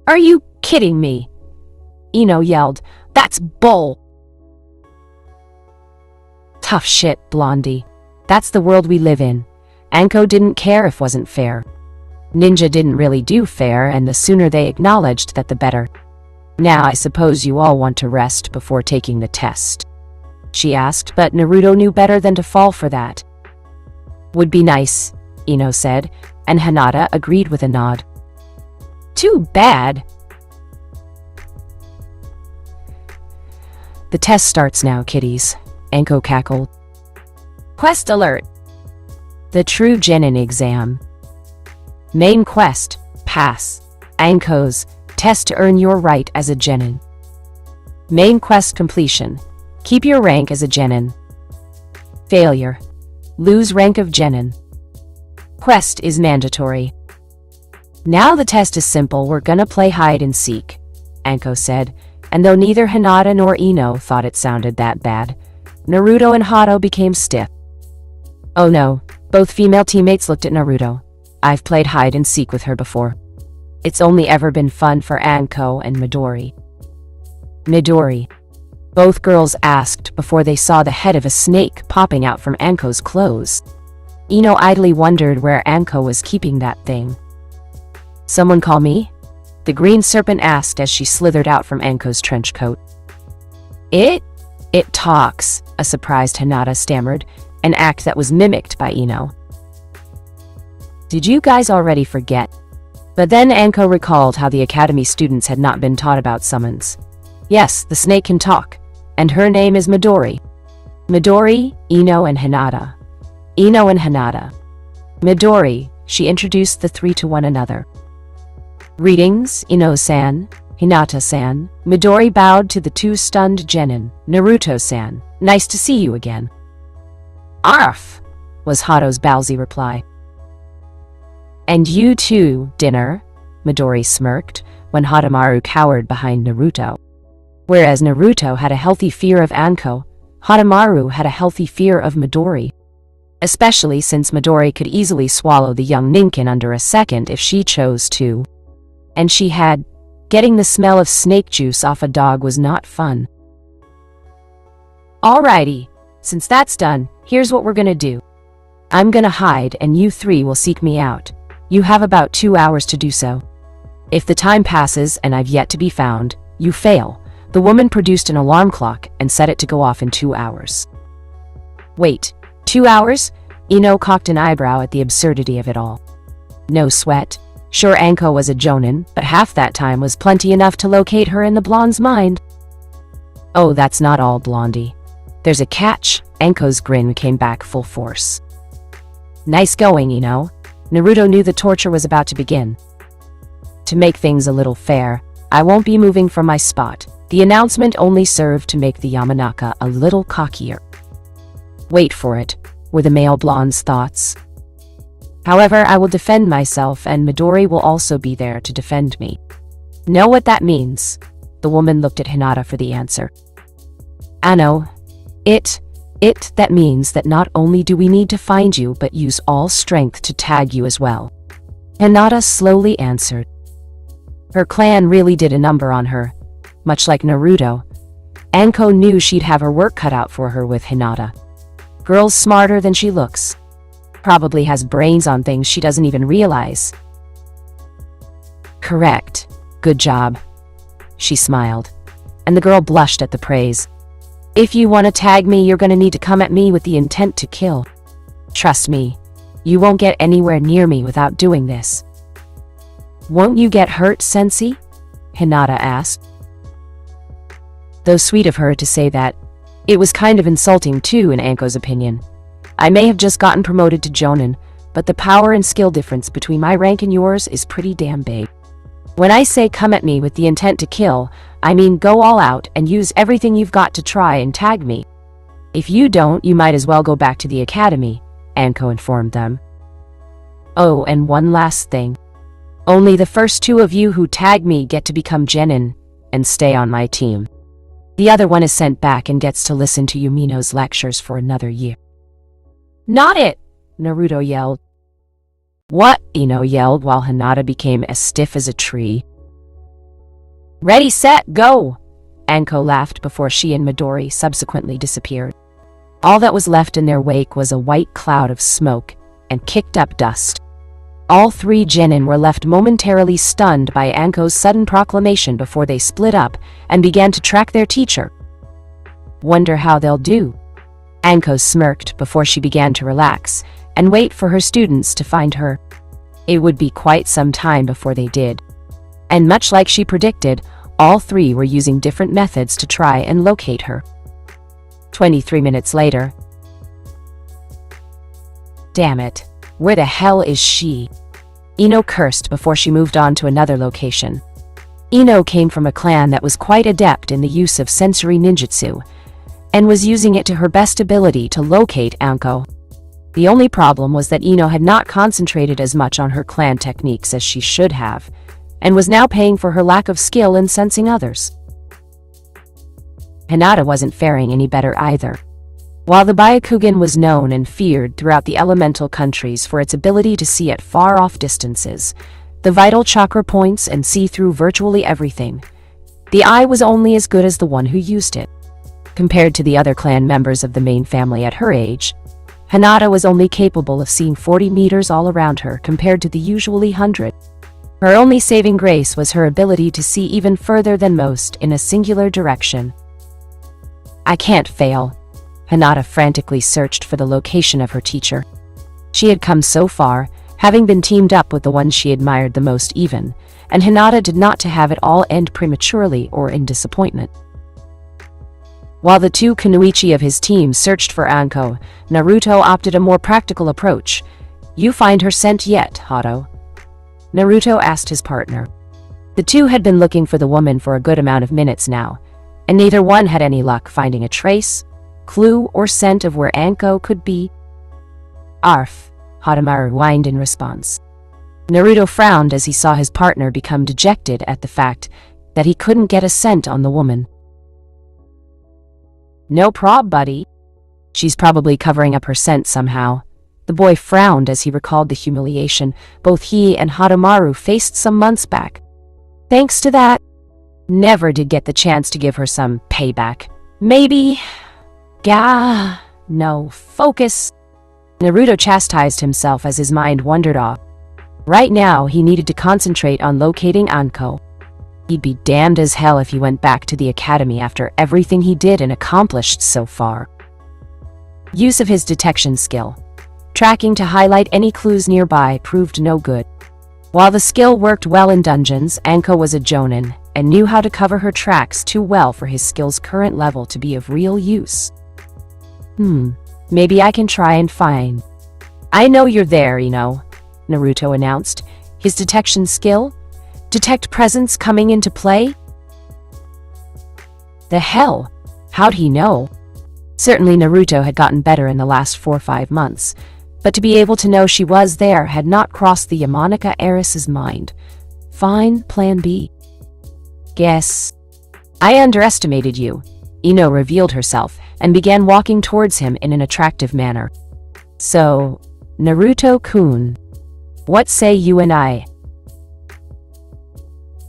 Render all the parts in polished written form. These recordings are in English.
Are you kidding me? Ino yelled. That's bull. Tough shit, Blondie. That's the world we live in. Anko didn't care if wasn't fair. Ninja didn't really do fair, and the sooner they acknowledged that the better. Now I suppose you all want to rest before taking the test, she asked, but Naruto knew better than to fall for that. Would be nice, Ino said, and Hinata agreed with a nod. Too bad. The test starts now, kiddies, Anko cackled. Quest alert. The True Genin exam. Main quest, pass. Anko's, test to earn your right as a genin. Main quest completion. Keep your rank as a genin. Failure. Lose rank of genin. Quest is mandatory. Now the test is simple, we're gonna play hide and seek, Anko said, and though neither Hinata nor Ino thought it sounded that bad, Naruto and Hato became stiff. Oh no, both female teammates looked at Naruto. I've played hide and seek with her before. It's only ever been fun for Anko and Midori. Midori. Both girls asked before they saw the head of a snake popping out from Anko's clothes. Ino idly wondered where Anko was keeping that thing. Someone call me? The green serpent asked as she slithered out from Anko's trench coat. It talks, a surprised Hinata stammered, an act that was mimicked by Ino. Did you guys already forget? But then Anko recalled how the academy students had not been taught about summons. Yes, the snake can talk, and her name is Midori. Midori, Ino, and Hinata. Ino and Hinata. Midori, she introduced the three to one another. Greetings, Ino-san, Hinata-san. Midori bowed to the two stunned genin. Naruto-san, nice to see you again. Arf, was Hato's bowsy reply. And you too, dinner, Midori smirked when Hatomaru cowered behind Naruto. Whereas Naruto had a healthy fear of Anko, Hatomaru had a healthy fear of Midori. Especially since Midori could easily swallow the young ninkin under a second if she chose to. And she had. Getting the smell of snake juice off a dog was not fun. Alrighty, since that's done, here's what we're gonna do. I'm gonna hide and you three will seek me out. You have about 2 hours to do so. If the time passes and I've yet to be found, you fail. The woman produced an alarm clock and set it to go off in 2 hours. Wait, 2 hours? Ino cocked an eyebrow at the absurdity of it all. No sweat. Sure, Anko was a jonin, but half that time was plenty enough to locate her in the blonde's mind. Oh, that's not all, Blondie. There's a catch. Anko's grin came back full force. Nice going, Ino. Naruto knew the torture was about to begin. To make things a little fair, I won't be moving from my spot. The announcement only served to make the Yamanaka a little cockier. Wait for it, were the male blonde's thoughts. However, I will defend myself and Midori will also be there to defend me. Know what that means? The woman looked at Hinata for the answer. Ano. That means that not only do we need to find you, but use all strength to tag you as well. Hinata slowly answered. Her clan really did a number on her. Much like Naruto, Anko knew she'd have her work cut out for her with Hinata. Girl's smarter than she looks. Probably has brains on things she doesn't even realize. Correct. Good job. She smiled, and the girl blushed at the praise. If you want to tag me, you're gonna need to come at me with the intent to kill. Trust me, you won't get anywhere near me without doing this. Won't you get hurt, Sensei? Hinata asked. Though sweet of her to say that, it was kind of insulting too in Anko's opinion. I may have just gotten promoted to Jonin, but the power and skill difference between my rank and yours is pretty damn big. When I say come at me with the intent to kill, I mean go all out and use everything you've got to try and tag me. If you don't, you might as well go back to the academy, Anko informed them. Oh, and one last thing. Only the first 2 of you who tag me get to become genin and stay on my team. The other one is sent back and gets to listen to Yumino's lectures for another year. Not it! Naruto yelled. What? Ino yelled while Hinata became as stiff as a tree. Ready, set, go! Anko laughed before she and Midori subsequently disappeared. All that was left in their wake was a white cloud of smoke and kicked-up dust. All three genin were left momentarily stunned by Anko's sudden proclamation before they split up and began to track their teacher. Wonder how they'll do. Anko smirked before she began to relax and wait for her students to find her. It would be quite some time before they did. And much like she predicted, all three were using different methods to try and locate her. 23 minutes later. Damn it. Where the hell is she? Ino cursed before she moved on to another location. Ino came from a clan that was quite adept in the use of sensory ninjutsu, and was using it to her best ability to locate Anko. The only problem was that Ino had not concentrated as much on her clan techniques as she should have, and was now paying for her lack of skill in sensing others. Hinata wasn't faring any better either. While the Byakugan was known and feared throughout the elemental countries for its ability to see at far-off distances, the vital chakra points, and see through virtually everything, the eye was only as good as the one who used it. Compared to the other clan members of the main family at her age, Hinata was only capable of seeing 40 meters all around her compared to the usually 100. Her only saving grace was her ability to see even further than most in a singular direction. I can't fail. Hinata frantically searched for the location of her teacher. She had come so far, having been teamed up with the one she admired the most even, and Hinata did not to have it all end prematurely or in disappointment. While the two Kunoichi of his team searched for Anko, Naruto opted a more practical approach. You find her scent yet, Hato? Naruto asked his partner. The two had been looking for the woman for a good amount of minutes now, and neither one had any luck finding a trace, clue, or scent of where Anko could be. Arf, Hatomaru whined in response. Naruto frowned as he saw his partner become dejected at the fact that he couldn't get a scent on the woman. No prob, buddy. She's probably covering up her scent somehow. The boy frowned as he recalled the humiliation both he and Hatomaru faced some months back. Thanks to that, never did get the chance to give her some payback. Maybe... no, focus. Naruto chastised himself as his mind wandered off. Right now, he needed to concentrate on locating Anko. He'd be damned as hell if he went back to the academy after everything he did and accomplished so far. Use of his detection skill. Tracking to highlight any clues nearby proved no good. While the skill worked well in dungeons, Anko was a jonin and knew how to cover her tracks too well for his skill's current level to be of real use. Maybe I can try and find. I know you're there, Naruto announced. His detection skill? Detect presence coming into play? The hell? How'd he know? Certainly Naruto had gotten better in the last 4 or 5 months, but to be able to know she was there had not crossed the Yamanaka heiress's mind. Fine, plan B. Guess. I underestimated you. Ino revealed herself and began walking towards him in an attractive manner. So, Naruto-kun, what say you and I?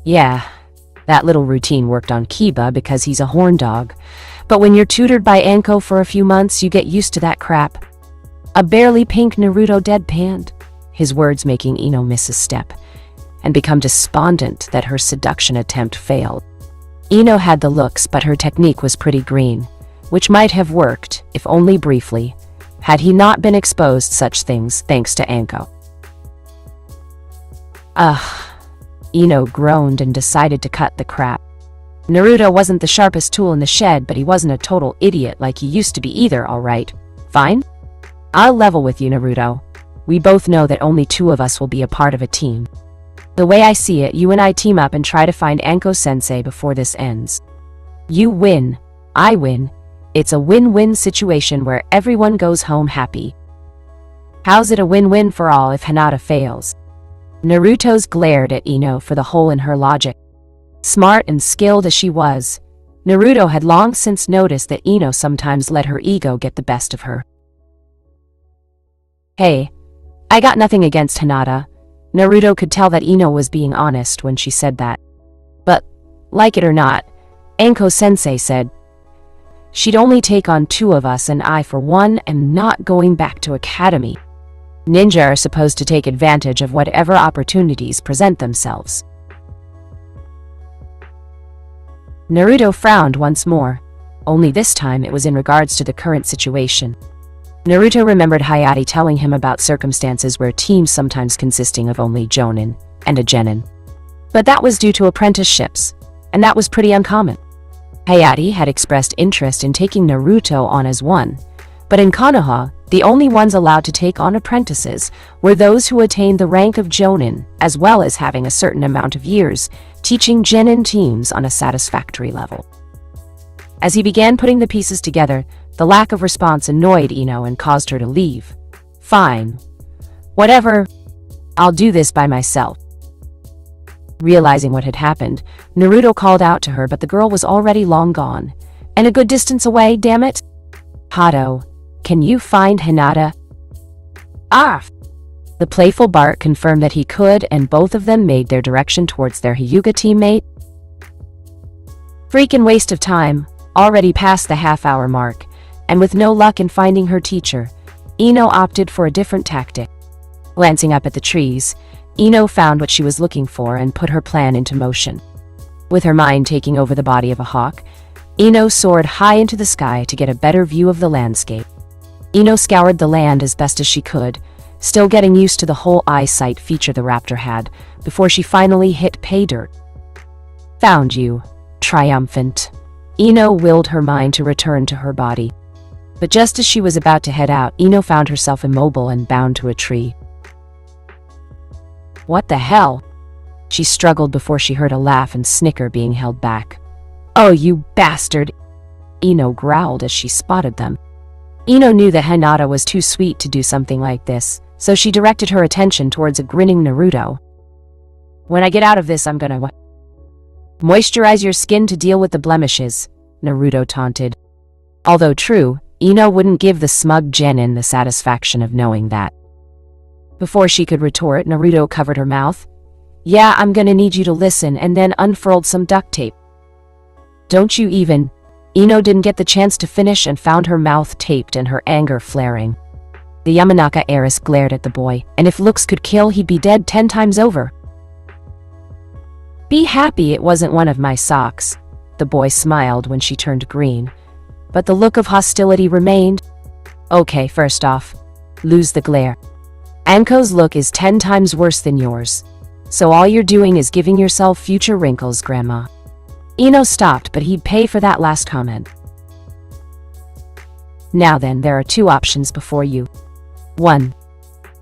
Yeah, that little routine worked on Kiba because he's a horn dog, but when you're tutored by Anko for a few months, you get used to that crap. A barely pink Naruto deadpanned, his words making Ino miss a step, and become despondent that her seduction attempt failed. Ino had the looks, but her technique was pretty green, which might have worked, if only briefly, had he not been exposed such things thanks to Anko. Ino groaned and decided to cut the crap. Naruto wasn't the sharpest tool in the shed, but he wasn't a total idiot like he used to be either, alright? Fine? I'll level with you, Naruto. We both know that only 2 of us will be a part of a team. The way I see it, you and I team up and try to find Anko-sensei before this ends. You win, I win. It's a win-win situation where everyone goes home happy. How's it a win-win for all if Hinata fails? Naruto's glared at Ino for the hole in her logic. Smart and skilled as she was, Naruto had long since noticed that Ino sometimes let her ego get the best of her. Hey, I got nothing against Hinata. Naruto could tell that Ino was being honest when she said that. But Like it or not, Anko-sensei said, she'd only take on 2 of us and I, for one, am not going back to academy. Ninja are supposed to take advantage of whatever opportunities present themselves. Naruto frowned once more, only this time it was in regards to the current situation. Naruto remembered Hayate telling him about circumstances where teams sometimes consisting of only Jonin and a Genin. But that was due to apprenticeships, and that was pretty uncommon. Hayate had expressed interest in taking Naruto on as one, but in Konoha, the only ones allowed to take on apprentices were those who attained the rank of Jonin, as well as having a certain amount of years teaching Genin teams on a satisfactory level. As he began putting the pieces together, the lack of response annoyed Ino and caused her to leave. Fine. Whatever. I'll do this by myself. Realizing what had happened, Naruto called out to her, but the girl was already long gone. And a good distance away, damn it. Hato, can you find Hinata? Ah! The playful Bart confirmed that he could, and both of them made their direction towards their Hyuga teammate. Freaking waste of time, already past the half-hour mark, and with no luck in finding her teacher, Ino opted for a different tactic. Glancing up at the trees, Ino found what she was looking for and put her plan into motion. With her mind taking over the body of a hawk, Ino soared high into the sky to get a better view of the landscape. Ino scoured the land as best as she could, still getting used to the whole eyesight feature the raptor had, before she finally hit pay dirt. Found you. Triumphant. Ino willed her mind to return to her body. But just as she was about to head out, Ino found herself immobile and bound to a tree. What the hell? She struggled before she heard a laugh and snicker being held back. Oh, you bastard! Ino growled as she spotted them. Ino knew that Hinata was too sweet to do something like this, so she directed her attention towards a grinning Naruto. When I get out of this, I'm gonna moisturize your skin to deal with the blemishes, Naruto taunted. Although true, Ino wouldn't give the smug Genin the satisfaction of knowing that. Before she could retort, Naruto covered her mouth. Yeah, I'm gonna need you to listen, and then unfurled some duct tape. Don't you even... Ino didn't get the chance to finish and found her mouth taped and her anger flaring. The Yamanaka heiress glared at the boy, and if looks could kill, he'd be dead 10 times over. Be happy it wasn't one of my socks. The boy smiled when she turned green, but the look of hostility remained. Okay, first off, lose the glare. Anko's look is 10 times worse than yours, so all you're doing is giving yourself future wrinkles, Grandma. Ino stopped, but he'd pay for that last comment. Now then, there are 2 options before you. 1.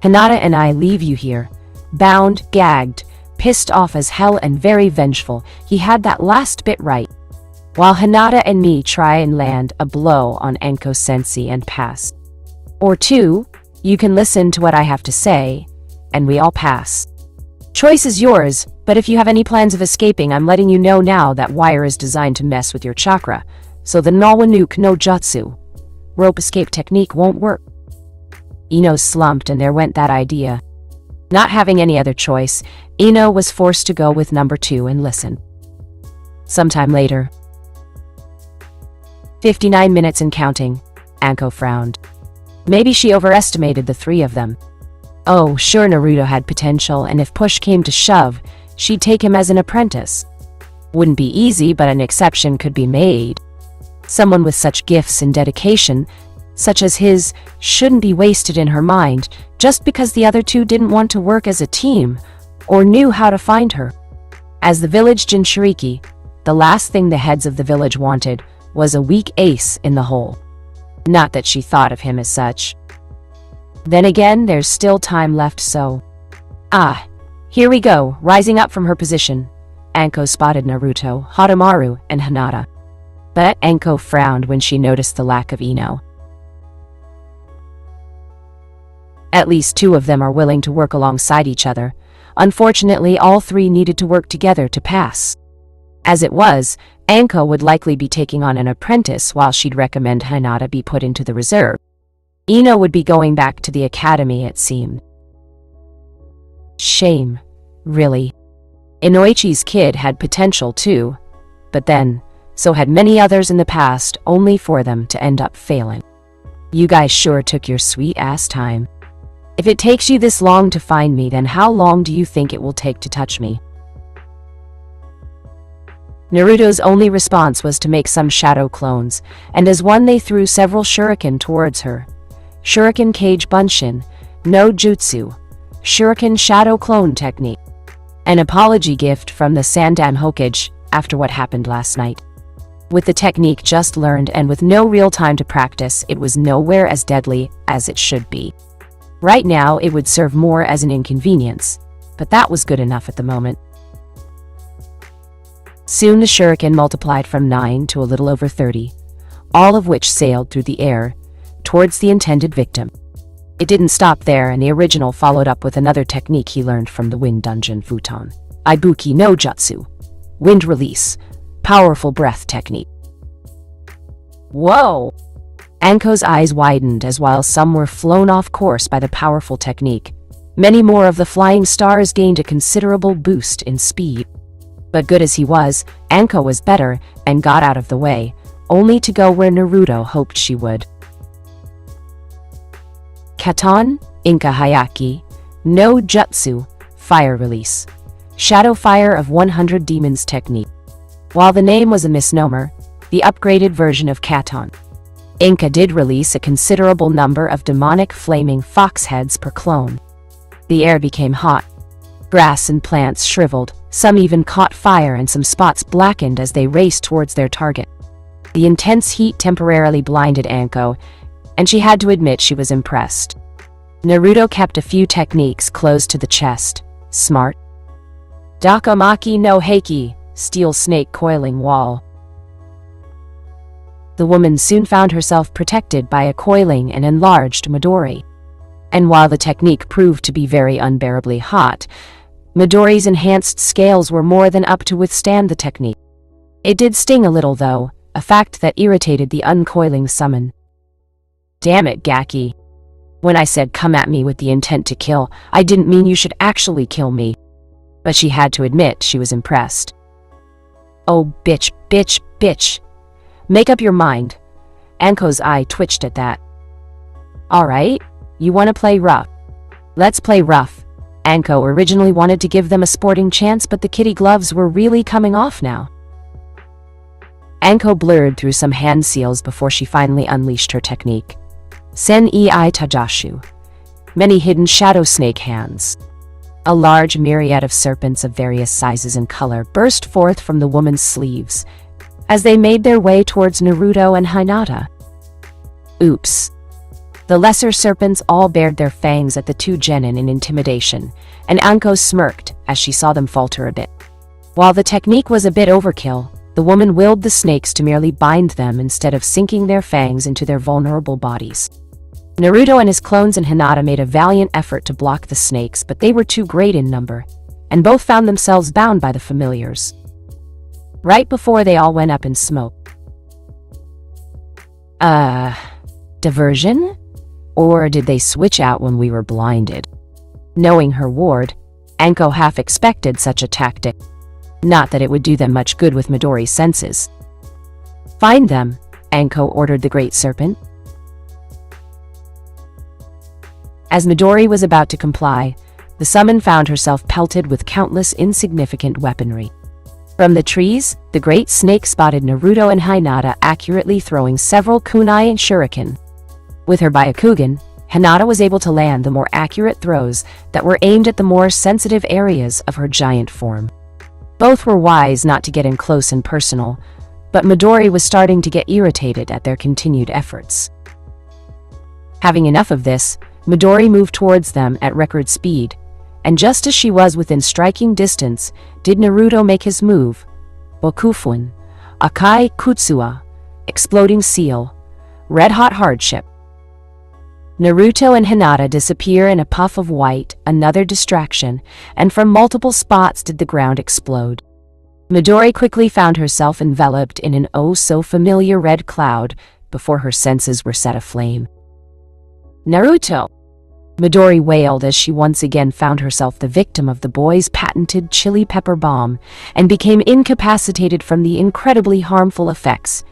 Hinata and I leave you here, bound, gagged, pissed off as hell and very vengeful. He had that last bit right. While Hinata and me try and land a blow on Anko-sensei and pass. Or 2, you can listen to what I have to say, and we all pass. Choice is yours, but if you have any plans of escaping, I'm letting you know now that wire is designed to mess with your chakra, so the Nawanuke no Jutsu rope escape technique won't work. Ino slumped, and there went that idea. Not having any other choice, Ino was forced to go with number 2 and listen. Sometime later. 59 minutes and counting. Anko frowned. Maybe she overestimated the 3 of them. Oh, sure, Naruto had potential, and if push came to shove, she'd take him as an apprentice. Wouldn't be easy, but an exception could be made. Someone with such gifts and dedication, such as his, shouldn't be wasted in her mind just because the other 2 didn't want to work as a team or knew how to find her. As the village Jinchuriki, the last thing the heads of the village wanted was a weak ace in the hole. Not that she thought of him as such. Then again, there's still time left, so... Ah, here we go. Rising up from her position, Anko spotted Naruto, Hotemaru, and Hinata. But Anko frowned when she noticed the lack of Ino. At least 2 of them are willing to work alongside each other. Unfortunately, all 3 needed to work together to pass. As it was, Anko would likely be taking on an apprentice while she'd recommend Hinata be put into the reserve. Ino would be going back to the academy, it seemed. Shame. Really. Inoichi's kid had potential too, But then, so had many others in the past, only for them to end up failing. You guys sure took your sweet-ass time. If it takes you this long to find me, then how long do you think it will take to touch me? Naruto's only response was to make some shadow clones, and as one they threw several shuriken towards her. Shuriken Kage Bunshin, no Jutsu, Shuriken Shadow Clone Technique. An apology gift from the Sandan Hokage after what happened last night. With the technique just learned and with no real time to practice, it was nowhere as deadly as it should be. Right now, it would serve more as an inconvenience, but that was good enough at the moment. Soon the shuriken multiplied from 9 to a little over 30, all of which sailed through the air towards the intended victim. It didn't stop there, and the original followed up with another technique he learned from the Wind Dungeon Futon. Ibuki no Jutsu. Wind Release. Powerful breath technique. Whoa! Anko's eyes widened as while some were flown off course by the powerful technique, many more of the flying stars gained a considerable boost in speed. But good as he was, Anko was better and got out of the way, only to go where Naruto hoped she would. Katon, Inka Hayaki, no Jutsu, Fire Release. Shadow Fire of 100 Demons Technique. While the name was a misnomer, the upgraded version of Katon, Inka did release a considerable number of demonic flaming fox heads per clone. The air became hot. Grass and plants shriveled, some even caught fire and some spots blackened as they raced towards their target. The intense heat temporarily blinded Anko, and she had to admit she was impressed. Naruto kept a few techniques close to the chest. Smart. Dakamaki no Heiki, Steel Snake Coiling Wall. The woman soon found herself protected by a coiling and enlarged Midori. And while the technique proved to be very unbearably hot, Midori's enhanced scales were more than up to withstand the technique. It did sting a little though, a fact that irritated the uncoiling summon. Damn it, Gaki. When I said come at me with the intent to kill, I didn't mean you should actually kill me. But she had to admit she was impressed. Oh, bitch, bitch, bitch. Make up your mind. Anko's eye twitched at that. Alright, you want to play rough? Let's play rough. Anko originally wanted to give them a sporting chance, but the kitty gloves were really coming off now. Anko blurred through some hand seals before she finally unleashed her technique. Sen-ei Tajashu. Many hidden shadow snake hands. A large myriad of serpents of various sizes and color burst forth from the woman's sleeves as they made their way towards Naruto and Hinata. Oops. The lesser serpents all bared their fangs at the two genin in intimidation, and Anko smirked as she saw them falter a bit. While the technique was a bit overkill, the woman willed the snakes to merely bind them instead of sinking their fangs into their vulnerable bodies. Naruto and his clones and Hinata made a valiant effort to block the snakes, but they were too great in number, and both found themselves bound by the familiars. Right before they all went up in smoke. Diversion? Or did they switch out when we were blinded? Knowing her ward, Anko half expected such a tactic. Not that it would do them much good with Midori's senses. Find them, Anko ordered the Great Serpent. As Midori was about to comply, the summon found herself pelted with countless insignificant weaponry. From the trees, the Great Snake spotted Naruto and Hinata accurately throwing several kunai and shuriken. With her Byakugan, Hinata was able to land the more accurate throws that were aimed at the more sensitive areas of her giant form. Both were wise not to get in close and personal, but Midori was starting to get irritated at their continued efforts. Having enough of this, Midori moved towards them at record speed, and just as she was within striking distance, did Naruto make his move. Bokufun, Akai Kutsua, Exploding Seal, Red Hot Hardship. Naruto and Hinata disappear in a puff of white, another distraction, and from multiple spots did the ground explode. Midori quickly found herself enveloped in an oh-so-familiar red cloud before her senses were set aflame. Naruto! Midori wailed as she once again found herself the victim of the boy's patented chili pepper bomb and became incapacitated from the incredibly harmful effects.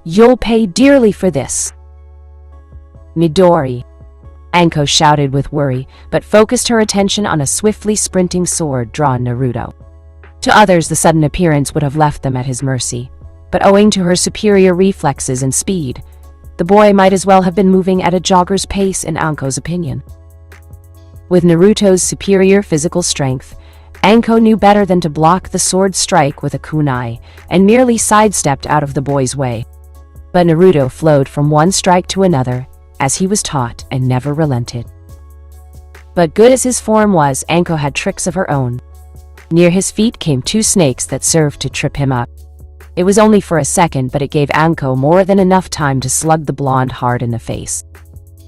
"You'll pay dearly for this." "Midori," Anko shouted with worry, but focused her attention on a swiftly sprinting sword-drawn Naruto. To others, the sudden appearance would have left them at his mercy, but owing to her superior reflexes and speed, the boy might as well have been moving at a jogger's pace in Anko's opinion. With Naruto's superior physical strength, Anko knew better than to block the sword strike with a kunai and merely sidestepped out of the boy's way. But Naruto flowed from one strike to another, as he was taught, and never relented. But good as his form was, Anko had tricks of her own. Near his feet came two snakes that served to trip him up. It was only for a second, but it gave Anko more than enough time to slug the blonde hard in the face.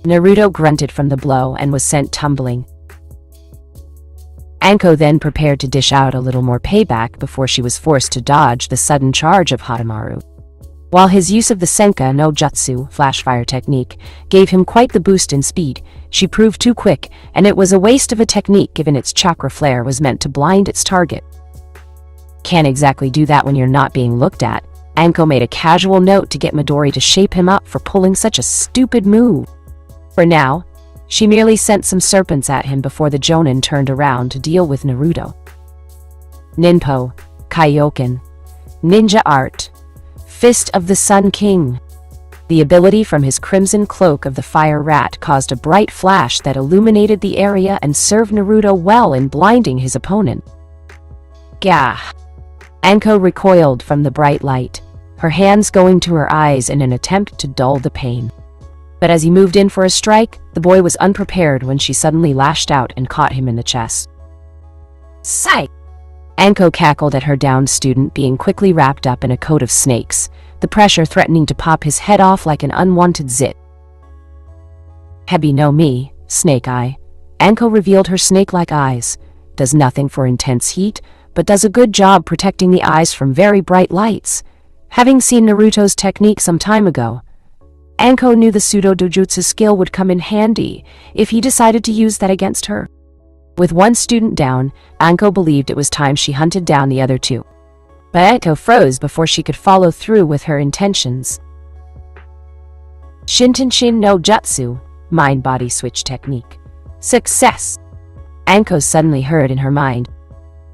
Naruto grunted from the blow and was sent tumbling. Anko then prepared to dish out a little more payback before she was forced to dodge the sudden charge of Hadamaru. While his use of the Senka no Jutsu flashfire technique gave him quite the boost in speed, she proved too quick, and it was a waste of a technique given its chakra flare was meant to blind its target. Can't exactly do that when you're not being looked at. Anko made a casual note to get Midori to shape him up for pulling such a stupid move. For now, she merely sent some serpents at him before the Jonin turned around to deal with Naruto. Ninpo, Kaioken, Ninja Art, Fist of the Sun King. The ability from his crimson cloak of the fire rat caused a bright flash that illuminated the area and served Naruto well in blinding his opponent. Gah! Anko recoiled from the bright light, her hands going to her eyes in an attempt to dull the pain. But as he moved in for a strike, the boy was unprepared when she suddenly lashed out and caught him in the chest. Psych! Anko cackled at her downed student being quickly wrapped up in a coat of snakes, the pressure threatening to pop his head off like an unwanted zit. Hebi no mi, Snake Eye. Anko revealed her snake-like eyes. Does nothing for intense heat, but does a good job protecting the eyes from very bright lights. Having seen Naruto's technique some time ago, Anko knew the pseudo-dojutsu skill would come in handy if he decided to use that against her. With one student down, Anko believed it was time she hunted down the other two. But Anko froze before she could follow through with her intentions. Shintenshin no Jutsu, mind-body switch technique. Success! Anko suddenly heard in her mind.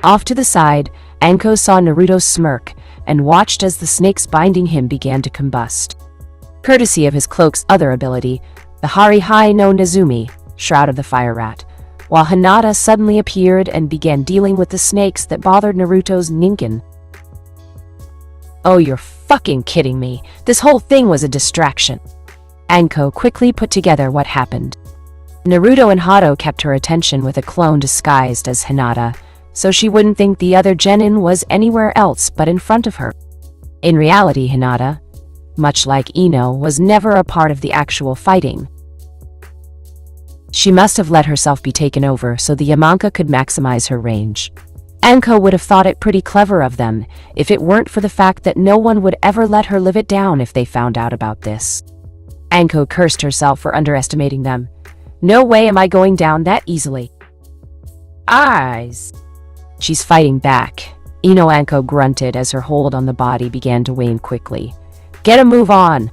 Off to the side, Anko saw Naruto smirk and watched as the snakes binding him began to combust. Courtesy of his cloak's other ability, the Harihai no Nezumi, Shroud of the Fire Rat, while Hinata suddenly appeared and began dealing with the snakes that bothered Naruto's Ninken. Oh, you're fucking kidding me. This whole thing was a distraction. Anko quickly put together what happened. Naruto and Hato kept her attention with a clone disguised as Hinata, so she wouldn't think the other genin was anywhere else but in front of her. In reality, Hinata, much like Ino, was never a part of the actual fighting. She must have let herself be taken over so the Yamanka could maximize her range. Anko would have thought it pretty clever of them if it weren't for the fact that no one would ever let her live it down if they found out about this. Anko cursed herself for underestimating them. No way am I going down that easily. Eyes! She's fighting back. Ino Anko grunted as her hold on the body began to wane quickly. Get a move on!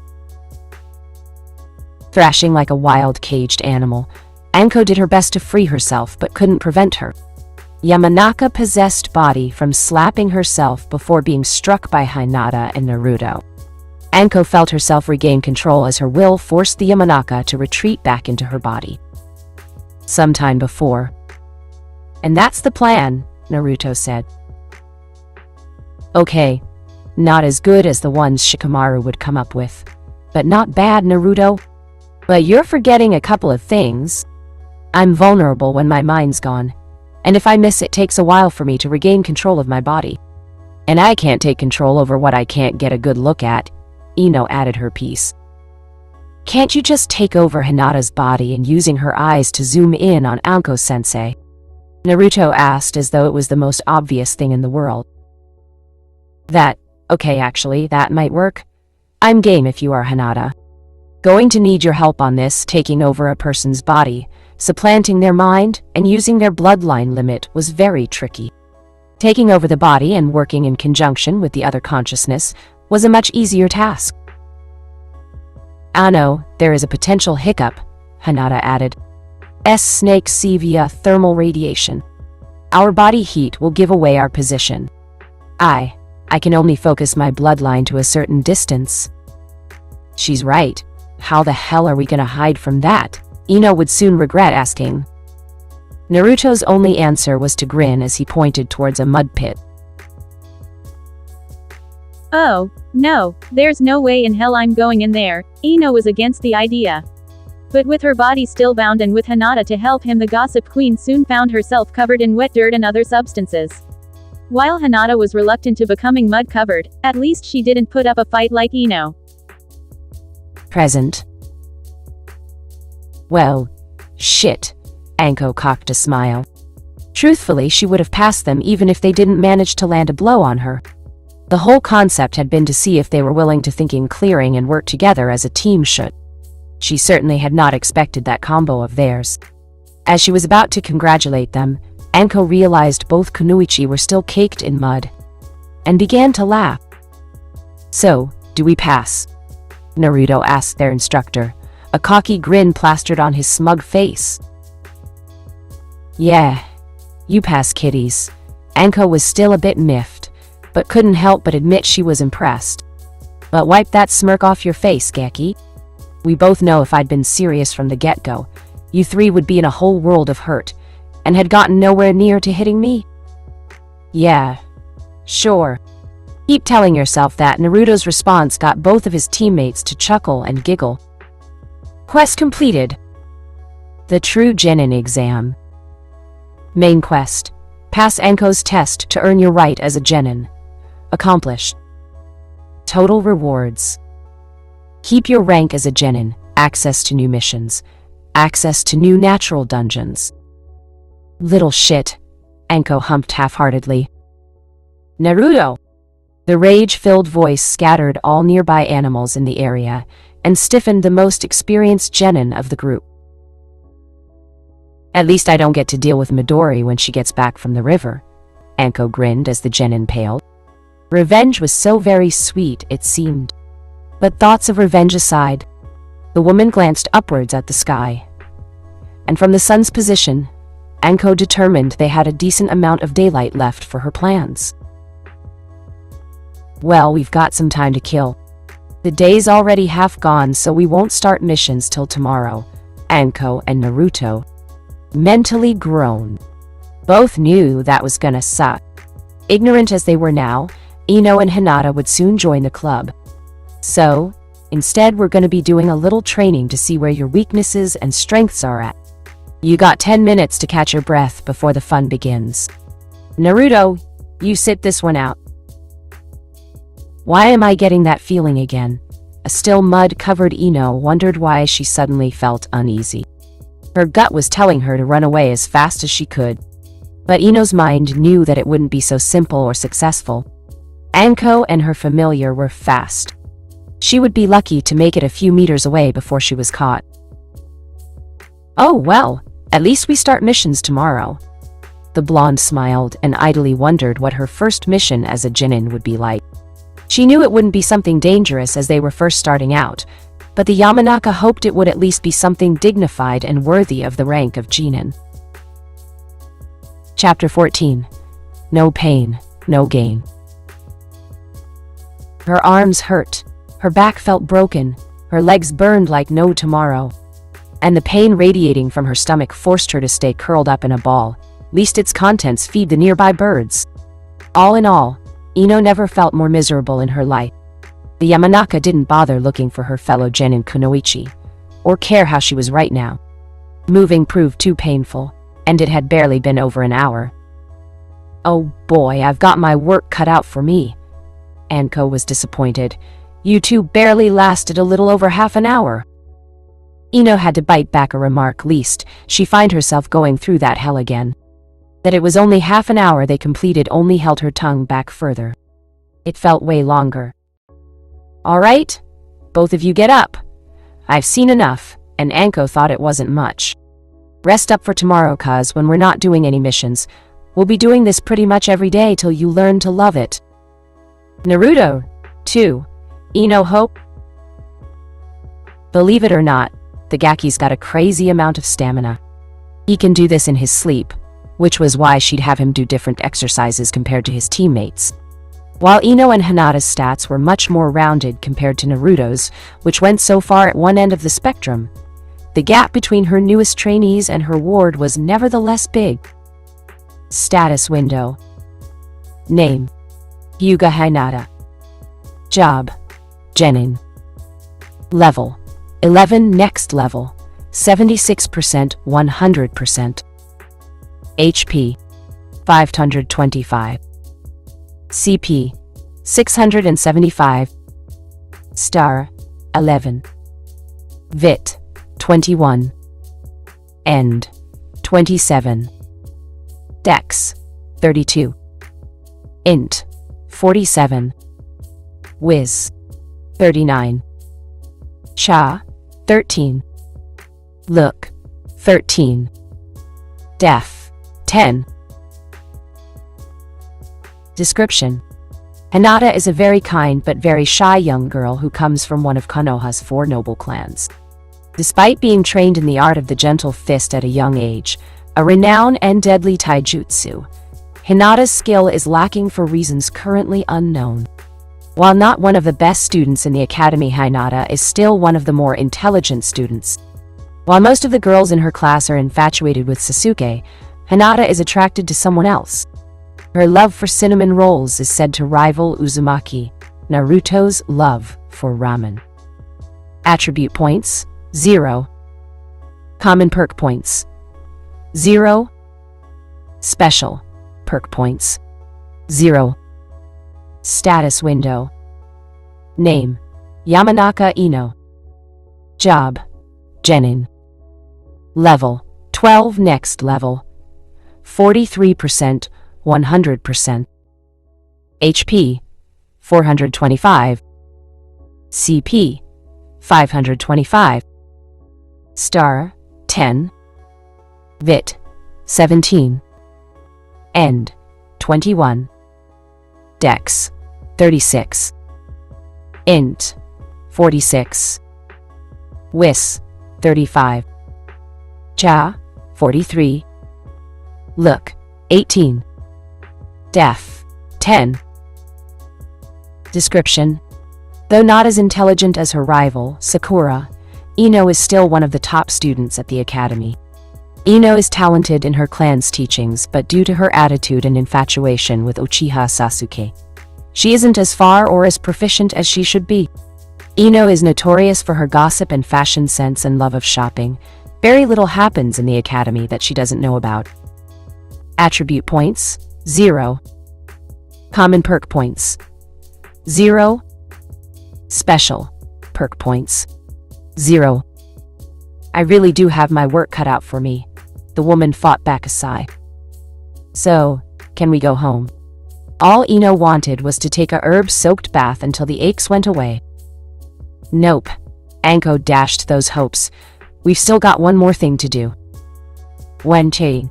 Thrashing like a wild caged animal, Anko did her best to free herself but couldn't prevent her Yamanaka possessed body from slapping herself before being struck by Hinata and Naruto. Anko felt herself regain control as her will forced the Yamanaka to retreat back into her body. Sometime before. And that's the plan, Naruto said. Okay, not as good as the ones Shikamaru would come up with, but not bad, Naruto. But you're forgetting a couple of things. I'm vulnerable when my mind's gone, and if I miss it takes a while for me to regain control of my body. And I can't take control over what I can't get a good look at, Ino added her piece. Can't you just take over Hinata's body and using her eyes to zoom in on Anko-sensei? Naruto asked as though it was the most obvious thing in the world. Okay, actually, that might work. I'm game if you are Hinata. Going to need your help on this, taking over a person's body, supplanting their mind and using their bloodline limit was very tricky. Taking over the body and working in conjunction with the other consciousness was a much easier task. "Ano, there is a potential hiccup," Hinata added. Snakes see via thermal radiation. Our body heat will give away our position. I can only focus my bloodline to a certain distance." She's right. How the hell are we gonna hide from that? Ino would soon regret asking. Naruto's only answer was to grin as he pointed towards a mud pit. "Oh, no, there's no way in hell I'm going in there." Ino was against the idea. But with her body still bound and with Hinata to help him, the gossip queen soon found herself covered in wet dirt and other substances. While Hinata was reluctant to becoming mud-covered, at least she didn't put up a fight like Ino. "Present." "Well, shit." Anko cocked a smile. Truthfully, she would have passed them even if they didn't manage to land a blow on her. The whole concept had been to see if they were willing to think in clearing and work together as a team should. She certainly had not expected that combo of theirs. As she was about to congratulate them, Anko realized both Kunoichi were still caked in mud, and began to laugh. "So, do we pass?" Naruto asked their instructor, a cocky grin plastered on his smug face. "Yeah, you pass, kiddies." Anko was still a bit miffed, but couldn't help but admit she was impressed. "But wipe that smirk off your face, Geki. We both know if I'd been serious from the get-go, you three would be in a whole world of hurt, and had gotten nowhere near to hitting me." "Yeah, sure." Keep telling yourself that. Naruto's response got both of his teammates to chuckle and giggle. Quest completed. The True Genin Exam. Main quest. Pass Anko's test to earn your right as a genin. Accomplished. Total rewards. Keep your rank as a genin, access to new missions, access to new natural dungeons. Little shit, Anko humped half-heartedly. Naruto! The rage-filled voice scattered all nearby animals in the area and stiffened the most experienced genin of the group. At least I don't get to deal with Midori when she gets back from the river, Anko grinned as the genin paled. Revenge was so very sweet, it seemed. But thoughts of revenge aside, the woman glanced upwards at the sky. And from the sun's position, Anko determined they had a decent amount of daylight left for her plans. Well, we've got some time to kill. The day's already half gone, so we won't start missions till tomorrow, Anko and Naruto mentally groaned. Both knew that was gonna suck. Ignorant as they were now, Ino and Hinata would soon join the club. So, instead we're gonna be doing a little training to see where your weaknesses and strengths are at. You got 10 minutes to catch your breath before the fun begins. Naruto, you sit this one out. Why am I getting that feeling again? A still mud-covered Ino wondered why she suddenly felt uneasy. Her gut was telling her to run away as fast as she could. But Ino's mind knew that it wouldn't be so simple or successful. Anko and her familiar were fast. She would be lucky to make it a few meters away before she was caught. Oh well, at least we start missions tomorrow. The blonde smiled and idly wondered what her first mission as a genin would be like. She knew it wouldn't be something dangerous as they were first starting out, but the Yamanaka hoped it would at least be something dignified and worthy of the rank of genin. Chapter 14. No pain, no gain. Her arms hurt, her back felt broken, her legs burned like no tomorrow, and the pain radiating from her stomach forced her to stay curled up in a ball, lest its contents feed the nearby birds. All in all, Ino never felt more miserable in her life. The Yamanaka didn't bother looking for her fellow genin Kunoichi, or care how she was right now. Moving proved too painful, and it had barely been over an hour. Oh boy, I've got my work cut out for me. Anko was disappointed. You two barely lasted a little over half an hour. Ino had to bite back a remark lest she find herself going through that hell again. That it was only half an hour they completed only held her tongue back further. It felt way longer. All right, both of you get up. I've seen enough, and Anko thought it wasn't much. Rest up for tomorrow, cuz when we're not doing any missions, we'll be doing this pretty much every day till you learn to love it. Naruto, 2. Ino Hope. Believe it or not, the Gaki's got a crazy amount of stamina. He can do this in his sleep, which was why she'd have him do different exercises compared to his teammates. While Ino and Hinata's stats were much more rounded compared to Naruto's, which went so far at one end of the spectrum, the gap between her newest trainees and her ward was nevertheless big. Status window. Name: Hyuga Hinata. Job: Genin. Level: 11. Next level: 76%, 100%. HP: 525. CP: 675. Star: 11. Vit: 21. End: 27. Dex: 32. Int: 47. Wiz: 39. Cha: 13. Look: 13. Def: 10. Description: Hinata is a very kind but very shy young girl who comes from one of Konoha's 4 noble clans. Despite being trained in the art of the gentle fist at a young age, a renowned and deadly taijutsu, Hinata's skill is lacking for reasons currently unknown. While not one of the best students in the academy, Hinata is still one of the more intelligent students. While most of the girls in her class are infatuated with Sasuke, Hinata is attracted to someone else. Her love for cinnamon rolls is said to rival Uzumaki, Naruto's love for ramen. Attribute points: 0. Common perk points: 0. Special perk points: 0. Status window. Name: Yamanaka Ino. Job: Genin. Level: 12. Next level: 43%, 100%. HP: 425. CP: 525. Star: 10. Vit: 17. End: 21. Dex: 36. Int: 46. Wis: 35. Cha: 43. Look: 18. Def: 10. Description: Though not as intelligent as her rival, Sakura, Ino is still one of the top students at the academy. Ino is talented in her clan's teachings, but due to her attitude and infatuation with Uchiha Sasuke, she isn't as far or as proficient as she should be. Ino is notorious for her gossip and fashion sense and love of shopping. Very little happens in the academy that she doesn't know about. Attribute points: 0. Common perk points: 0. Special perk points: 0. I really do have my work cut out for me. The woman fought back a sigh. So, can we go home? All Ino wanted was to take a herb-soaked bath until the aches went away. Nope. Anko dashed those hopes. We've still got one more thing to do. Wenchei.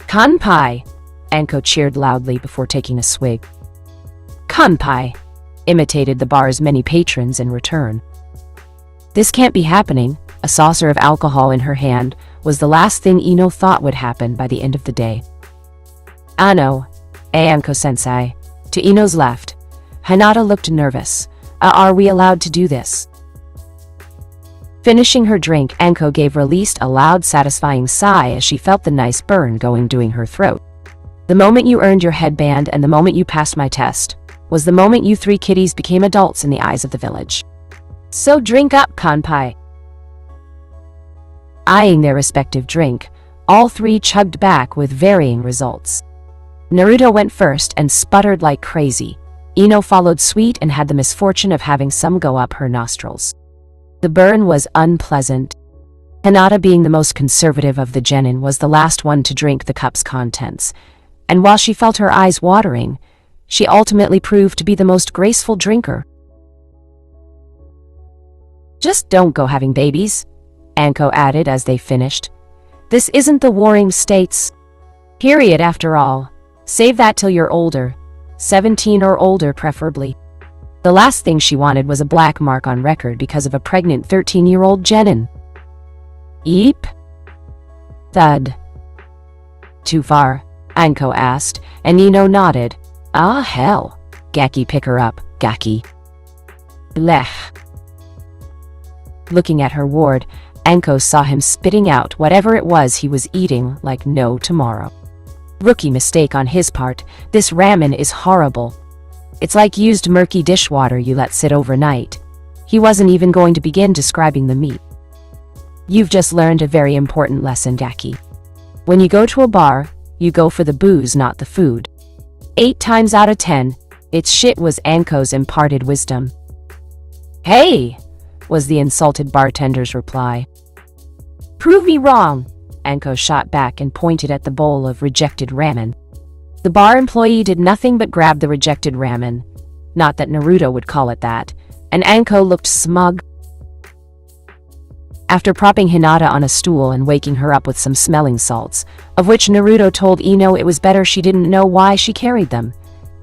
Kanpai! Anko cheered loudly before taking a swig. Kanpai! Imitated the bar's many patrons in return. This can't be happening. A saucer of alcohol in her hand was the last thing Ino thought would happen by the end of the day. Ano, Anko-sensei. To Ino's left, Hinata looked nervous. Are we allowed to do this? Finishing her drink, Anko released a loud, satisfying sigh as she felt the nice burn doing her throat. The moment you earned your headband and the moment you passed my test was the moment you 3 kiddies became adults in the eyes of the village. So drink up, Kanpai. Eyeing their respective drink, all 3 chugged back with varying results. Naruto went first and sputtered like crazy. Ino followed suit and had the misfortune of having some go up her nostrils. The burn was unpleasant. Hinata, being the most conservative of the genin, was the last one to drink the cup's contents, and while she felt her eyes watering, she ultimately proved to be the most graceful drinker. Just don't go having babies, Anko added as they finished. This isn't the Warring States. Period, after all. Save that till you're older. 17 or older, preferably. The last thing she wanted was a black mark on record because of a pregnant 13-year-old Jenin. Eep? Thud. Too far? Anko asked, and Ino nodded. Ah, hell. Gaki, pick her up, Gaki. Lech. Looking at her ward, Anko saw him spitting out whatever it was he was eating like no tomorrow. Rookie mistake on his part. This ramen is horrible. It's like used murky dishwater you let sit overnight. He wasn't even going to begin describing the meat. You've just learned a very important lesson, Gaki. When you go to a bar, you go for the booze, not the food. 8 times out of 10, it's shit, was Anko's imparted wisdom. Hey, was the insulted bartender's reply. Prove me wrong, Anko shot back and pointed at the bowl of rejected ramen. The bar employee did nothing but grab the rejected ramen. Not that Naruto would call it that, and Anko looked smug. After propping Hinata on a stool and waking her up with some smelling salts, of which Naruto told Ino it was better she didn't know why she carried them,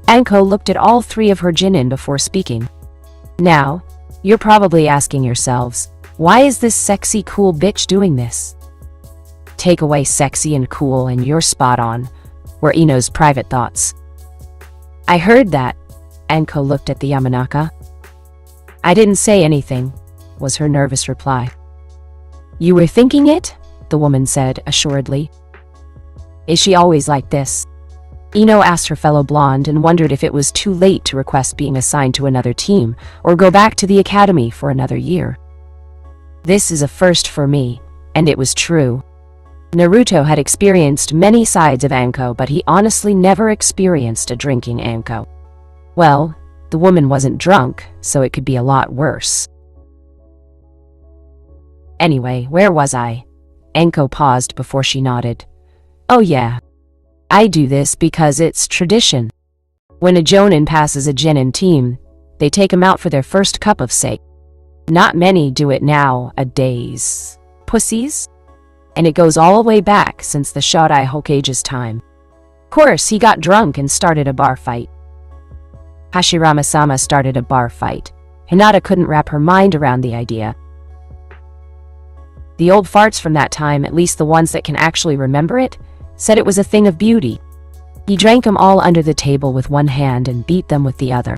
Anko looked at all 3 of her Jinin before speaking. Now, you're probably asking yourselves, why is this sexy cool bitch doing this? Take away sexy and cool and you're spot on, were Ino's private thoughts. I heard that. Anko looked at the Yamanaka. I didn't say anything, was her nervous reply. You were thinking it? The woman said, assuredly. Is she always like this? Ino asked her fellow blonde and wondered if it was too late to request being assigned to another team or go back to the academy for another year. This is a first for me, and it was true. Naruto had experienced many sides of Anko, but he honestly never experienced a drinking Anko. Well, the woman wasn't drunk, so it could be a lot worse. Anyway, where was I? Anko paused before she nodded. Oh yeah. I do this because it's tradition. When a Jonin passes a Genin team, they take him out for their first cup of sake. Not many do it nowadays. Pussies? And it goes all the way back since the Shodai Hokage's time. Of course, he got drunk and started a bar fight. Hashirama-sama started a bar fight. Hinata couldn't wrap her mind around the idea. The old farts from that time, at least the ones that can actually remember it, said it was a thing of beauty. He drank them all under the table with one hand and beat them with the other.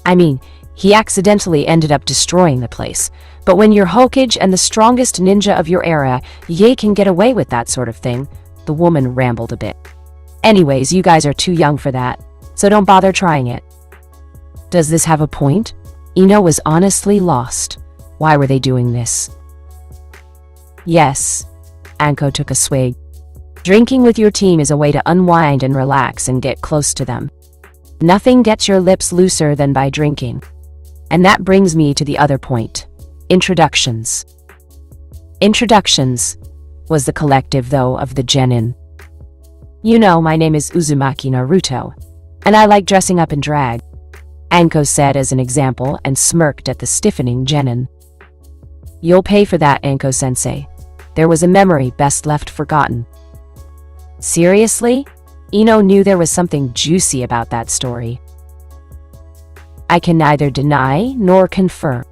I mean, he accidentally ended up destroying the place. But when you're Hokage and the strongest ninja of your era, ye can get away with that sort of thing. The woman rambled a bit. Anyways, you guys are too young for that, so don't bother trying it. Does this have a point? Ino was honestly lost. Why were they doing this? Yes. Anko took a swig. Drinking with your team is a way to unwind and relax and get close to them. Nothing gets your lips looser than by drinking. And that brings me to the other point. Introductions. Introductions was the collective, though, of the Genin. You know, my name is Uzumaki Naruto, and I like dressing up in drag, Anko said as an example and smirked at the stiffening Genin. You'll pay for that, Anko-sensei. There was a memory best left forgotten. Seriously? Ino knew there was something juicy about that story. I can neither deny nor confirm.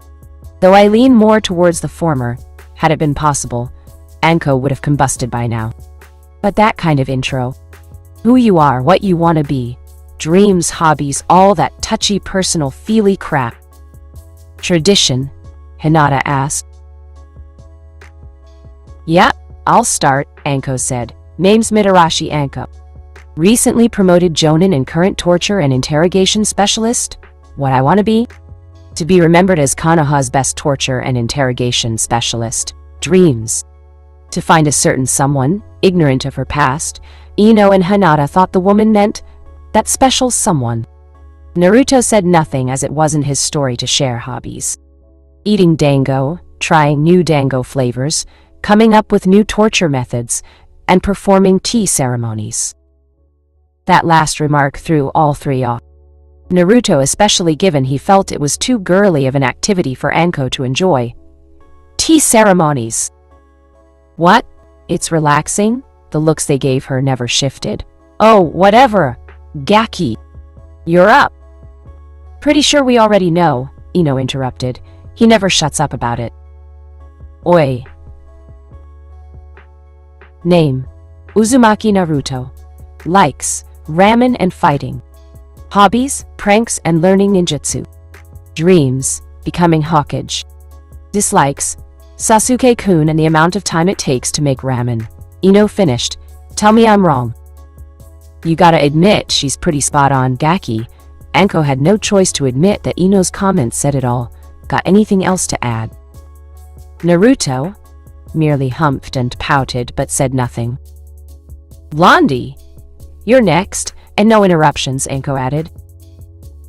Though I lean more towards the former, had it been possible, Anko would have combusted by now. But that kind of intro. Who you are, what you want to be, dreams, hobbies, all that touchy personal feely crap. Tradition? Hinata asked. Yeah, I'll start, Anko said. Name's Mitarashi Anko. Recently promoted Jonin and current torture and interrogation specialist. What I want to be? To be remembered as Konoha's best torture and interrogation specialist. Dreams. To find a certain someone, ignorant of her past, Ino and Hinata thought the woman meant that special someone. Naruto said nothing as it wasn't his story to share hobbies. Eating dango, trying new dango flavors, coming up with new torture methods, and performing tea ceremonies. That last remark threw all 3 off. Naruto especially, given he felt it was too girly of an activity for Anko to enjoy. Tea ceremonies. What? It's relaxing. The looks they gave her never shifted. Oh, whatever. Gaki. You're up. Pretty sure we already know, Ino interrupted. He never shuts up about it. Oi. Name: Uzumaki Naruto. Likes: ramen and fighting. Hobbies: pranks and learning ninjutsu. Dreams: becoming Hokage. Dislikes: Sasuke-kun and the amount of time it takes to make ramen. Ino finished. Tell me I'm wrong. You gotta admit she's pretty spot on, Gaki. Anko had no choice to admit that Ino's comments said it all. Got anything else to add? Naruto merely humphed and pouted but said nothing. Blondie, you're next, and no interruptions, Anko added.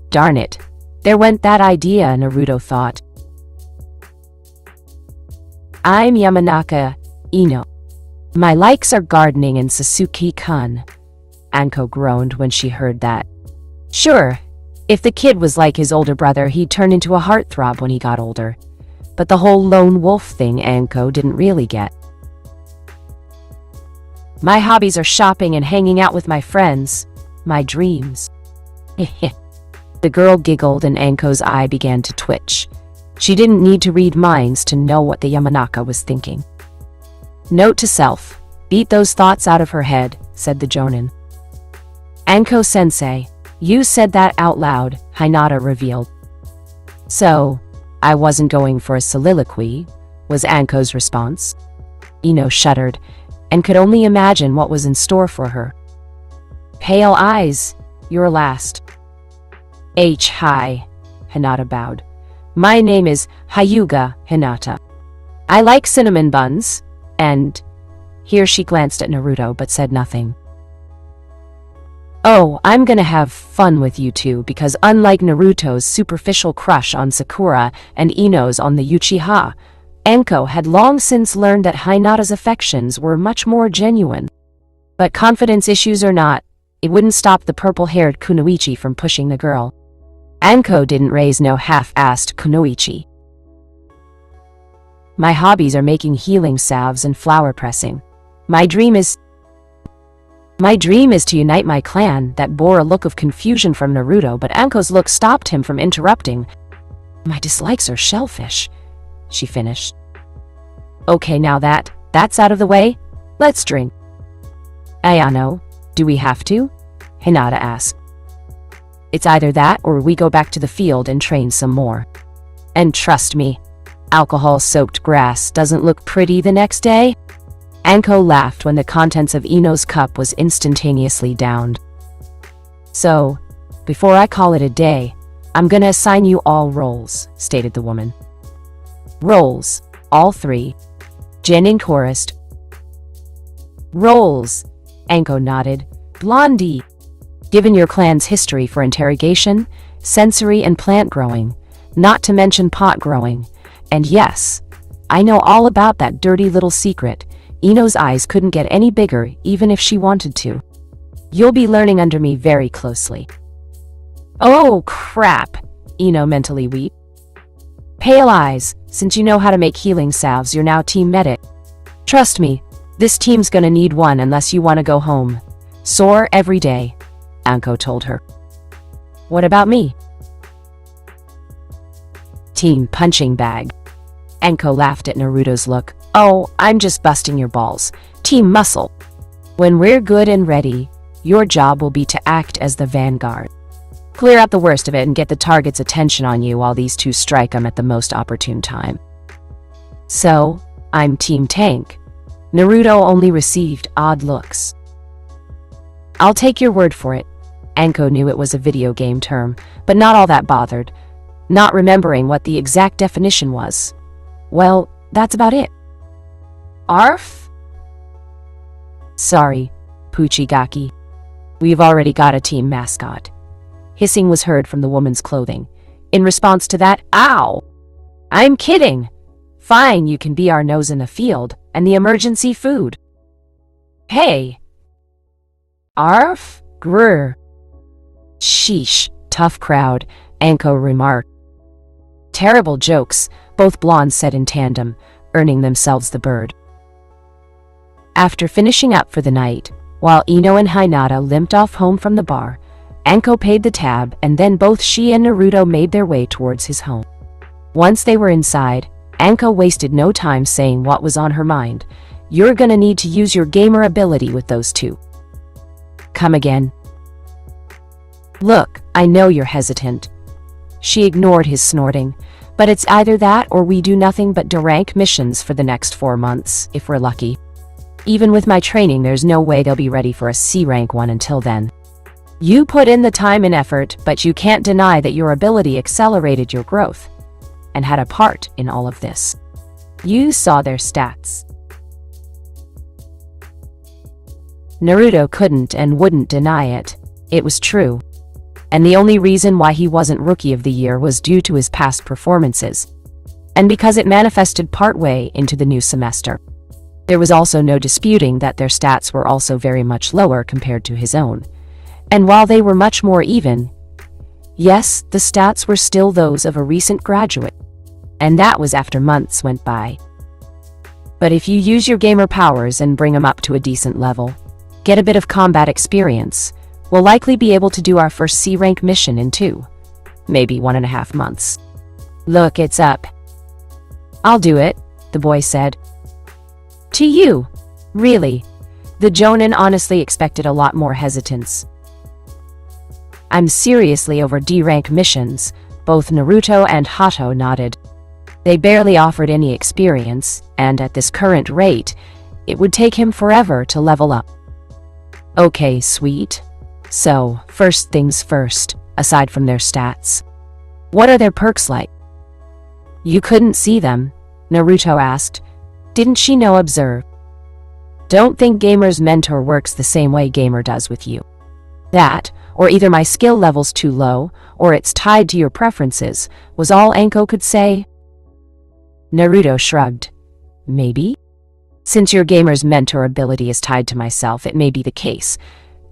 Darn it. There went that idea, Naruto thought. I'm Yamanaka Ino. My likes are gardening and Sasuke-kun. Anko groaned when she heard that. Sure, if the kid was like his older brother, he'd turn into a heartthrob when he got older. But the whole lone wolf thing Anko didn't really get. My hobbies are shopping and hanging out with my friends. My dreams. The girl giggled and Anko's eye began to twitch. She didn't need to read minds to know what the Yamanaka was thinking. Note to self: beat those thoughts out of her head, said the Jonin. Anko-sensei, you said that out loud, Hinata revealed. So, I wasn't going for a soliloquy, was Anko's response. Ino shuddered, and could only imagine what was in store for her. Pale eyes, you're last. Hi, Hinata bowed. My name is Hyuga Hinata. I like cinnamon buns, and... Here she glanced at Naruto but said nothing. Oh, I'm gonna have fun with you two because unlike Naruto's superficial crush on Sakura and Ino's on the Uchiha, Anko had long since learned that Hinata's affections were much more genuine. But confidence issues or not, it wouldn't stop the purple-haired kunoichi from pushing the girl. Anko didn't raise no half-assed kunoichi. My hobbies are making healing salves and flower pressing. My dream is to unite my clan. That bore a look of confusion from Naruto, but Anko's look stopped him from interrupting. My dislikes are shellfish, she finished. Okay, now that's out of the way, let's drink. Ayano, do we have to? Hinata asked. It's either that or we go back to the field and train some more. And trust me, alcohol-soaked grass doesn't look pretty the next day. Anko laughed when the contents of Ino's cup was instantaneously downed. So, before I call it a day, I'm gonna assign you all roles, stated the woman. Roles, all three. Jin chorused. Roles, Anko nodded. Blondie. Given your clan's history for interrogation, sensory and plant growing, not to mention pot growing, and yes, I know all about that dirty little secret. Ino's eyes couldn't get any bigger even if she wanted to. You'll be learning under me very closely. Oh, crap, Ino mentally wept. Pale eyes, since you know how to make healing salves, you're now team medic. Trust me, this team's gonna need one unless you want to go home. Sore every day, Anko told her. What about me? Team punching bag. Anko laughed at Naruto's look. Oh, I'm just busting your balls. Team muscle. When we're good and ready, your job will be to act as the vanguard. Clear out the worst of it and get the target's attention on you while these two strike them at the most opportune time. So, I'm Team Tank. Naruto only received odd looks. I'll take your word for it. Anko knew it was a video game term, but not all that bothered, not remembering what the exact definition was. Well, that's about it. Arf? Sorry, Puchigaki. We've already got a team mascot. Hissing was heard from the woman's clothing. In response to that, ow! I'm kidding! Fine, you can be our nose in the field, and the emergency food. Hey! Arf? Grr. Sheesh, tough crowd, Anko remarked. Terrible jokes, both blondes said in tandem, earning themselves the bird. After finishing up for the night, while Ino and Hinata limped off home from the bar, Anko paid the tab, and then both she and Naruto made their way towards his home. Once they were inside, Anko wasted no time saying what was on her mind. "You're gonna need to use your gamer ability with those two." "Come again?" "Look, I know you're hesitant." She ignored his snorting. "But it's either that or we do nothing but D-rank missions for the next 4 months, if we're lucky. Even with my training, there's no way they'll be ready for a C-rank one until then. You put in the time and effort, but you can't deny that your ability accelerated your growth and had a part in all of this. You saw their stats." Naruto couldn't and wouldn't deny it. It was true. And the only reason why he wasn't Rookie of the Year was due to his past performances, and because it manifested partway into the new semester. There was also no disputing that their stats were also very much lower compared to his own. And while they were much more even, yes, the stats were still those of a recent graduate. And that was after months went by. But if you use your gamer powers and bring them up to a decent level, get a bit of combat experience, we'll likely be able to do our first C-rank mission in 2, maybe 1.5 months. "Look, it's up." "I'll do it," the boy said. "To you? Really?" The Jonin honestly expected a lot more hesitance. "I'm seriously over D-rank missions." Both Naruto and Hato nodded. They barely offered any experience, and at this current rate, it would take him forever to level up. "Okay, sweet. So, first things first, aside from their stats, what are their perks like?" "You couldn't see them?" Naruto asked. "Didn't she know observe?" "Don't think Gamer's mentor works the same way Gamer does with you. That, or either my skill level's too low, or it's tied to your preferences," was all Anko could say. Naruto shrugged. "Maybe? Since your Gamer's mentor ability is tied to myself, it may be the case.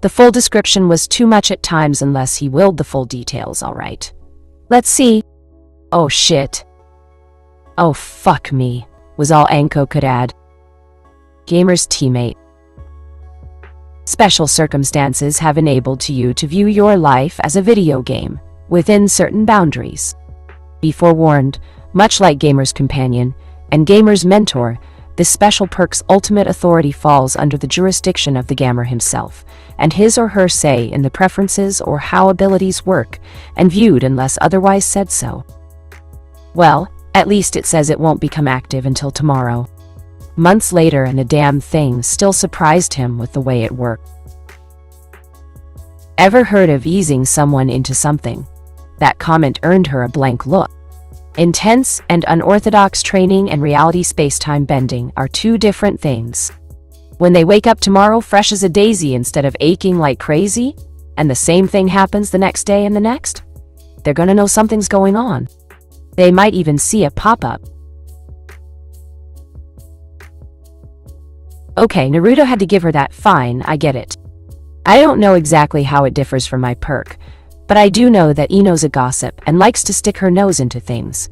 The full description was too much at times unless he willed the full details, alright. Let's see." "Oh shit." "Oh fuck me," was all Anko could add. Gamer's teammate. Special circumstances have enabled you to view your life as a video game, within certain boundaries. Be forewarned, much like Gamer's companion and Gamer's mentor, this special perk's ultimate authority falls under the jurisdiction of the gamer himself, and his or her say in the preferences or how abilities work, and viewed unless otherwise said so. Well, at least it says it won't become active until tomorrow. Months later, and the damn thing still surprised him with the way it worked. Ever heard of easing someone into something? That comment earned her a blank look. Intense and unorthodox training and reality space-time bending are two different things. When they wake up tomorrow fresh as a daisy instead of aching like crazy, and the same thing happens the next day and the next, they're gonna know something's going on. They might even see a pop-up. Okay, Naruto had to give her that. Fine, I get it. I don't know exactly how it differs from my perk, but I do know that Ino's a gossip and likes to stick her nose into things.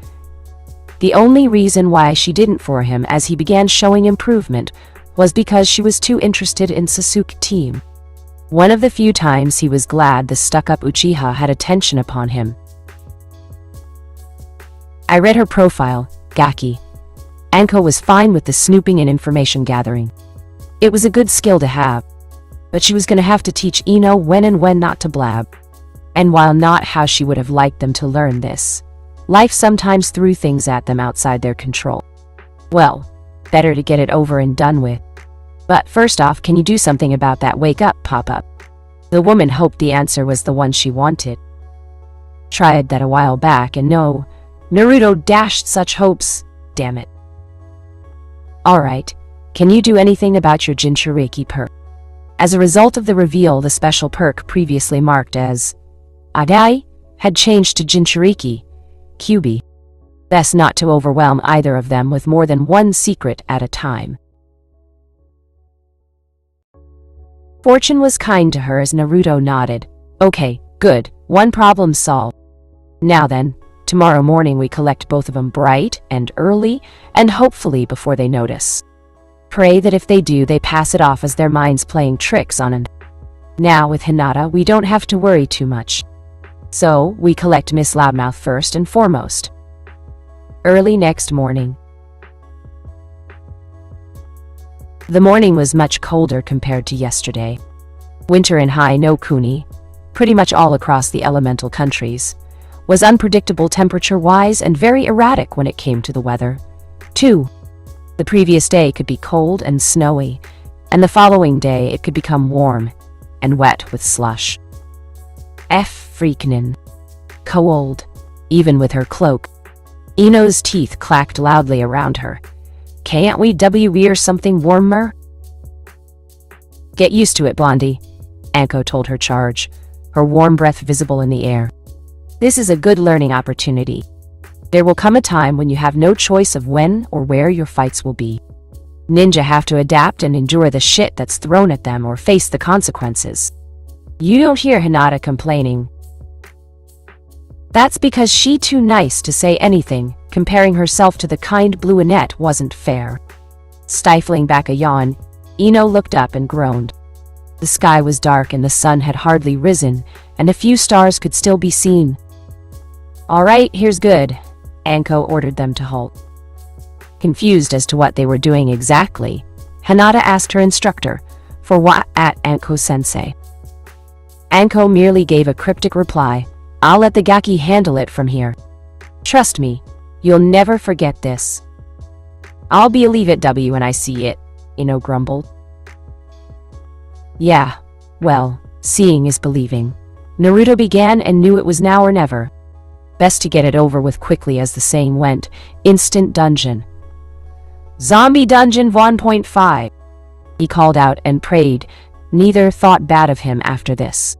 The only reason why she didn't for him as he began showing improvement was because she was too interested in Sasuke's team. One of the few times he was glad the stuck-up Uchiha had attention upon him. I read her profile, Gaki. Anko was fine with the snooping and information gathering. It was a good skill to have, but she was going to have to teach Ino when and when not to blab. And while not how she would have liked them to learn this, life sometimes threw things at them outside their control. Well, better to get it over and done with. But first off, can you do something about that wake up pop-up? The woman hoped the answer was the one she wanted. Tried that a while back, and no, Naruto dashed such hopes, damn it. Alright, can you do anything about your Jinchuriki perk? As a result of the reveal, the special perk previously marked as Adai had changed to Jinchuriki, Kyubi. Best not to overwhelm either of them with more than one secret at a time. Fortune was kind to her as Naruto nodded. Okay, good, one problem solved. Now then, tomorrow morning we collect both of them bright and early, and hopefully before they notice. Pray that if they do, they pass it off as their minds playing tricks on him. Now, with Hinata, we don't have to worry too much. So, we collect Miss Loudmouth first and foremost. Early next morning. The morning was much colder compared to yesterday. Winter in Hai no Kuni, pretty much all across the elemental countries, was unpredictable temperature-wise and very erratic when it came to the weather. 2. The previous day could be cold and snowy, and the following day it could become warm and wet with slush. Freakin' cold, even with her cloak. Ino's teeth clacked loudly around her. Can't we wear something warmer? Get used to it, Blondie, Anko told her charge, her warm breath visible in the air. This is a good learning opportunity. There will come a time when you have no choice of when or where your fights will be. Ninja have to adapt and endure the shit that's thrown at them or face the consequences. You don't hear Hinata complaining. That's because she too nice to say anything. Comparing herself to the kind blue Annette wasn't fair. Stifling back a yawn, Ino looked up and groaned. The sky was dark and the sun had hardly risen, and a few stars could still be seen. All right, here's good, Anko ordered them to halt. Confused as to what they were doing exactly, Hinata asked her instructor, "For what at Anko-sensei?" Anko merely gave a cryptic reply, "I'll let the Gaki handle it from here. Trust me, you'll never forget this." "I'll believe it when I see it," Ino grumbled. Yeah, well, seeing is believing. Naruto began and knew it was now or never. Best to get it over with quickly, as the saying went. Instant dungeon. Zombie Dungeon 1.5. He called out and prayed. Neither thought bad of him after this.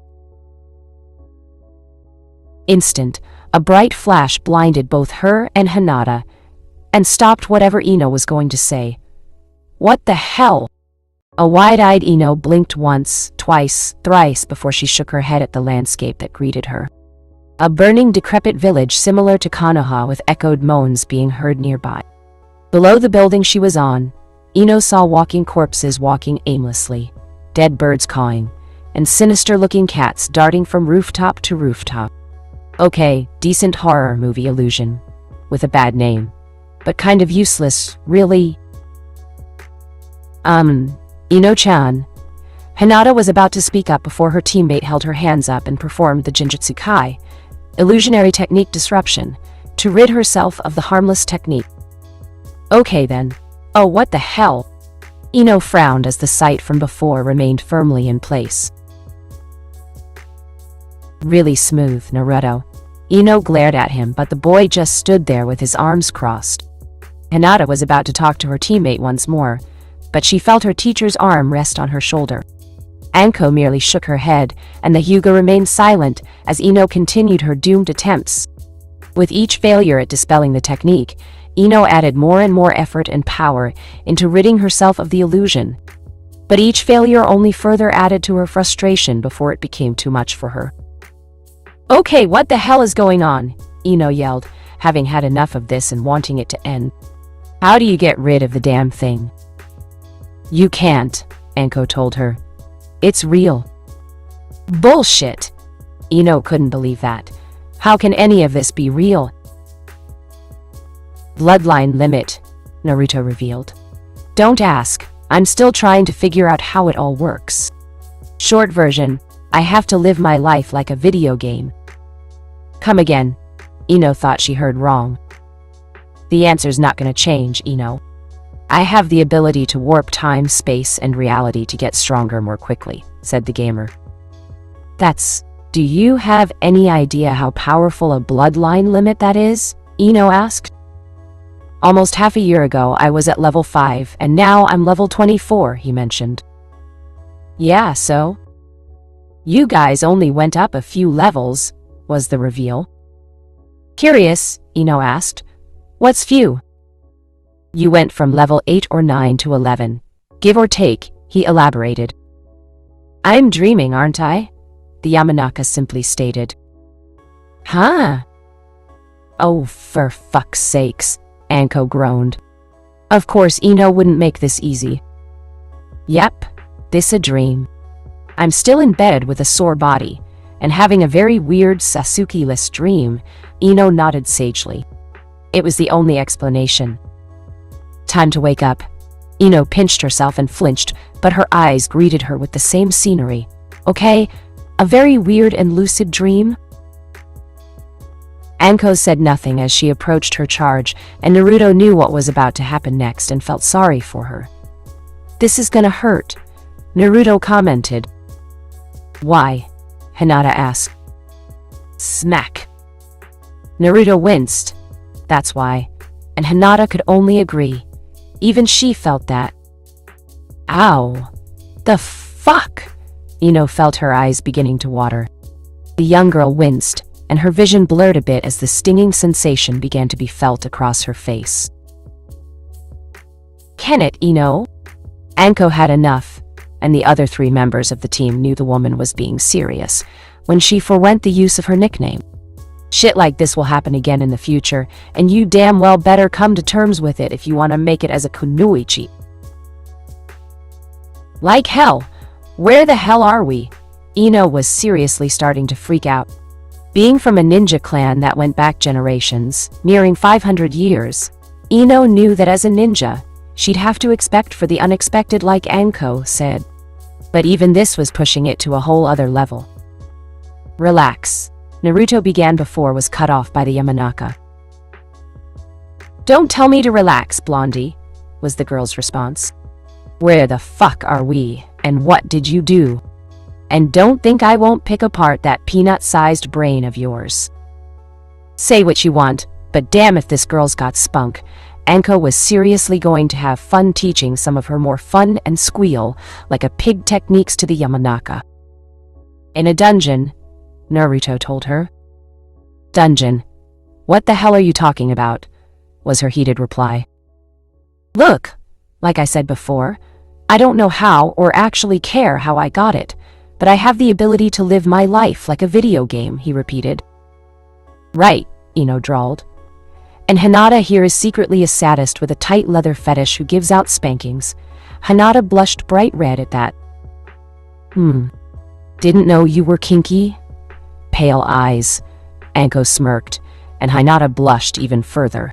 Instant, a bright flash blinded both her and Hinata, and stopped whatever Ino was going to say. What the hell? A wide-eyed Ino blinked once, twice, thrice before she shook her head at the landscape that greeted her. A burning, decrepit village similar to Konoha, with echoed moans being heard nearby. Below the building she was on, Ino saw walking corpses walking aimlessly, dead birds cawing, and sinister-looking cats darting from rooftop to rooftop. Okay, decent horror movie illusion, with a bad name, but kind of useless, really. Ino-chan. Hinata was about to speak up before her teammate held her hands up and performed the Jinjutsu Kai, illusionary technique disruption, to rid herself of the harmless technique. Okay then. Oh, what the hell? Ino frowned as the sight from before remained firmly in place. Really smooth, Naruto. Ino glared at him, but the boy just stood there with his arms crossed. Hinata was about to talk to her teammate once more, but she felt her teacher's arm rest on her shoulder. Anko merely shook her head, and the Hyuga remained silent as Ino continued her doomed attempts. With each failure at dispelling the technique, Ino added more and more effort and power into ridding herself of the illusion. But each failure only further added to her frustration before it became too much for her. Okay, what the hell is going on? Ino yelled, having had enough of this and wanting it to end. How do you get rid of the damn thing? You can't, Anko told her. It's real. Bullshit! Ino couldn't believe that. How can any of this be real? Bloodline limit, Naruto revealed. Don't ask. I'm still trying to figure out how it all works. Short version, I have to live my life like a video game. Come again. Ino thought she heard wrong. The answer's not gonna change, Ino. I have the ability to warp time, space, and reality to get stronger more quickly, said the gamer. Do you have any idea how powerful a bloodline limit that is? Ino asked. Almost half a year ago, I was at level 5, and now I'm level 24, he mentioned. Yeah, so? You guys only went up a few levels, was the reveal. Curious, Ino asked. What's few? You went from level 8 or 9 to 11. Give or take, he elaborated. I'm dreaming, aren't I? The Yamanaka simply stated. Huh? Oh, for fuck's sakes, Anko groaned. Of course, Ino wouldn't make this easy. Yep, this a dream. I'm still in bed with a sore body, and having a very weird Sasuke-less dream, Ino nodded sagely. It was the only explanation. Time to wake up. Ino pinched herself and flinched, but her eyes greeted her with the same scenery. Okay, a very weird and lucid dream? Anko said nothing as she approached her charge, and Naruto knew what was about to happen next and felt sorry for her. This is gonna hurt, Naruto commented. Why? Hinata asked. Smack. Naruto winced. That's why. And Hinata could only agree. Even she felt that. Ow. The fuck? Ino felt her eyes beginning to water. The young girl winced, and her vision blurred a bit as the stinging sensation began to be felt across her face. Can it, Ino? Anko had enough, and the other 3 members of the team knew the woman was being serious when she forwent the use of her nickname. Shit like this will happen again in the future, and you damn well better come to terms with it if you want to make it as a kunoichi. Like hell, where the hell are we? Ino was seriously starting to freak out. Being from a ninja clan that went back generations, nearing 500 years, Ino knew that as a ninja, she'd have to expect for the unexpected, like Anko said. But even this was pushing it to a whole other level. Relax. Naruto began before was cut off by the Yamanaka. Don't tell me to relax, Blondie, was the girl's response. Where the fuck are we, and what did you do? And don't think I won't pick apart that peanut-sized brain of yours. Say what you want, but damn if this girl's got spunk. Anko was seriously going to have fun teaching some of her more fun and squeal like a pig techniques to the Yamanaka. In a dungeon, Naruto told her. Dungeon? What the hell are you talking about? Was her heated reply. Look, like I said before, I don't know how or actually care how I got it, but I have the ability to live my life like a video game, he repeated. Right, Ino drawled. And Hinata here is secretly a sadist with a tight leather fetish who gives out spankings. Hinata blushed bright red at that. Didn't know you were kinky? Pale eyes. Anko smirked, and Hinata blushed even further.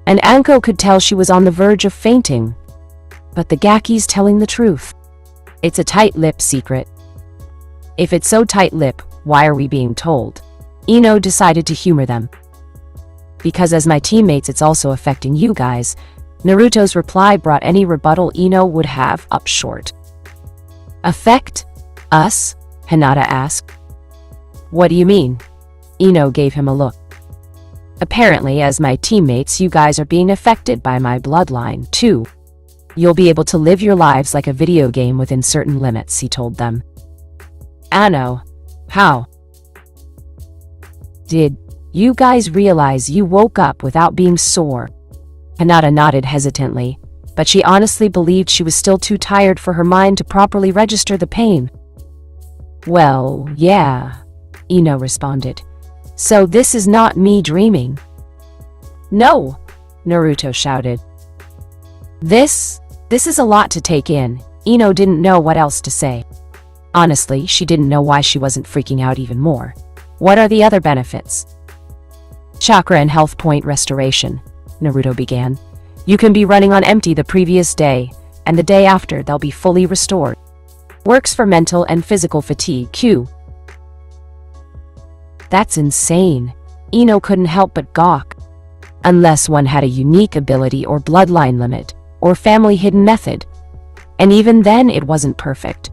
And Anko could tell she was on the verge of fainting. But the Gaki's telling the truth. It's a tight-lipped secret. If it's so tight-lipped, why are we being told? Ino decided to humor them. Because as my teammates, it's also affecting you guys. Naruto's reply brought any rebuttal Ino would have up short. Affect? Us? Hinata asked. What do you mean? Ino gave him a look. Apparently, as my teammates, you guys are being affected by my bloodline, too. You'll be able to live your lives like a video game within certain limits, he told them. Ano. How? Did you guys realize you woke up without being sore? Hinata nodded hesitantly, but she honestly believed she was still too tired for her mind to properly register the pain. Well, yeah, Ino responded. So this is not me dreaming. No, Naruto shouted. This is a lot to take in. Ino didn't know what else to say. Honestly, she didn't know why she wasn't freaking out even more. What are the other benefits? Chakra and health point restoration, Naruto began. You can be running on empty the previous day, and the day after they'll be fully restored. Works for mental and physical fatigue, Q. That's insane. Ino couldn't help but gawk. Unless one had a unique ability or bloodline limit, or family hidden method. And even then it wasn't perfect.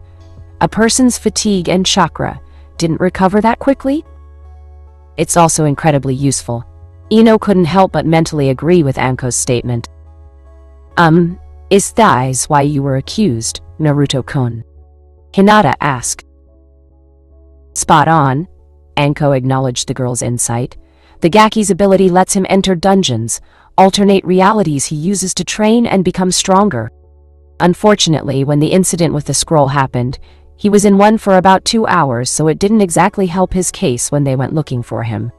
A person's fatigue and chakra didn't recover that quickly? It's also incredibly useful. Ino couldn't help but mentally agree with Anko's statement. Is that why you were accused, Naruto-kun? Hinata asked. Spot on, Anko acknowledged the girl's insight. The Gaki's ability lets him enter dungeons, alternate realities he uses to train and become stronger. Unfortunately, when the incident with the scroll happened, he was in one for about 2 hours, so it didn't exactly help his case when they went looking for him.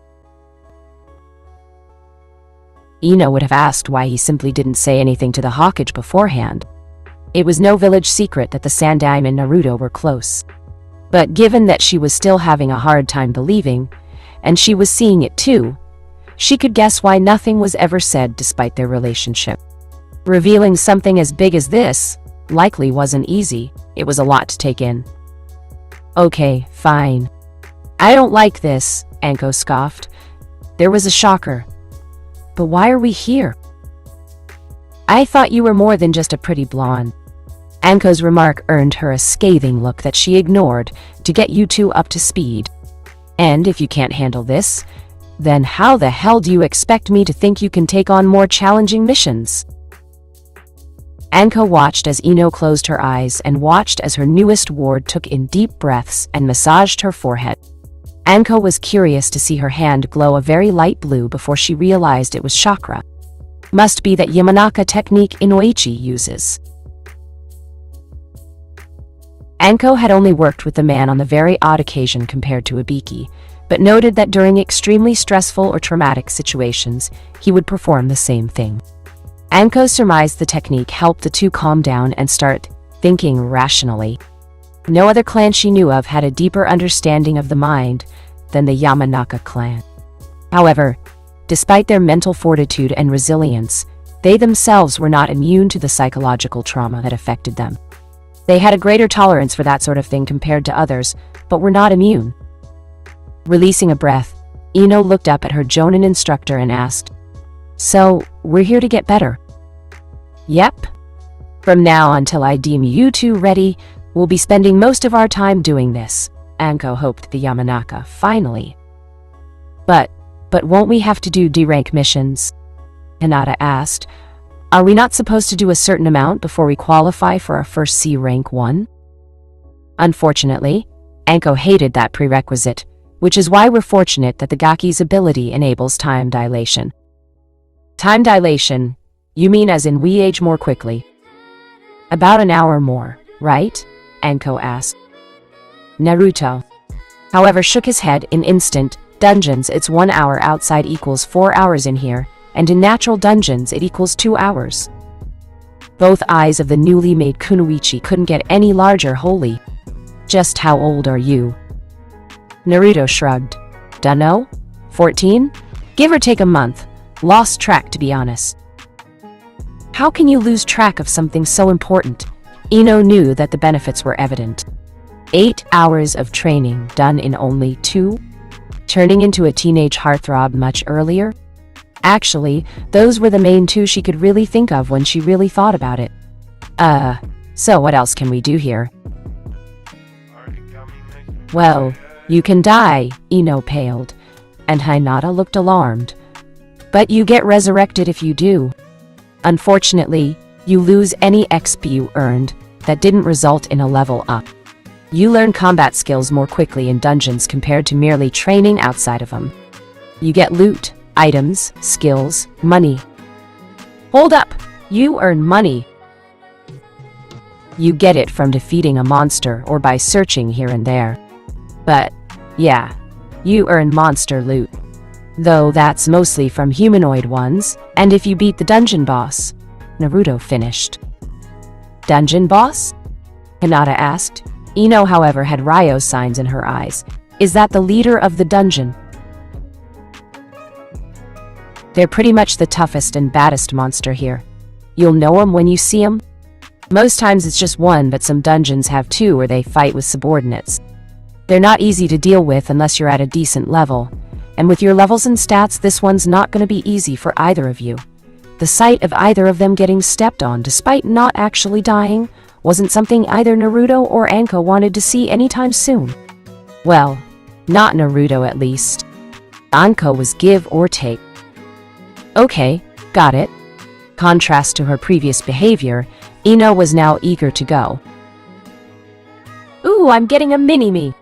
Ino would have asked why he simply didn't say anything to the Hokage beforehand. It was no village secret that the Sandaime and Naruto were close. But given that she was still having a hard time believing, and she was seeing it too, she could guess why nothing was ever said despite their relationship. Revealing something as big as this likely wasn't easy. It was a lot to take in. Okay, fine. I don't like this, Anko scoffed. There was a shocker. But why are we here? I thought you were more than just a pretty blonde. Anko's remark earned her a scathing look that she ignored to get you two up to speed. And if you can't handle this, then how the hell do you expect me to think you can take on more challenging missions? Anko watched as Ino closed her eyes and watched as her newest ward took in deep breaths and massaged her forehead. Anko was curious to see her hand glow a very light blue before she realized it was chakra. Must be that Yamanaka technique Inoichi uses. Anko had only worked with the man on the very odd occasion compared to Ibiki, but noted that during extremely stressful or traumatic situations, he would perform the same thing. Anko surmised the technique helped the two calm down and start thinking rationally. No other clan she knew of had a deeper understanding of the mind than the Yamanaka clan. However, despite their mental fortitude and resilience, they themselves were not immune to the psychological trauma that affected them. They had a greater tolerance for that sort of thing compared to others, but were not immune. Releasing a breath, Ino looked up at her Jonin instructor and asked, "So, we're here to get better?" "Yep. From now until I deem you two ready, we'll be spending most of our time doing this," Anko hoped the Yamanaka, finally. But won't we have to do D-rank missions?" Hinata asked. "Are we not supposed to do a certain amount before we qualify for our first C-rank 1? Unfortunately, Anko hated that prerequisite, which is why we're fortunate that the Gaki's ability enables time dilation. Time dilation? You mean as in we age more quickly? About an hour more, right? Anko asked. Naruto, however, shook his head. In instant dungeons, it's 1 hour outside equals 4 hours in here, and in natural dungeons it equals 2 hours. Both eyes of the newly made Kunoichi couldn't get any larger. Holy. Just how old are you? Naruto shrugged. Dunno? 14? Give or take a month. Lost track, to be honest. How can you lose track of something so important? Ino knew that the benefits were evident. 8 hours of training done in only 2? Turning into a teenage heartthrob much earlier? Actually, those were the main 2 she could really think of when she really thought about it. So what else can we do here? Well, you can die, Ino paled, and Hinata looked alarmed. But you get resurrected if you do. Unfortunately, you lose any XP you earned that didn't result in a level up. You learn combat skills more quickly in dungeons compared to merely training outside of them. You get loot, items, skills, money. Hold up! You earn money. You get it from defeating a monster or by searching here and there. But, yeah, you earn monster loot. Though that's mostly from humanoid ones, and if you beat the dungeon boss. Naruto finished. Dungeon boss? Hinata asked. Ino, however, had Ryo signs in her eyes. Is that the leader of the dungeon? They're pretty much the toughest and baddest monster here. You'll know 'em when you see 'em. Most times it's just one, but some dungeons have 2 where they fight with subordinates. They're not easy to deal with unless you're at a decent level, and with your levels and stats, this one's not going to be easy for either of you. The sight of either of them getting stepped on despite not actually dying wasn't something either Naruto or Anko wanted to see anytime soon. Well, not Naruto at least. Anko was give or take. Okay, got it. Contrast to her previous behavior, Ino was now eager to go. Ooh, I'm getting a mini-me.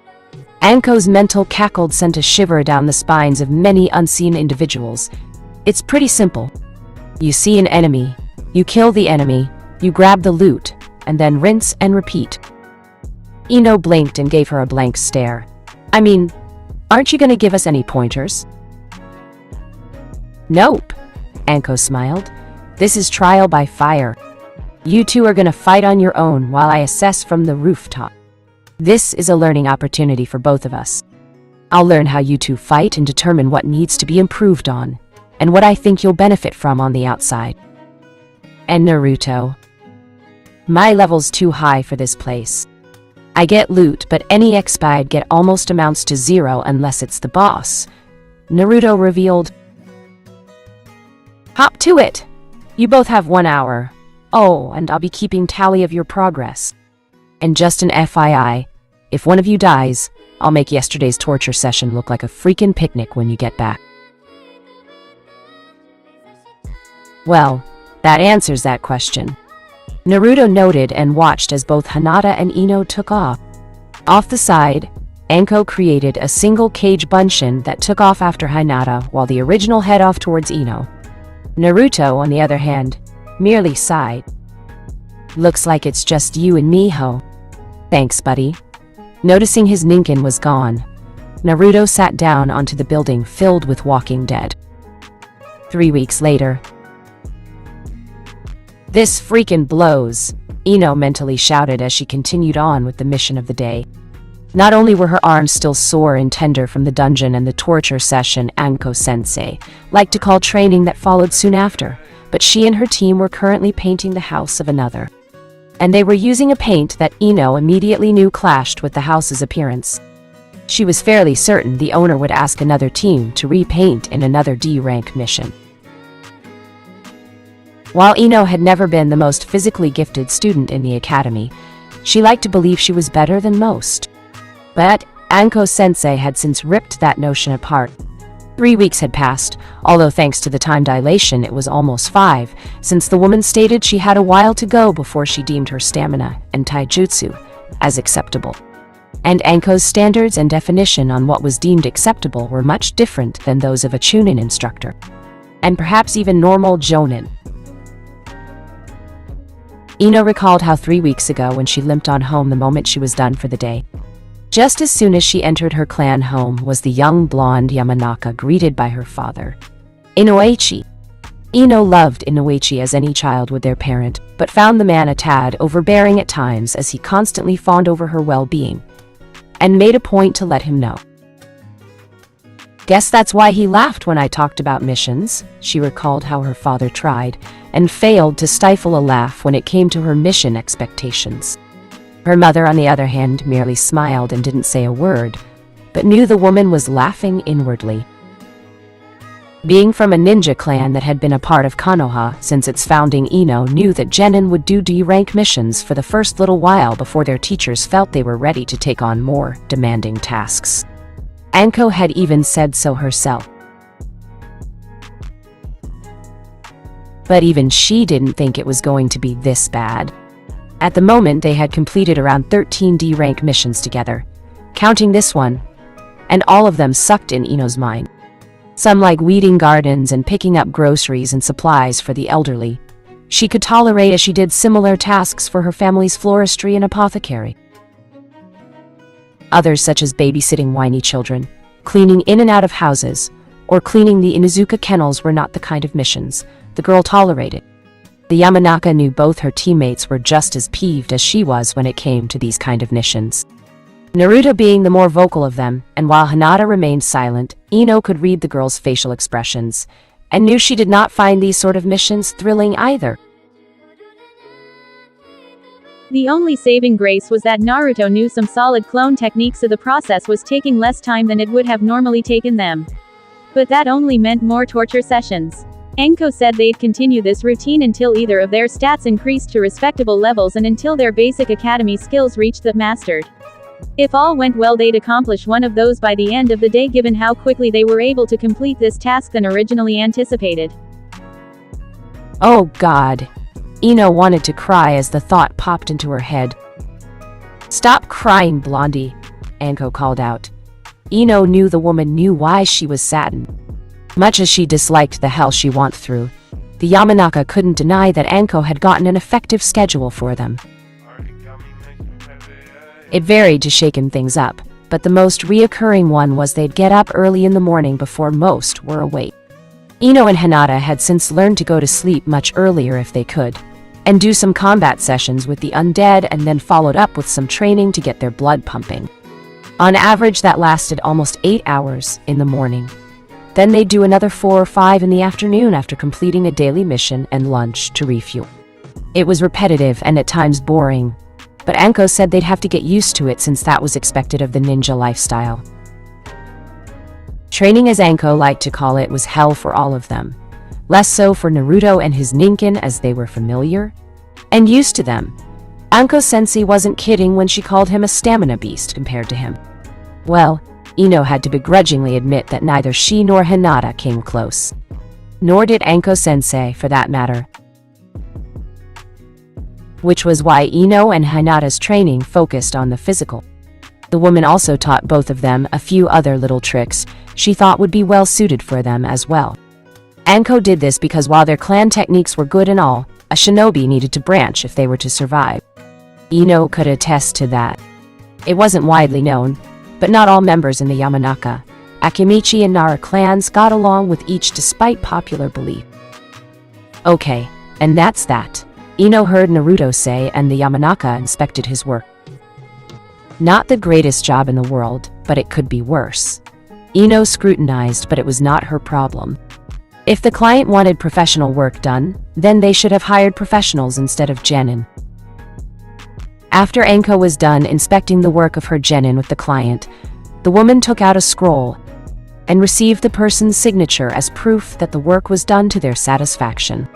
Anko's mental cackle sent a shiver down the spines of many unseen individuals. It's pretty simple. You see an enemy, you kill the enemy, you grab the loot, and then rinse and repeat. Ino blinked and gave her a blank stare. I mean, aren't you going to give us any pointers? Nope. Anko smiled. This is trial by fire. You two are gonna fight on your own while I assess from the rooftop. This is a learning opportunity for both of us. I'll learn how you two fight and determine what needs to be improved on, and what I think you'll benefit from on the outside. And Naruto. My level's too high for this place. I get loot, but any XP I'd get almost amounts to 0 unless it's the boss. Naruto revealed. Hop to it! You both have 1 hour. Oh, and I'll be keeping tally of your progress. And just an FYI, if one of you dies, I'll make yesterday's torture session look like a freaking picnic when you get back. Well, that answers that question. Naruto noted and watched as both Hinata and Ino took off. Off the side, Anko created a single cage bunshin that took off after Hinata while the original head off towards Ino. Naruto, on the other hand, merely sighed. Looks like it's just you and me, ho. Thanks, buddy. Noticing his Ninken was gone, Naruto sat down onto the building filled with Walking Dead. 3 weeks later. This freaking blows, Ino mentally shouted as she continued on with the mission of the day. Not only were her arms still sore and tender from the dungeon and the torture session Anko-sensei liked to call training that followed soon after, but she and her team were currently painting the house of another. And they were using a paint that Ino immediately knew clashed with the house's appearance. She was fairly certain the owner would ask another team to repaint in another D-rank mission. While Ino had never been the most physically gifted student in the academy, she liked to believe she was better than most. But Anko-sensei had since ripped that notion apart. 3 weeks had passed, although thanks to the time dilation it was almost 5, since the woman stated she had a while to go before she deemed her stamina and taijutsu as acceptable. And Anko's standards and definition on what was deemed acceptable were much different than those of a Chunin instructor. And perhaps even normal Jonin. Ino recalled how 3 weeks ago when she limped on home the moment she was done for the day. Just as soon as she entered her clan home was the young blonde Yamanaka greeted by her father, Inoichi. Ino loved Inoichi as any child would their parent, but found the man a tad overbearing at times as he constantly fawned over her well-being, and made a point to let him know. Guess that's why he laughed when I talked about missions. She recalled how her father tried, and failed to stifle a laugh when it came to her mission expectations. Her mother, on the other hand, merely smiled and didn't say a word, but knew the woman was laughing inwardly. Being from a ninja clan that had been a part of Konoha since its founding, Ino knew that genin would do D-rank missions for the first little while before their teachers felt they were ready to take on more demanding tasks. Anko had even said so herself. But even she didn't think it was going to be this bad. At the moment, they had completed around 13 D-rank missions together, counting this one, and all of them sucked in Ino's mind. Some like weeding gardens and picking up groceries and supplies for the elderly. She could tolerate as she did similar tasks for her family's floristry and apothecary. Others, such as babysitting whiny children, cleaning in and out of houses, or cleaning the Inuzuka kennels, were not the kind of missions the girl tolerated. The Yamanaka knew both her teammates were just as peeved as she was when it came to these kind of missions. Naruto being the more vocal of them, and while Hinata remained silent, Ino could read the girl's facial expressions, and knew she did not find these sort of missions thrilling either. The only saving grace was that Naruto knew some solid clone techniques, so the process was taking less time than it would have normally taken them. But that only meant more torture sessions. Anko said they'd continue this routine until either of their stats increased to respectable levels and until their basic academy skills reached the mastered. If all went well, they'd accomplish one of those by the end of the day, given how quickly they were able to complete this task than originally anticipated. Oh God. Ino wanted to cry as the thought popped into her head. Stop crying, Blondie, Anko called out. Ino knew the woman knew why she was saddened. Much as she disliked the hell she went through, the Yamanaka couldn't deny that Anko had gotten an effective schedule for them. It varied to shaken things up, but the most reoccurring one was they'd get up early in the morning before most were awake. Ino and Hinata had since learned to go to sleep much earlier if they could, and do some combat sessions with the undead, and then followed up with some training to get their blood pumping. On average, that lasted almost 8 hours in the morning. Then they'd do another 4 or 5 in the afternoon after completing a daily mission and lunch to refuel. It was repetitive and at times boring, but Anko said they'd have to get used to it since that was expected of the ninja lifestyle. Training, as Anko liked to call it, was hell for all of them. Less so for Naruto and his ninkin, as they were familiar and used to them. Anko-sensei wasn't kidding when she called him a stamina beast compared to him. Well, Ino had to begrudgingly admit that neither she nor Hinata came close. Nor did Anko-sensei, for that matter. Which was why Ino and Hinata's training focused on the physical. The woman also taught both of them a few other little tricks she thought would be well suited for them as well. Anko did this because while their clan techniques were good and all, a shinobi needed to branch if they were to survive. Ino could attest to that. It wasn't widely known, but not all members in the Yamanaka, Akimichi, and Nara clans got along with each despite popular belief. Okay, and that's that, Ino heard Naruto say, and the Yamanaka inspected his work. Not the greatest job in the world, but it could be worse. Ino scrutinized, but it was not her problem. If the client wanted professional work done, then they should have hired professionals instead of genin. After Anko was done inspecting the work of her genin with the client, the woman took out a scroll and received the person's signature as proof that the work was done to their satisfaction.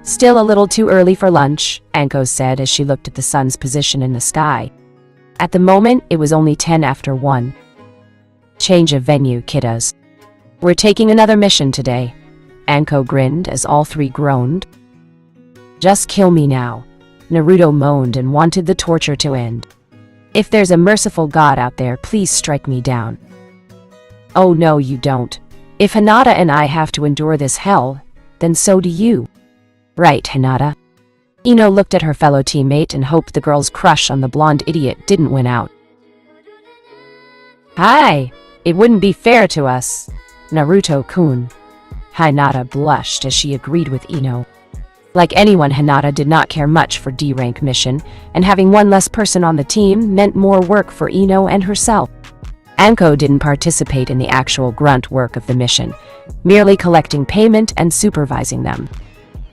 Still a little too early for lunch, Anko said as she looked at the sun's position in the sky. At the moment, it was only 10 after 1. Change of venue, kiddos. We're taking another mission today. Anko grinned as all three groaned. Just kill me now, Naruto moaned and wanted the torture to end. If there's a merciful god out there, please strike me down. Oh no, you don't. If Hinata and I have to endure this hell, then so do you. Right, Hinata. Ino looked at her fellow teammate and hoped the girl's crush on the blonde idiot didn't win out. Hi, it wouldn't be fair to us, Naruto-kun. Hinata blushed as she agreed with Ino. Like anyone, Hinata did not care much for D-rank mission, and having one less person on the team meant more work for Ino and herself. Anko didn't participate in the actual grunt work of the mission, merely collecting payment and supervising them.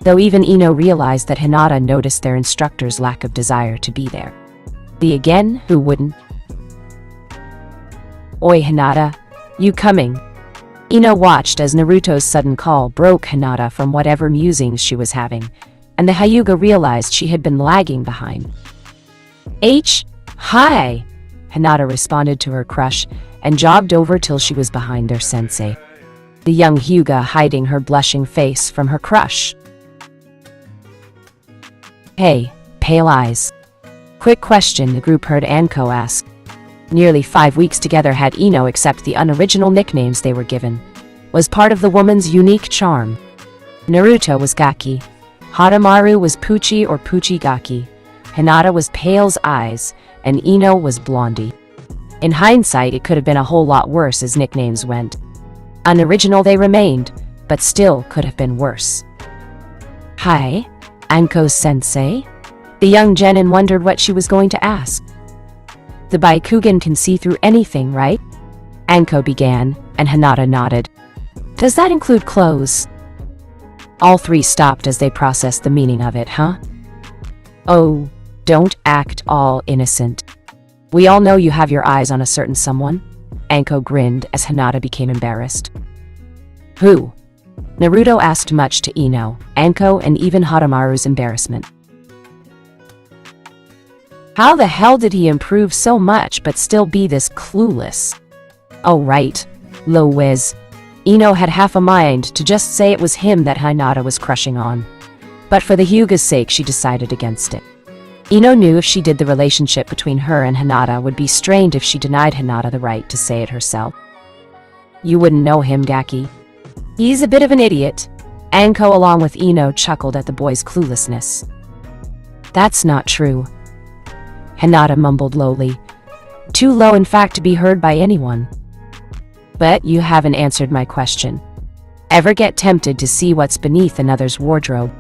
Though even Ino realized that Hinata noticed their instructor's lack of desire to be there. Again, who wouldn't? Oi, Hinata, you coming? Ino watched as Naruto's sudden call broke Hinata from whatever musings she was having, and the Hyuga realized she had been lagging behind. Hi! Hinata responded to her crush and jogged over till she was behind their sensei, the young Hyuga hiding her blushing face from her crush. Hey, pale eyes. Quick question, the group heard Anko ask. Nearly 5 weeks together had Ino accept the unoriginal nicknames they were given. Was part of the woman's unique charm. Naruto was Gaki. Hadamaru was Puchi or Puchi Gaki. Hinata was Pale's Eyes, and Ino was Blondie. In hindsight, it could have been a whole lot worse as nicknames went. Unoriginal they remained, but still could have been worse. Hi, Anko-sensei? The young genin wondered what she was going to ask. The Baikugan can see through anything, right? Anko began, and Hinata nodded. Does that include clothes? All three stopped as they processed the meaning of it, huh? Oh, don't act all innocent. We all know you have your eyes on a certain someone. Anko grinned as Hinata became embarrassed. Who? Naruto asked, much to Ino, Anko, and even Hadamaru's embarrassment. How the hell did he improve so much but still be this clueless? Oh right, low whiz. Ino had half a mind to just say it was him that Hinata was crushing on. But for the Hyuga's sake, she decided against it. Ino knew if she did, the relationship between her and Hinata would be strained if she denied Hinata the right to say it herself. You wouldn't know him, Gaki. He's a bit of an idiot. Anko, along with Ino, chuckled at the boy's cluelessness. That's not true. Hinata mumbled lowly. Too low, in fact, to be heard by anyone. But you haven't answered my question. Ever get tempted to see what's beneath another's wardrobe?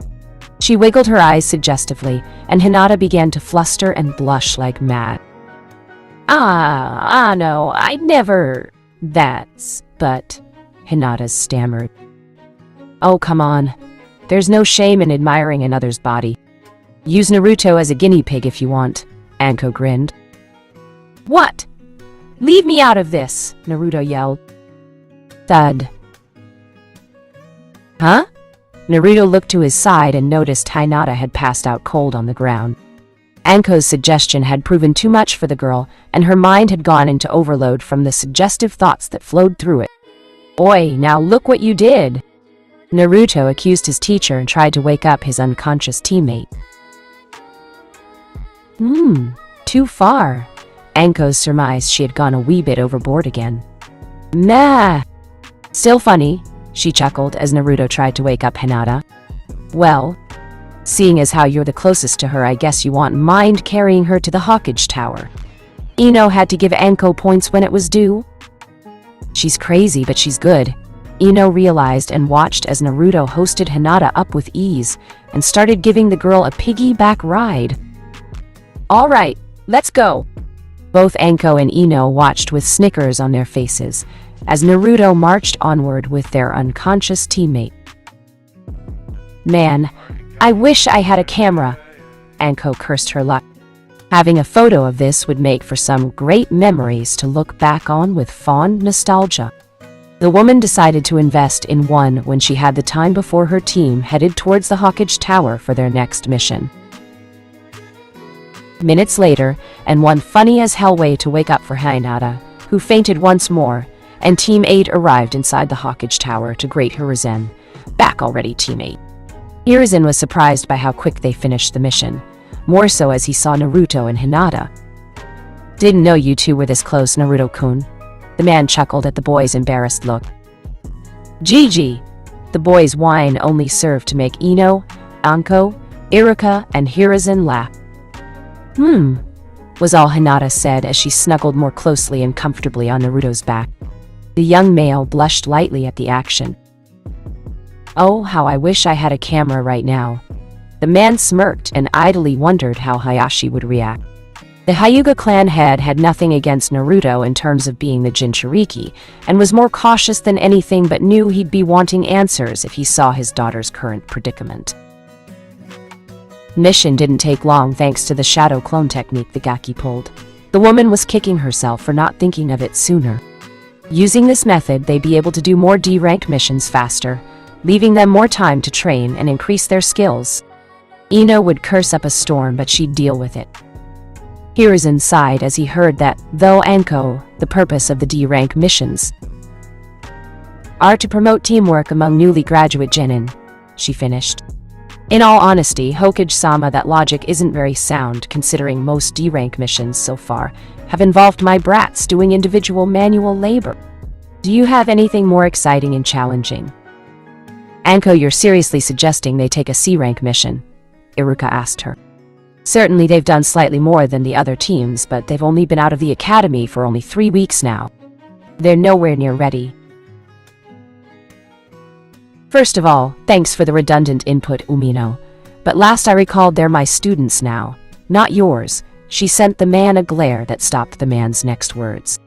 She wiggled her eyes suggestively, and Hinata began to fluster and blush like mad. No, I'd never... but... Hinata stammered. Oh, come on. There's no shame in admiring another's body. Use Naruto as a guinea pig if you want, Anko grinned. What? Leave me out of this, Naruto yelled. Thud. Huh? Naruto looked to his side and noticed Hinata had passed out cold on the ground. Anko's suggestion had proven too much for the girl, and her mind had gone into overload from the suggestive thoughts that flowed through it. Oi, now look what you did! Naruto accused his teacher and tried to wake up his unconscious teammate. Too far. Anko surmised she had gone a wee bit overboard again. Nah. Still funny, she chuckled as Naruto tried to wake up Hinata. Well, seeing as how you're the closest to her, I guess you won't mind carrying her to the Hawkage Tower. Ino had to give Anko points when it was due. She's crazy, but she's good, Ino realized and watched as Naruto hosted Hinata up with ease and started giving the girl a piggyback ride. All right, let's go. Both Anko and Ino watched with snickers on their faces as Naruto marched onward with their unconscious teammate. Man, I wish I had a camera, Anko cursed her luck. Having a photo of this would make for some great memories to look back on with fond nostalgia. The woman decided to invest in one when she had the time before her team headed towards the Hawkage Tower for their next mission. Minutes later, and one funny as hell way to wake up for Hinata, who fainted once more, and Team 8 arrived inside the Hawkage Tower to greet Hiruzen. Back already, teammate. Hiruzen was surprised by how quick they finished the mission, more so as he saw Naruto and Hinata. Didn't know you two were this close, Naruto-kun. The man chuckled at the boy's embarrassed look. GG. The boy's whine only served to make Ino, Anko, Iruka, and Hiruzen laugh. Was all Hinata said as she snuggled more closely and comfortably on Naruto's back. The young male blushed lightly at the action. Oh, how I wish I had a camera right now. The man smirked and idly wondered how Hayashi would react. The Hyuga clan head had nothing against Naruto in terms of being the Jinchuriki, and was more cautious than anything but knew he'd be wanting answers if he saw his daughter's current predicament. Mission didn't take long thanks to the shadow clone technique the Gaki pulled. The woman was kicking herself for not thinking of it sooner. Using this method, they'd be able to do more D-rank missions faster, leaving them more time to train and increase their skills. Ino would curse up a storm, but she'd deal with it. Hiruzen sighed as he heard that, though Anko, the purpose of the D-rank missions are to promote teamwork among newly graduate genin, she finished. In all honesty, Hokage-sama, that logic isn't very sound considering most D-rank missions so far have involved my brats doing individual manual labor. Do you have anything more exciting and challenging? Anko, you're seriously suggesting they take a C-rank mission? Iruka asked her. Certainly they've done slightly more than the other teams, but they've only been out of the academy for only 3 weeks now. They're nowhere near ready. First of all, thanks for the redundant input, Umino. But last I recalled, they're my students now, not yours. She sent the man a glare that stopped the man's next words.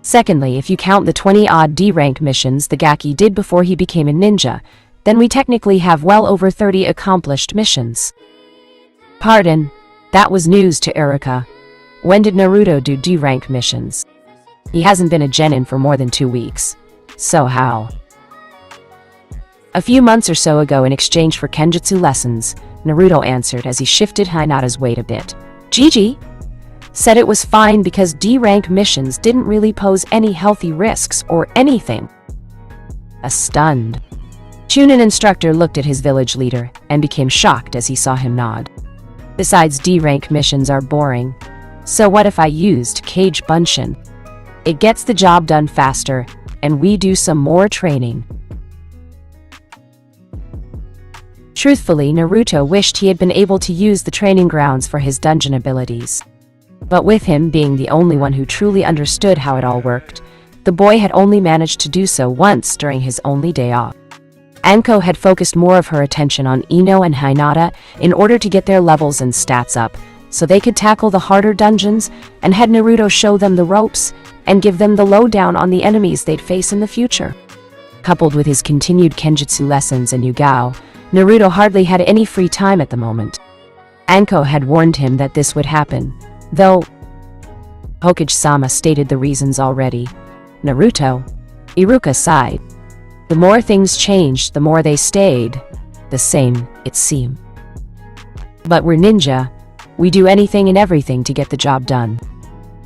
Secondly, if you count the 20-odd D-rank missions the Gaki did before he became a ninja, then we technically have well over 30 accomplished missions. Pardon, that was news to Iruka. When did Naruto do D-rank missions? He hasn't been a genin for more than 2 weeks. So how? A few months or so ago in exchange for Kenjutsu lessons, Naruto answered as he shifted Hinata's weight a bit. Gigi said it was fine because D-rank missions didn't really pose any healthy risks or anything. A stunned Chunin instructor looked at his village leader and became shocked as he saw him nod. Besides, D-rank missions are boring. So what if I used Kage Bunshin? It gets the job done faster, and we do some more training. Truthfully, Naruto wished he had been able to use the training grounds for his dungeon abilities. But with him being the only one who truly understood how it all worked, the boy had only managed to do so once during his only day off. Anko had focused more of her attention on Ino and Hinata in order to get their levels and stats up, so they could tackle the harder dungeons, and had Naruto show them the ropes and give them the lowdown on the enemies they'd face in the future. Coupled with his continued Kenjutsu lessons and Yugao, Naruto hardly had any free time at the moment. Anko had warned him that this would happen, though Hokage-sama stated the reasons already. Naruto, Iruka sighed. The more things changed, the more they stayed the same, it seemed. But we're ninja. We do anything and everything to get the job done.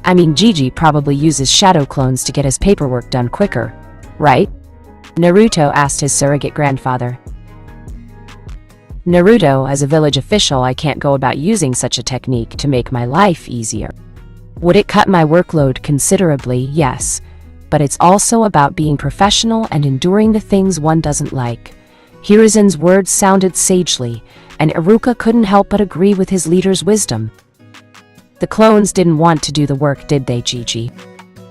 I mean, Gigi probably uses shadow clones to get his paperwork done quicker, right? Naruto asked his surrogate grandfather. Naruto, as a village official, I can't go about using such a technique to make my life easier. Would it cut my workload considerably? Yes. But it's also about being professional and enduring the things one doesn't like. Hiruzen's words sounded sagely, and Iruka couldn't help but agree with his leader's wisdom. The clones didn't want to do the work, did they, Gigi?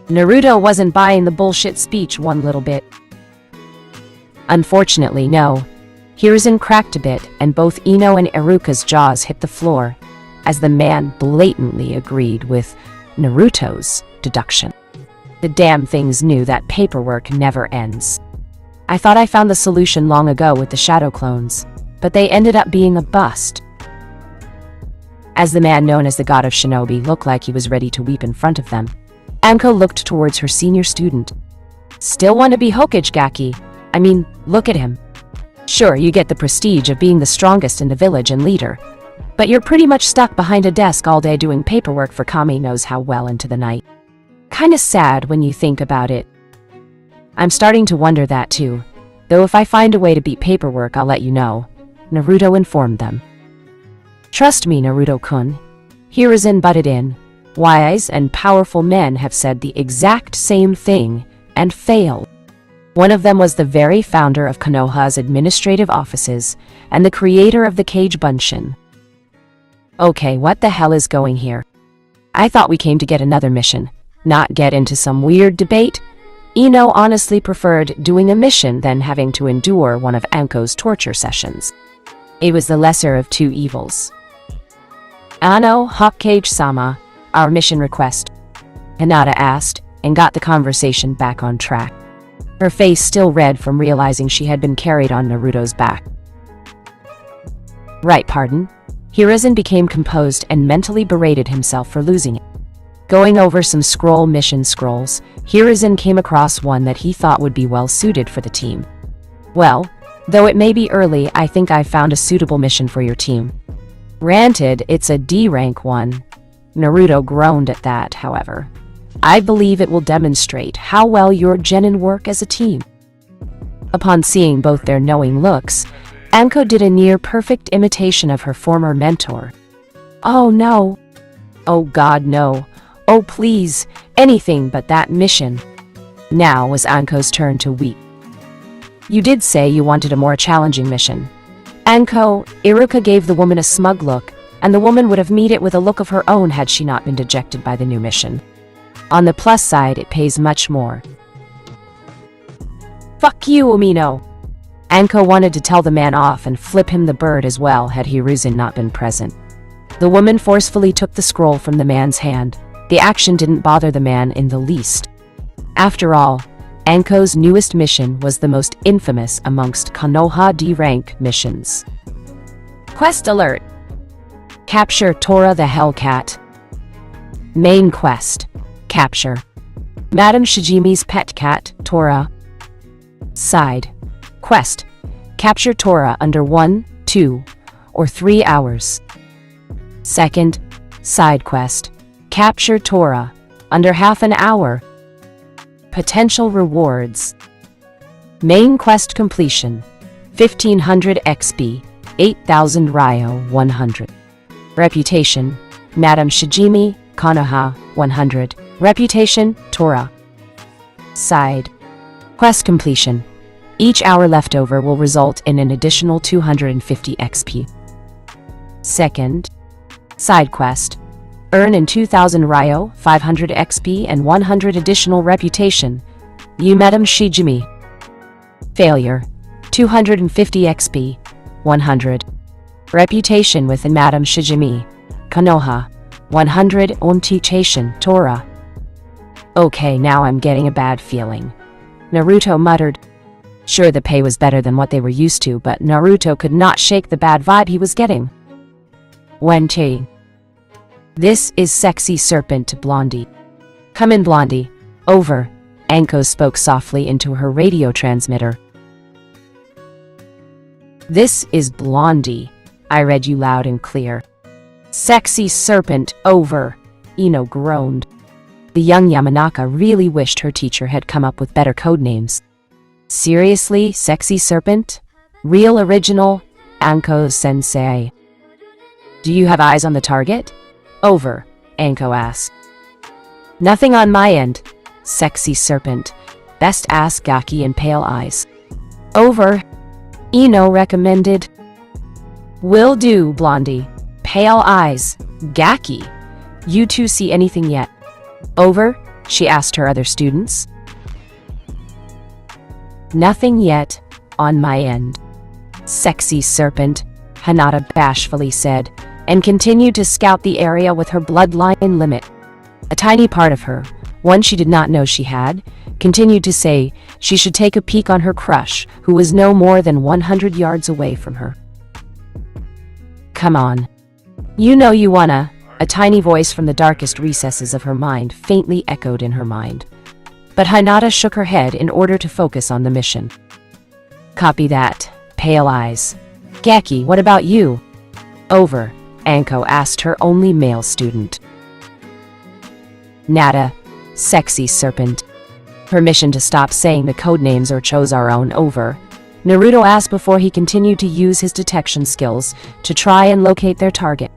Naruto wasn't buying the bullshit speech one little bit. Unfortunately, no. Hiruzen cracked a bit, and both Ino and Iruka's jaws hit the floor, as the man blatantly agreed with Naruto's deduction. The damn things knew that paperwork never ends. I thought I found the solution long ago with the shadow clones, but they ended up being a bust. As the man known as the god of shinobi looked like he was ready to weep in front of them, Anko looked towards her senior student. Still want to be Hokage Gaki? I mean, look at him. Sure, you get the prestige of being the strongest in the village and leader, but you're pretty much stuck behind a desk all day doing paperwork for Kami knows how well into the night. Kinda sad when you think about it. I'm starting to wonder that too, though if I find a way to beat paperwork, I'll let you know, Naruto informed them. Trust me, Naruto-kun. Hiruzen butted in. Wise and powerful men have said the exact same thing and failed. One of them was the very founder of Konoha's administrative offices and the creator of the Kage Bunshin. Okay, what the hell is going here? I thought we came to get another mission, not get into some weird debate. Ino honestly preferred doing a mission than having to endure one of Anko's torture sessions. It was the lesser of two evils. Ano, Hokage-sama, our mission request, Hinata asked, and got the conversation back on track. Her face still red from realizing she had been carried on Naruto's back. Right, pardon? Hiruzen became composed and mentally berated himself for losing it. Going over some scroll mission scrolls, Hiruzen came across one that he thought would be well suited for the team. Well, though it may be early, I think I've found a suitable mission for your team. Granted, it's a D-rank one. Naruto groaned at that, however. I believe it will demonstrate how well your genin work as a team. Upon seeing both their knowing looks, Anko did a near-perfect imitation of her former mentor. Oh no. Oh God, no. Oh please, anything but that mission. Now was Anko's turn to weep. You did say you wanted a more challenging mission. Anko, Iruka gave the woman a smug look, and the woman would have met it with a look of her own had she not been dejected by the new mission. On the plus side, it pays much more. Fuck you, Umino! Anko wanted to tell the man off and flip him the bird as well had Hiruzen not been present. The woman forcefully took the scroll from the man's hand. The action didn't bother the man in the least. After all, Anko's newest mission was the most infamous amongst Konoha D-rank missions. Quest alert! Capture Tora the Hellcat. Main quest. Capture Madame Shijimi's pet cat, Tora. Side quest. Capture Tora under 1, 2, or 3 hours. Second side quest. Capture Tora under half an hour. Potential rewards. Main quest completion. 1500 XP, 8000 Ryo 100. Reputation. Madame Shijimi, Konoha 100. Reputation, Tora. Side quest completion. Each hour left over will result in an additional 250 XP. Second side quest. Earn in 2000 Ryo, 500 XP, and 100 additional reputation. You Madame Shijimi. Failure. 250 XP. 100. Reputation with Madam Shijimi. Konoha. 100 Ontichation Torah. Okay, now I'm getting a bad feeling. Naruto muttered. Sure, the pay was better than what they were used to, but Naruto could not shake the bad vibe he was getting. Wen-chi. This is Sexy Serpent to Blondie. Come in, Blondie. Over. Anko spoke softly into her radio transmitter. This is Blondie. I read you loud and clear. Sexy Serpent, over. Ino groaned. The young Yamanaka really wished her teacher had come up with better code names. Seriously, Sexy Serpent? Real original? Anko-sensei. Do you have eyes on the target? Over, Anko asked. Nothing on my end. Sexy Serpent. Best ask Gaki and Pale Eyes. Over, Ino recommended. Will do, Blondie. Pale Eyes. Gaki. You two see anything yet? Over, she asked her other students. Nothing yet, on my end. Sexy Serpent, Hinata bashfully said, and continued to scout the area with her bloodline limit. A tiny part of her, one she did not know she had, continued to say she should take a peek on her crush, who was no more than 100 yards away from her. Come on. You know you wanna, a tiny voice from the darkest recesses of her mind faintly echoed in her mind. But Hinata shook her head in order to focus on the mission. Copy that, Pale Eyes. Gaki, what about you? Over, Anko asked her only male student. Nada, Sexy Serpent. Permission to stop saying the codenames or chose our own. Over, Naruto asked before he continued to use his detection skills to try and locate their target.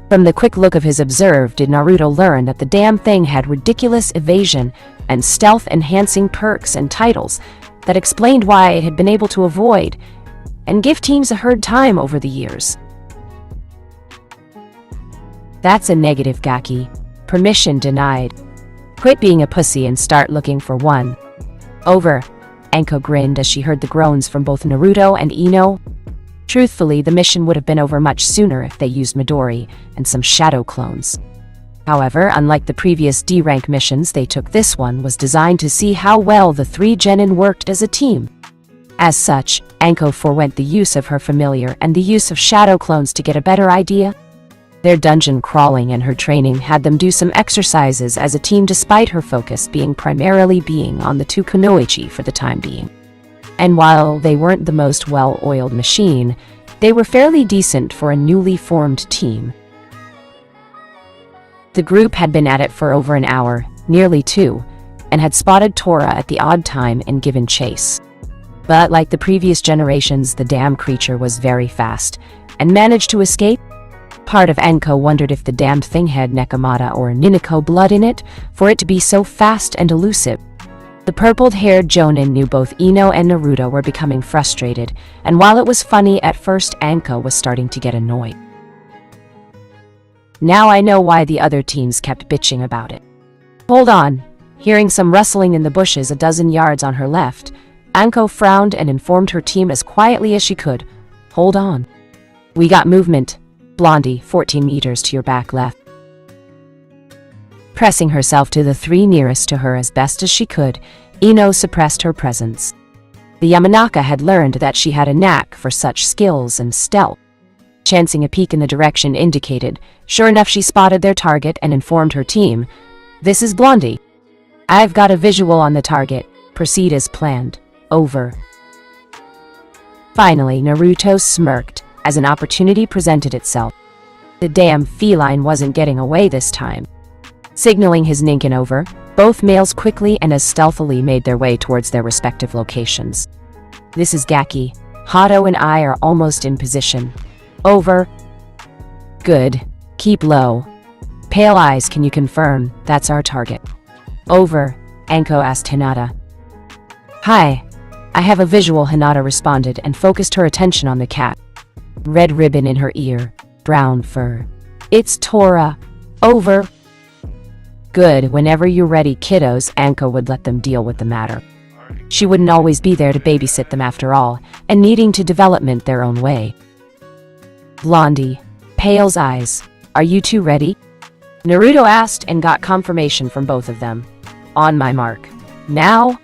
From the quick look of his observe did Naruto learn that the damn thing had ridiculous evasion and stealth-enhancing perks and titles that explained why it had been able to avoid and give teams a hard time over the years. That's a negative, Gaki. Permission denied. Quit being a pussy and start looking for one. Over, Anko grinned as she heard the groans from both Naruto and Ino. Truthfully, the mission would have been over much sooner if they used Midori and some shadow clones. However, unlike the previous D-rank missions they took, this one was designed to see how well the three genin worked as a team. As such, Anko forewent the use of her familiar and the use of shadow clones to get a better idea. Their dungeon crawling and her training had them do some exercises as a team despite her focus being primarily on the two kunoichi for the time being. And while they weren't the most well-oiled machine, they were fairly decent for a newly formed team. The group had been at it for over an hour, nearly 2, and had spotted Tora at the odd time and given chase. But like the previous generations, the damn creature was very fast, and managed to escape. Part of Anko wondered if the damned thing had Nekomata or Ninako blood in it, for it to be so fast and elusive. The purpled-haired Jonin knew both Ino and Naruto were becoming frustrated, and while it was funny at first, Anko was starting to get annoyed. Now I know why the other teams kept bitching about it. Hold on. Hearing some rustling in the bushes a dozen yards on her left, Anko frowned and informed her team as quietly as she could. Hold on. We got movement. Blondie, 14 meters to your back left. Pressing herself to the three nearest to her as best as she could, Ino suppressed her presence. The Yamanaka had learned that she had a knack for such skills and stealth. Chancing a peek in the direction indicated, sure enough she spotted their target and informed her team, "This is Blondie. I've got a visual on the target. Proceed as planned. Over." Finally, Naruto smirked as an opportunity presented itself. The damn feline wasn't getting away this time. Signaling his ninkin over, both males quickly and as stealthily made their way towards their respective locations. This is Gaki. Hato and I are almost in position. Over. Good. Keep low. Pale Eyes, can you confirm that's our target? Over, Anko asked Hinata. Hi. I have a visual, Hinata responded and focused her attention on the cat. Red ribbon in her ear, brown fur. It's Tora. Over. Good, whenever you're ready, kiddos, Anko would let them deal with the matter. She wouldn't always be there to babysit them after all, and needing to development their own way. Blondie, Pale's eyes, are you two ready? Naruto asked and got confirmation from both of them. On my mark. Now?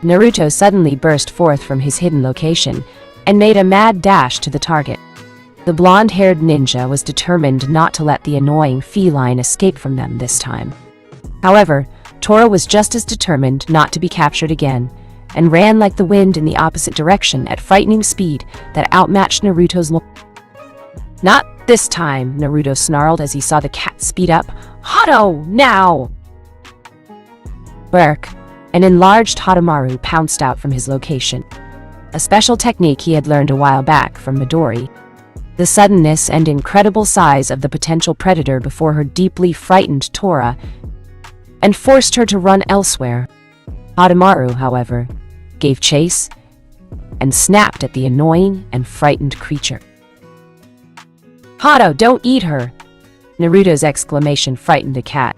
Naruto suddenly burst forth from his hidden location and made a mad dash to the target. The blonde-haired ninja was determined not to let the annoying feline escape from them this time. However, Tora was just as determined not to be captured again, and ran like the wind in the opposite direction at frightening speed that outmatched Naruto's Not this time, Naruto snarled as he saw the cat speed up. Hado, now! Berk, an enlarged Hadamaru pounced out from his location. A special technique he had learned a while back from Midori. The suddenness and incredible size of the potential predator before her deeply frightened Tora and forced her to run elsewhere. Hadamaru, however, gave chase and snapped at the annoying and frightened creature. Hado, don't eat her! Naruto's exclamation frightened the cat.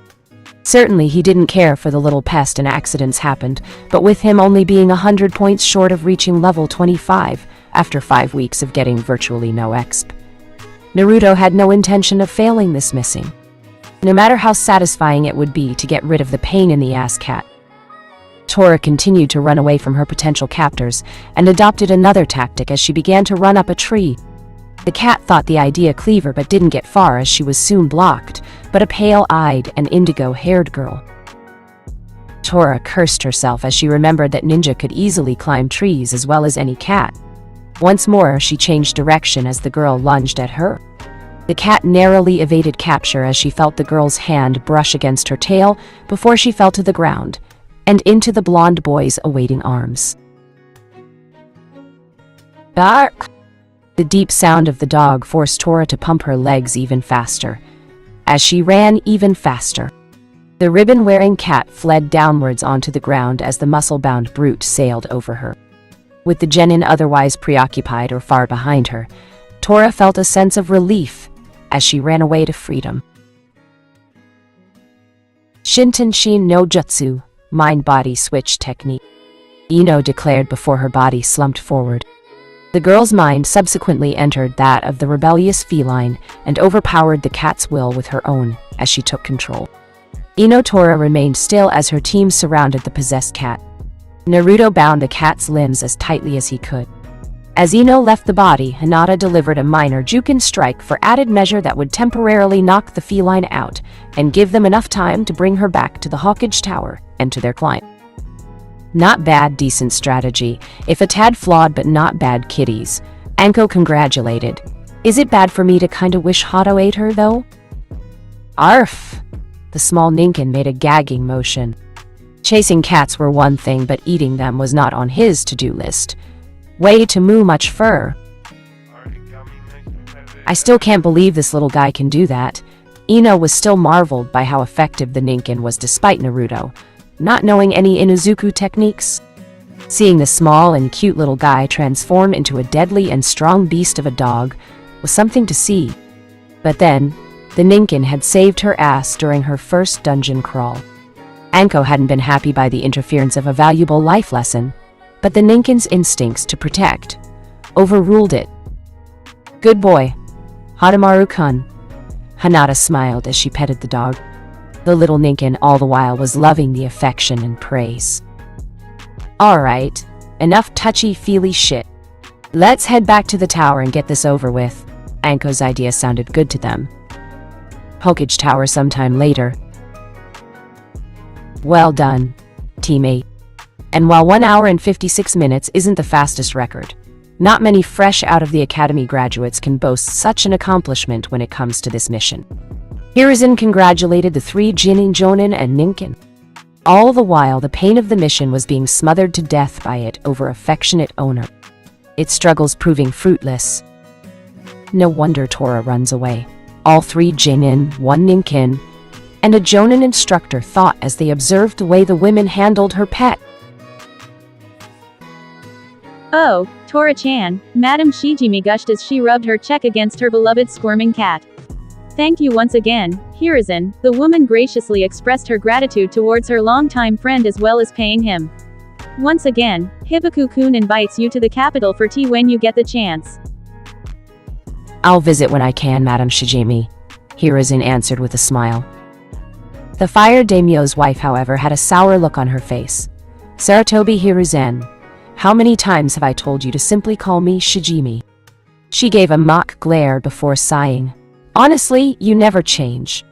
Certainly he didn't care for the little pest and accidents happened, but with him only being 100 points short of reaching level 25 after 5 weeks of getting virtually no exp, Naruto had no intention of failing this missing, no matter how satisfying it would be to get rid of the pain in the ass cat. Tora continued to run away from her potential captors and adopted another tactic as she began to run up a tree. The cat thought the idea clever but didn't get far as she was soon blocked by a pale-eyed and indigo-haired girl. Tora cursed herself as she remembered that ninja could easily climb trees as well as any cat. Once more, she changed direction as the girl lunged at her. The cat narrowly evaded capture as she felt the girl's hand brush against her tail before she fell to the ground and into the blonde boy's awaiting arms. Bark! The deep sound of the dog forced Tora to pump her legs even faster, as she ran even faster. The ribbon-wearing cat fled downwards onto the ground as the muscle-bound brute sailed over her. With the genin otherwise preoccupied or far behind her, Tora felt a sense of relief as she ran away to freedom. Shinten-shin no jutsu, mind-body switch technique, Ino declared before her body slumped forward. The girl's mind subsequently entered that of the rebellious feline and overpowered the cat's will with her own as she took control. Ino Tora remained still as her team surrounded the possessed cat. Naruto bound the cat's limbs as tightly as he could. As Ino left the body, Hinata delivered a minor Jukin strike for added measure that would temporarily knock the feline out and give them enough time to bring her back to the Hawkage Tower and to their client. Not bad, decent strategy, if a tad flawed but not bad kitties. Anko congratulated. Is it bad for me to kinda wish Hado ate her, though? Arf! The small ninkin made a gagging motion. Chasing cats were one thing, but eating them was not on his to-do list. Way to moo much fur. I still can't believe this little guy can do that. Ino was still marveled by how effective the ninkin was despite Naruto, not knowing any Inuzuku techniques. Seeing the small and cute little guy transform into a deadly and strong beast of a dog was something to see. But then, the ninkin had saved her ass during her first dungeon crawl. Anko hadn't been happy by the interference of a valuable life lesson, but the ninkin's instincts to protect overruled it. Good boy, Hadamaru-kun. Hinata smiled as she petted the dog. The little ninkin all the while was loving the affection and praise. Alright, enough touchy-feely shit. Let's head back to the tower and get this over with. Anko's idea sounded good to them. Hokage Tower sometime later. Well done, teammate. And while 1 hour and 56 minutes isn't the fastest record, not many fresh out of the academy graduates can boast such an accomplishment when it comes to this mission. Hiruzen congratulated the 3 Jinin, Jonin, and Ninkin. All the while, the pain of the mission was being smothered to death by it over affectionate owner. Its struggles proving fruitless. No wonder Tora runs away. All 3 Jinin, 1 Ninkin, and a Jonin instructor thought as they observed the way the women handled her pet. Oh, Tora-chan, Madam Shijimi gushed as she rubbed her cheek against her beloved squirming cat. Thank you once again, Hiruzen. The woman graciously expressed her gratitude towards her longtime friend as well as paying him. Once again, Hibaku-kun invites you to the capital for tea when you get the chance. I'll visit when I can, Madam Shijimi, Hiruzen answered with a smile. The fire daimyo's wife, however, had a sour look on her face. Saratobi Hiruzen, how many times have I told you to simply call me Shijimi? She gave a mock glare before sighing. Honestly, you never change.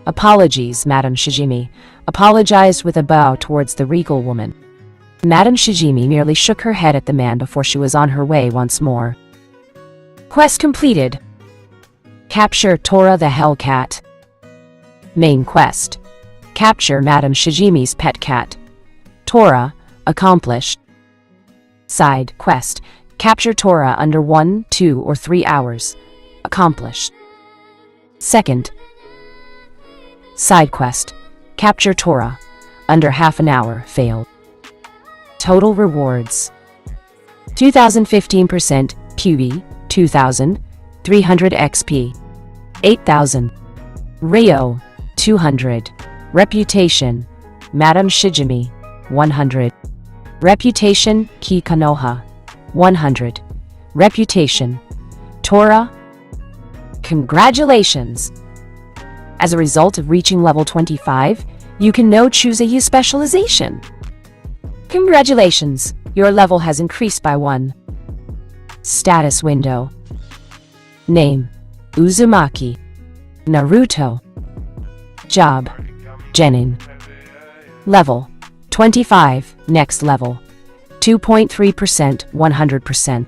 Apologies, Madam Shijimi, apologized with a bow towards the regal woman. Madam Shijimi merely shook her head at the man before she was on her way once more. Quest completed. Capture Tora the Hellcat. Main quest. Capture Madam Shijimi's pet cat. Tora, accomplished. Side quest. Capture Tora under 1, 2, or 3 hours. Accomplished. Second. Side quest. Capture Tora. Under half an hour. Failed. Total rewards. 2015% QB. 2,000. 300 XP. 8,000. Rio. 200. Reputation. Madam Shijimi. 100. Reputation. Ki Kanoha. 100. Reputation. Tora. Congratulations! As a result of reaching level 25, you can now choose a specialization. Congratulations! Your level has increased by 1. Status window. Name: Uzumaki. Naruto. Job: Genin. Level: 25, next level. 2.3%, 100%.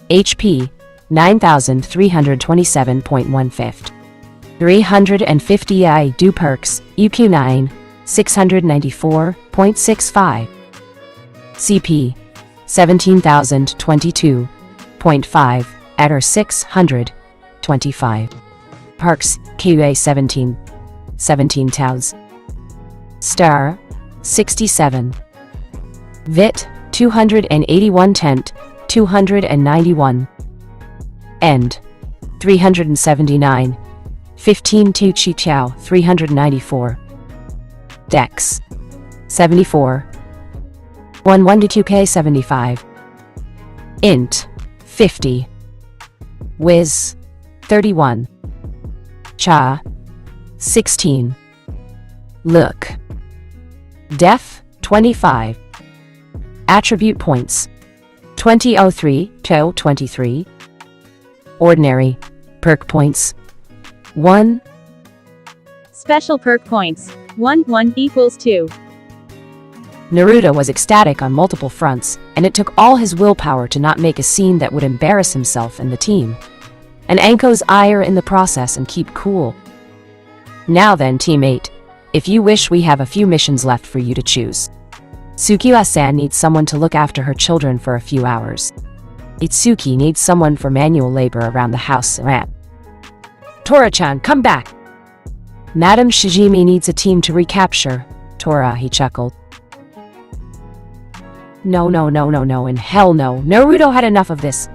HP: 9,327.15. 350 I-Do perks, UQ9, 694.65. CP: 17,022.5, Adder 625. Perks, QA 17 Taus. Star, 67. Vit, 281 Tent, 291. End, 379. 15 Tu Chi Chow, 394. Dex, 74. 11 to 2K 75. Int, 50. Wiz, 31. Cha, 16. Look. Def, 25. Attribute points, 2003 to 23. Ordinary, perk points, 1. Special perk points, 1 equals 2. Naruto was ecstatic on multiple fronts, and it took all his willpower to not make a scene that would embarrass himself and the team. And Anko's ire in the process and keep cool. Now then, teammate, if you wish, we have a few missions left for you to choose. Tsukiwa-san needs someone to look after her children for a few hours. Itsuki needs someone for manual labor around the house. Tora-chan, come back! Madam Shijimi needs a team to recapture. Tora, he chuckled. No, and hell no. Naruto had enough of this.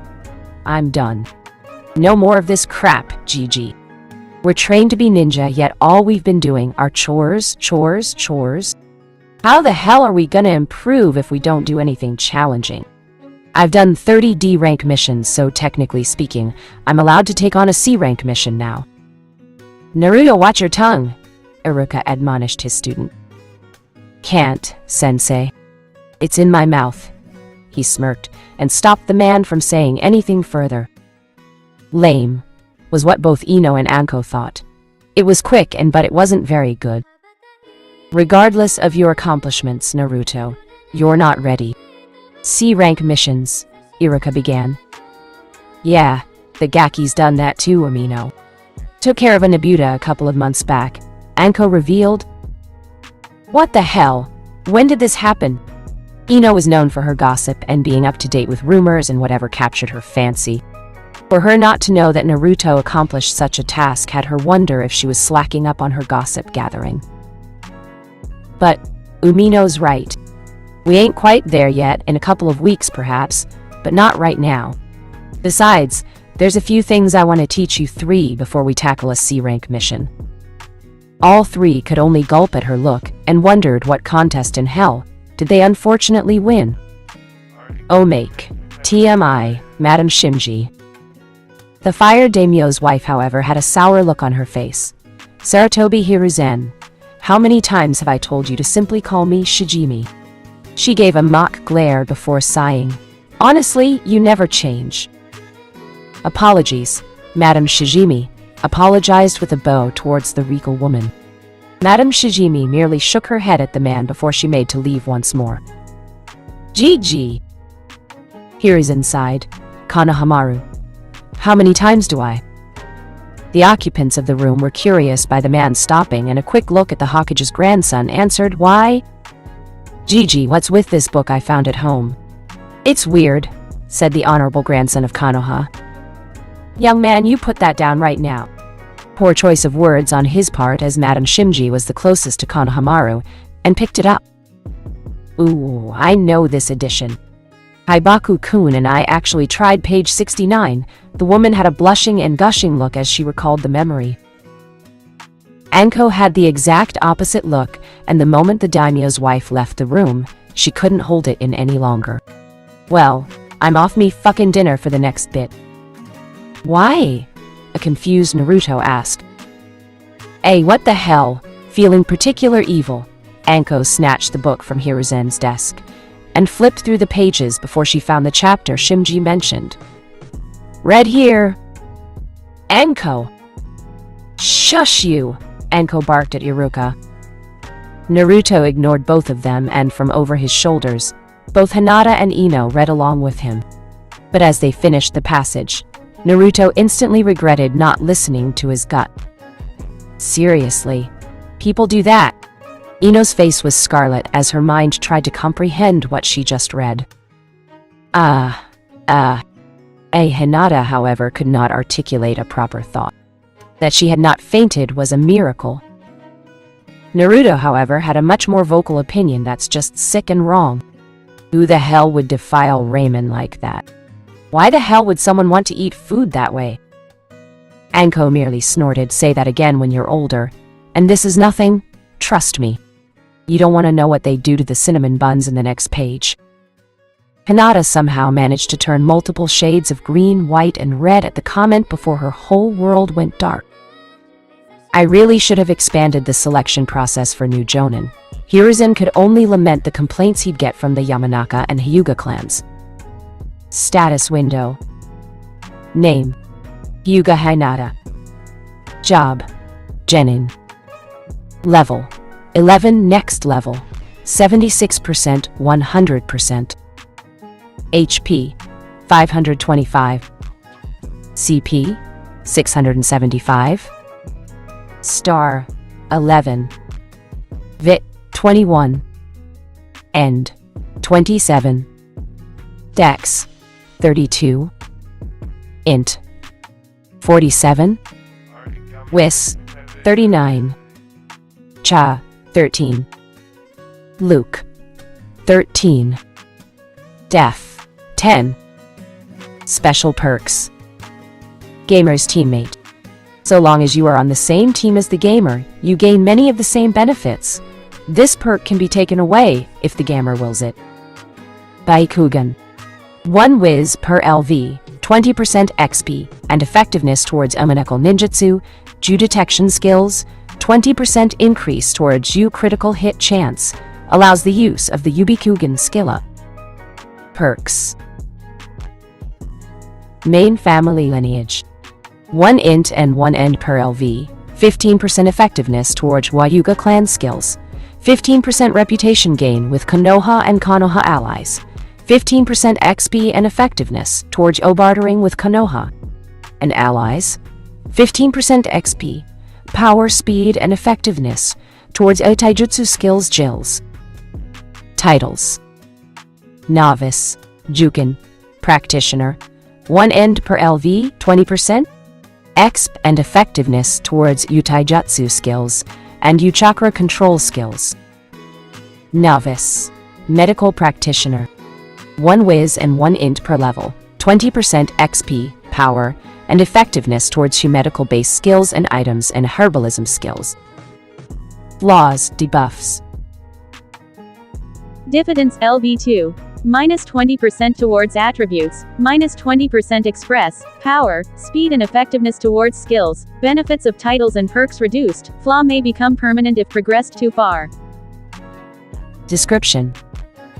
I'm done. No more of this crap, GG. We're trained to be ninja, yet all we've been doing are chores. How the hell are we gonna improve if we don't do anything challenging? I've done 30 D rank missions, so technically speaking, I'm allowed to take on a C rank mission now. Naruto, watch your tongue, Iruka admonished his student. Can't, sensei. It's in my mouth. He smirked and stopped the man from saying anything further. Lame, was what both Ino and Anko thought. It was quick but it wasn't very good. Regardless of your accomplishments, Naruto, you're not ready. C-rank missions, Iruka began. Yeah, the Gaki's done that too, Amino. Took care of a Nabuta a couple of months back, Anko revealed. What the hell? When did this happen? Ino was known for her gossip and being up to date with rumors and whatever captured her fancy. For her not to know that Naruto accomplished such a task had her wonder if she was slacking up on her gossip gathering. But Umino's right. We ain't quite there yet, in a couple of weeks perhaps, but not right now. Besides, There's a few things I want to teach you 3 before we tackle a C-rank mission. All 3 could only gulp at her look and wondered what contest in hell did they unfortunately win. Oh make. TMI, Madame Shimji. The fire daimyo's wife, however, had a sour look on her face. Saratobi Hiruzen, how many times have I told you to simply call me Shijimi? She gave a mock glare before sighing. Honestly, you never change. Apologies, Madame Shijimi apologized with a bow towards the regal woman. Madame Shijimi merely shook her head at the man before she made to leave once more. Gigi. Hiruzen sighed. Kanahamaru. How many times do I? The occupants of the room were curious by the man stopping, and a quick look at the Hokage's grandson answered, Why? Gigi, what's with this book I found at home? It's weird, said the honorable grandson of Konoha. Young man, you put that down right now. Poor choice of words on his part, as Madame Shimji was the closest to Konohamaru and picked it up. Ooh, I know this edition. Haibaku-kun and I actually tried page 69. The woman had a blushing and gushing look as she recalled the memory. Anko had the exact opposite look, and the moment the daimyo's wife left the room, she couldn't hold it in any longer. Well, I'm off me fucking dinner for the next bit. Why? A confused Naruto asked. Hey, what the hell? Feeling particular evil, Anko snatched the book from Hiruzen's desk and flipped through the pages before she found the chapter Shimji mentioned. Read here. Anko! Shush you! Anko barked at Iruka. Naruto ignored both of them, and from over his shoulders, both Hinata and Ino read along with him. But as they finished the passage, Naruto instantly regretted not listening to his gut. Seriously, people do that? Ino's face was scarlet as her mind tried to comprehend what she just read. Hinata, however, could not articulate a proper thought. That she had not fainted was a miracle. Naruto, however, had a much more vocal opinion that's just sick and wrong. Who the hell would defile ramen like that? Why the hell would someone want to eat food that way? Anko merely snorted. Say that again when you're older. And this is nothing, trust me. You don't want to know what they do to the cinnamon buns in the next page. Hinata somehow managed to turn multiple shades of green, white, and red at the comment before her whole world went dark. I really should have expanded the selection process for new Jonin. Hiruzen could only lament the complaints he'd get from the Yamanaka and Hyuga clans. Status window. Name: Hyuga Hinata. Job: Genin. Level: 11. Next level: 76%, 100%. HP: 525. CP: 675. Star: 11. Vit: 21. End: 27. Dex: 32. Int: 47. Wis: 39. Cha: 13. Luke: 13. Def: 10. Special perks. Gamer's teammate. So long as you are on the same team as the gamer, you gain many of the same benefits. This perk can be taken away if the gamer wills it. Baikugan. 1 whiz per LV, 20% XP, and effectiveness towards Umaneko Ninjutsu, Ju detection skills, 20% increase towards Ju critical hit chance, allows the use of the Yubikugan skill up. Perks. Main family lineage. 1 int and 1 end per LV, 15% effectiveness towards Hyuga clan skills, 15% reputation gain with Konoha and Konoha allies, 15% XP and effectiveness towards bartering with Konoha and allies, 15% XP, power, speed, and effectiveness towards Taijutsu skills Jills. Titles. Novice, Jukin, Practitioner, 1 end per LV, 20%, exp and effectiveness towards Utaijutsu skills and Uchakra control skills. Novice, Medical Practitioner, 1 whiz and 1 int per level, 20% XP, power, and effectiveness towards medical-based skills and items and herbalism skills. Flaws, debuffs. Diffidence LB2. Minus 20% towards attributes, minus 20% express, power, speed and effectiveness towards skills, benefits of titles and perks reduced, flaw may become permanent if progressed too far. Description.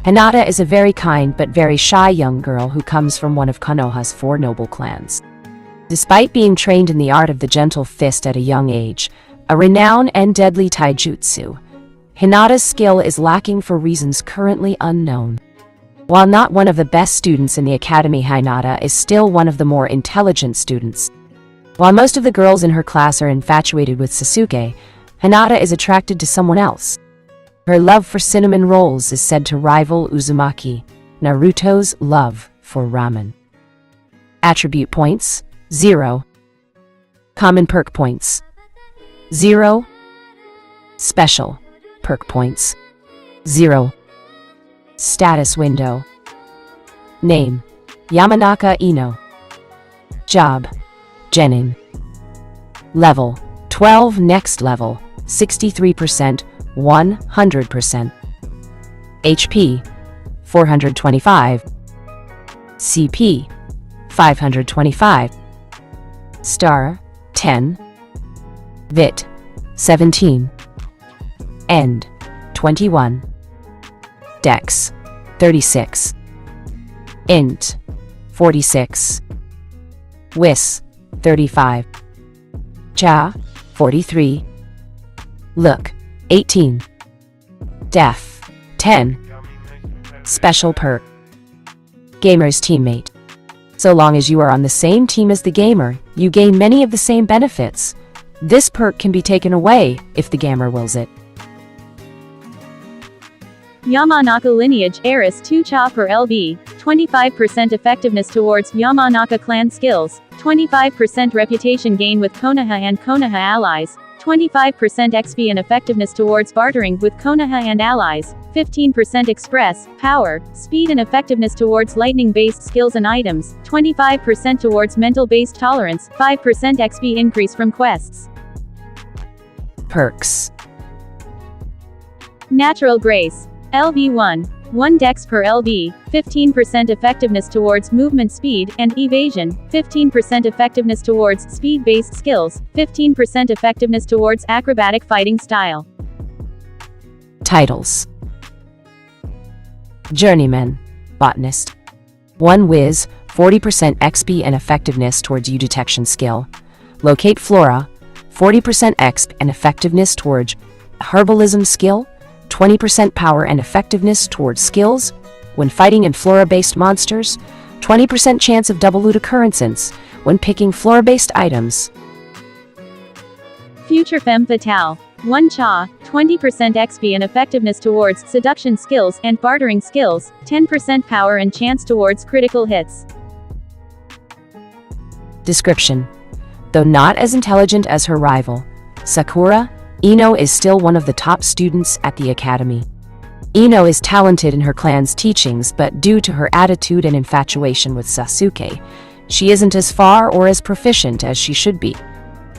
Hinata is a very kind but very shy young girl who comes from one of Konoha's 4 noble clans. Despite being trained in the art of the gentle fist at a young age, a renowned and deadly taijutsu, Hinata's skill is lacking for reasons currently unknown. While not one of the best students in the academy, Hinata is still one of the more intelligent students. While most of the girls in her class are infatuated with Sasuke, Hinata is attracted to someone else. Her love for cinnamon rolls is said to rival Uzumaki, Naruto's love for ramen. Attribute points, 0. Common perk points, 0. Special perk points, 0. Status window. Name, Yamanaka Ino. Job, Genin. Level, 12. Next level, 63%, 100%. HP, 425. CP, 525. Star, 10. Vit, 17. End, 21. Dex, 36. Int, 46. Wis, 35. Ja, 43. Look, 18. Def, 10. Special perk. Gamer's teammate. So long as you are on the same team as the gamer, you gain many of the same benefits. This perk can be taken away if the gamer wills it. Yamanaka lineage, heiress 2 cha per LB, 25% effectiveness towards Yamanaka clan skills, 25% reputation gain with Konoha and Konoha allies, 25% XP and effectiveness towards bartering with Konoha and allies, 15% express, power, speed and effectiveness towards lightning-based skills and items, 25% towards mental-based tolerance, 5% XP increase from quests. Perks. Natural Grace. LB1. 1 dex per LB, 15% effectiveness towards movement speed and evasion, 15% effectiveness towards speed-based skills, 15% effectiveness towards acrobatic fighting style. Titles. Journeyman, Botanist. 1 Whiz, 40% XP and effectiveness towards U detection skill. Locate Flora, 40% XP and effectiveness towards herbalism skill, 20% power and effectiveness towards skills. When fighting in flora-based monsters, 20% chance of double loot occurrences when picking flora-based items. Future Femme Fatale. 1 cha, 20% XP and effectiveness towards seduction skills and bartering skills, 10% power and chance towards critical hits. Description. Though not as intelligent as her rival, Sakura, Ino is still one of the top students at the academy. Ino is talented in her clan's teachings, but due to her attitude and infatuation with Sasuke, she isn't as far or as proficient as she should be.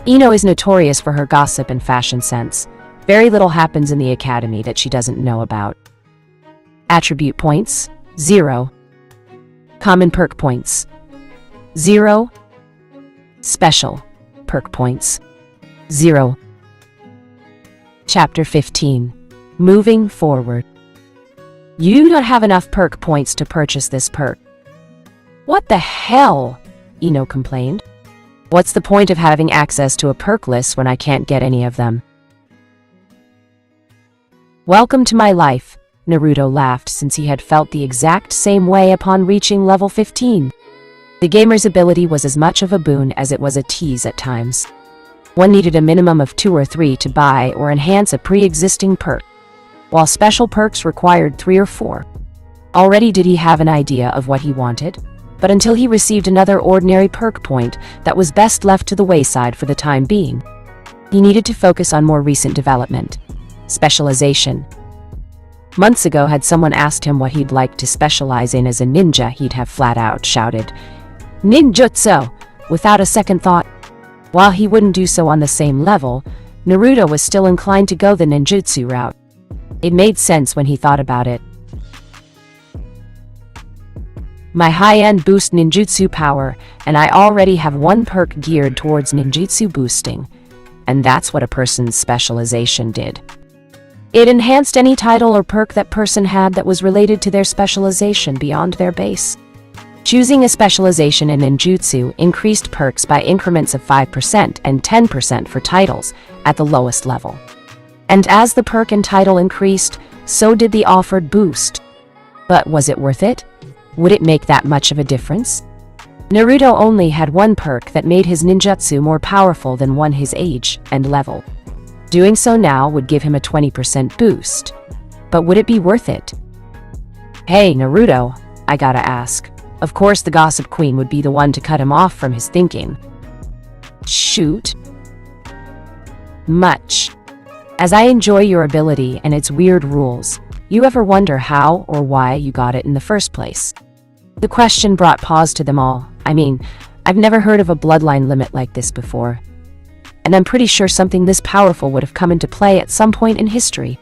Ino is notorious for her gossip and fashion sense. Very little happens in the academy that she doesn't know about. Attribute points, 0. Common perk points, 0. Special perk points, 0. Chapter 15. Moving forward. You don't have enough perk points to purchase this perk. What the hell? Ino complained. What's the point of having access to a perk list when I can't get any of them? Welcome to my life, Naruto laughed, since he had felt the exact same way upon reaching level 15. The gamer's ability was as much of a boon as it was a tease at times. One needed a minimum of 2 or 3 to buy or enhance a pre-existing perk, while special perks required 3 or 4. Already did he have an idea of what he wanted, but until he received another ordinary perk point that was best left to the wayside for the time being. He needed to focus on more recent development. Specialization. Months ago, had someone asked him what he'd like to specialize in as a ninja, he'd have flat out shouted, "Ninjutsu!" without a second thought. While he wouldn't do so on the same level, Naruto was still inclined to go the ninjutsu route. It made sense when he thought about it. My high-end boost ninjutsu power, and I already have one perk geared towards ninjutsu boosting. And that's what a person's specialization did. It enhanced any title or perk that person had that was related to their specialization beyond their base. Choosing a specialization in ninjutsu increased perks by increments of 5% and 10% for titles at the lowest level. And as the perk and title increased, so did the offered boost. But was it worth it? Would it make that much of a difference? Naruto only had one perk that made his ninjutsu more powerful than one his age and level. Doing so now would give him a 20% boost. But would it be worth it? Hey, Naruto, I gotta ask. Of course the Gossip Queen would be the one to cut him off from his thinking. Shoot. Much. As I enjoy your ability and its weird rules, you ever wonder how or why you got it in the first place? The question brought pause to them all. I mean, I've never heard of a bloodline limit like this before. And I'm pretty sure something this powerful would have come into play at some point in history.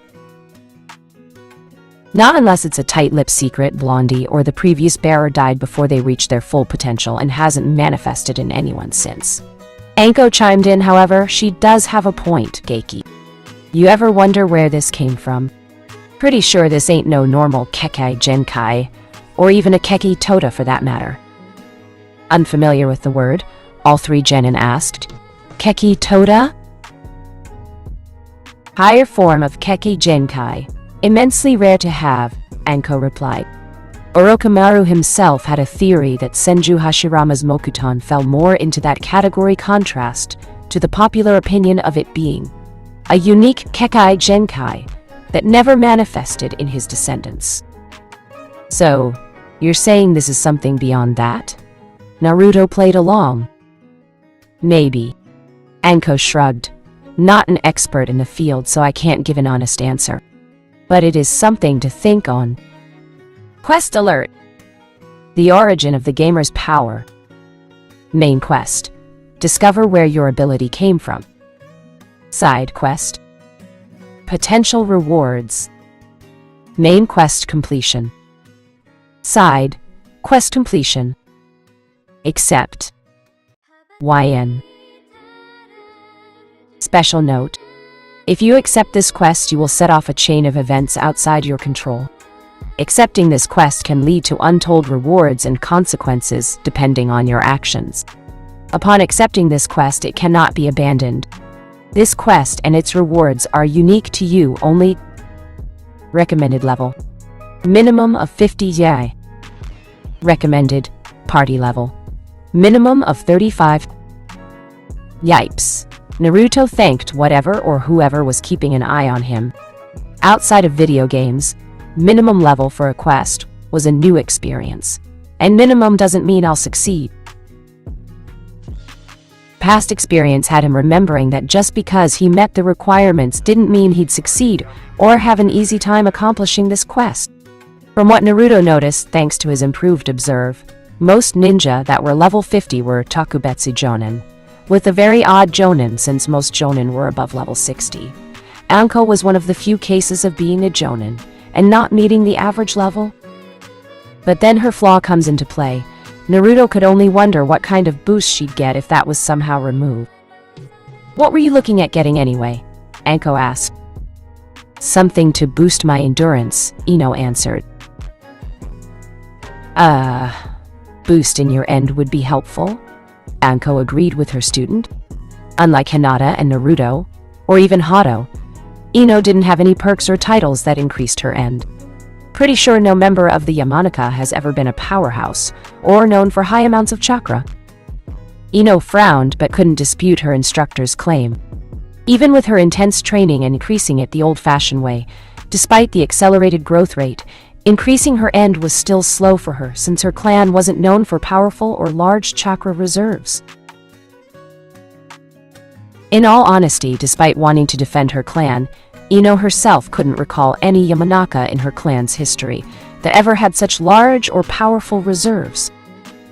Not unless it's a tight-lipped secret, Blondie, or the previous bearer died before they reached their full potential and hasn't manifested in anyone since. Anko chimed in, however. She does have a point, Geiki. You ever wonder where this came from? Pretty sure this ain't no normal Kekkei Genkai, or even a Kekkei Tota for that matter. Unfamiliar with the word, all three genin asked. Kekkei Tota? Higher form of Kekkei Genkai. Immensely rare to have, Anko replied. Orochimaru himself had a theory that Senju Hashirama's Mokuton fell more into that category, contrast to the popular opinion of it being a unique Kekkei Genkai that never manifested in his descendants. So, you're saying this is something beyond that? Naruto played along. Maybe. Anko shrugged. Not an expert in the field, so I can't give an honest answer. But it is something to think on. Quest alert! The origin of the gamer's power. Main quest. Discover where your ability came from. Side quest. Potential rewards. Main quest completion. Side quest completion. Accept. YN. Special note. If you accept this quest, you will set off a chain of events outside your control. Accepting this quest can lead to untold rewards and consequences depending on your actions. Upon accepting this quest, it cannot be abandoned. This quest and its rewards are unique to you only. Recommended level. Minimum of 50 Yai. Recommended party level. Minimum of 35. Yipes. Naruto thanked whatever or whoever was keeping an eye on him. Outside of video games, minimum level for a quest was a new experience. And minimum doesn't mean I'll succeed. Past experience had him remembering that just because he met the requirements didn't mean he'd succeed or have an easy time accomplishing this quest. From what Naruto noticed, thanks to his improved observe, most ninja that were level 50 were Takubetsu Jonin, with a very odd Jonin since most Jonin were above level 60. Anko was one of the few cases of being a Jonin and not meeting the average level. But then her flaw comes into play. Naruto could only wonder what kind of boost she'd get if that was somehow removed. What were you looking at getting anyway? Anko asked. Something to boost my endurance, Ino answered. Boost in your end would be helpful? Anko agreed with her student. Unlike Hinata and Naruto, or even Hato, Ino didn't have any perks or titles that increased her end. Pretty sure no member of the Yamanaka has ever been a powerhouse, or known for high amounts of chakra. Ino frowned but couldn't dispute her instructor's claim. Even with her intense training and increasing it the old-fashioned way, despite the accelerated growth rate, increasing her end was still slow for her since her clan wasn't known for powerful or large chakra reserves. In all honesty, despite wanting to defend her clan, Ino herself couldn't recall any Yamanaka in her clan's history that ever had such large or powerful reserves.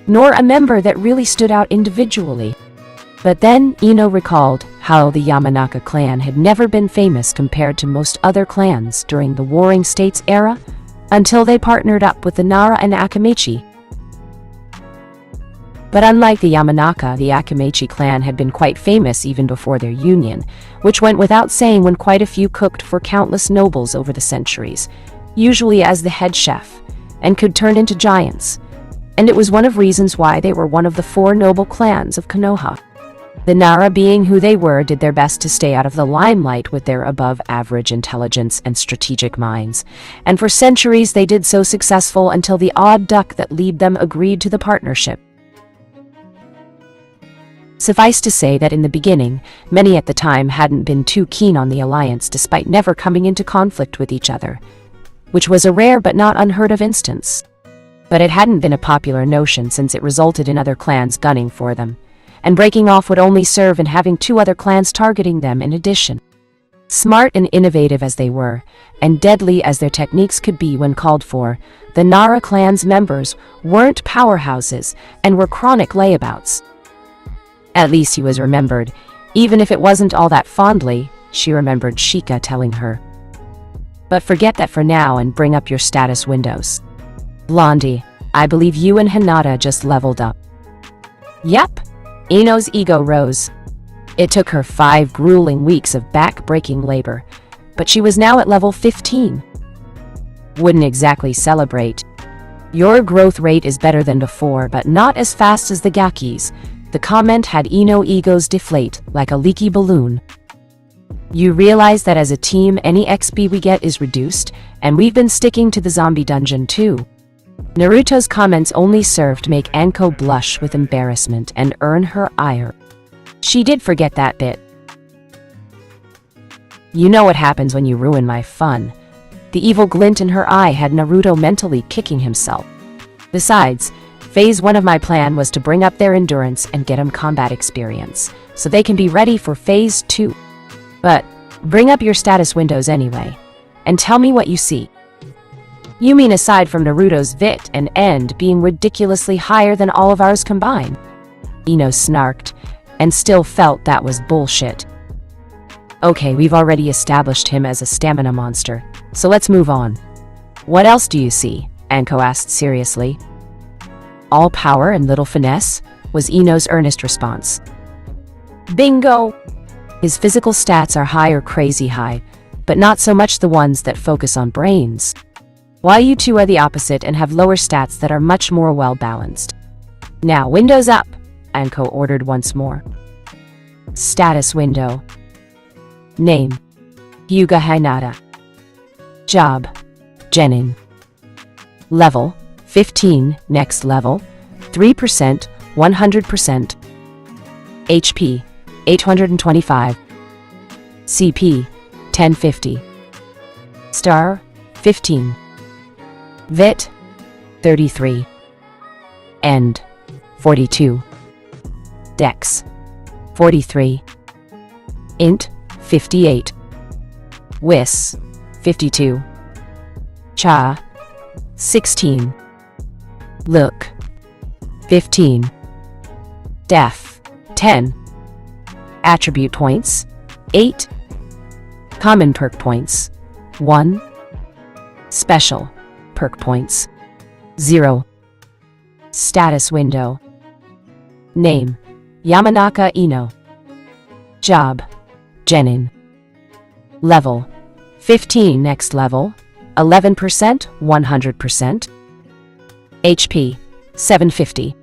nor a member that really stood out individually. But then Ino recalled how the Yamanaka clan had never been famous compared to most other clans during the Warring States era, until they partnered up with the Nara and Akamechi. But unlike the Yamanaka, the Akamechi clan had been quite famous even before their union, which went without saying when quite a few cooked for countless nobles over the centuries, usually as the head chef, and could turn into giants. And it was one of reasons why they were one of the 4 noble clans of Konoha. The Nara, being who they were, did their best to stay out of the limelight with their above-average intelligence and strategic minds, and for centuries they did so successful until the odd duck that led them agreed to the partnership. Suffice to say that in the beginning, many at the time hadn't been too keen on the alliance despite never coming into conflict with each other, which was a rare but not unheard of instance. But it hadn't been a popular notion since it resulted in other clans gunning for them, and breaking off would only serve in having 2 other clans targeting them in addition. Smart and innovative as they were, and deadly as their techniques could be when called for, the Nara clan's members weren't powerhouses and were chronic layabouts. At least he was remembered, even if it wasn't all that fondly, she remembered Shika telling her. But forget that for now and bring up your status windows. Blondie, I believe you and Hinata just leveled up. Yep. Ino's ego rose. It took her 5 grueling weeks of back-breaking labor, but she was now at level 15. Wouldn't exactly celebrate. Your growth rate is better than before, but not as fast as the Gakis. The comment had Ino egos deflate like a leaky balloon. You realize that as a team, any XP we get is reduced, and we've been sticking to the zombie dungeon too. Naruto's comments only served to make Anko blush with embarrassment and earn her ire. She did forget that bit. You know what happens when you ruin my fun. The evil glint in her eye had Naruto mentally kicking himself. Besides, Phase 1 of my plan was to bring up their endurance and get them combat experience, so they can be ready for Phase 2. But bring up your status windows anyway, and tell me what you see. You mean aside from Naruto's VIT and END being ridiculously higher than all of ours combined? Ino snarked, and still felt that was bullshit. Okay, we've already established him as a stamina monster, so let's move on. What else do you see? Anko asked seriously. All power and little finesse, was Ino's earnest response. Bingo! His physical stats are high or crazy high, but not so much the ones that focus on brains. While you 2 are the opposite and have lower stats that are much more well-balanced. Now, windows up, Anko ordered once more. Status window. Name: Hyuga Hinata. Job: Genin. Level: 15, next level, 3%, 100%. HP: 825. CP: 1050. Star: 15. VIT: 33. END: 42. Dex: 43. Int: 58. Wis: 52. Cha: 16. Look: 15. Def: 10. Attribute points: 8. Common perk points: 1. Special perk points: 0. Status window. Name: Yamanaka Ino. Job: Genin. Level: 15, next level, 11%, 100%. HP: 750.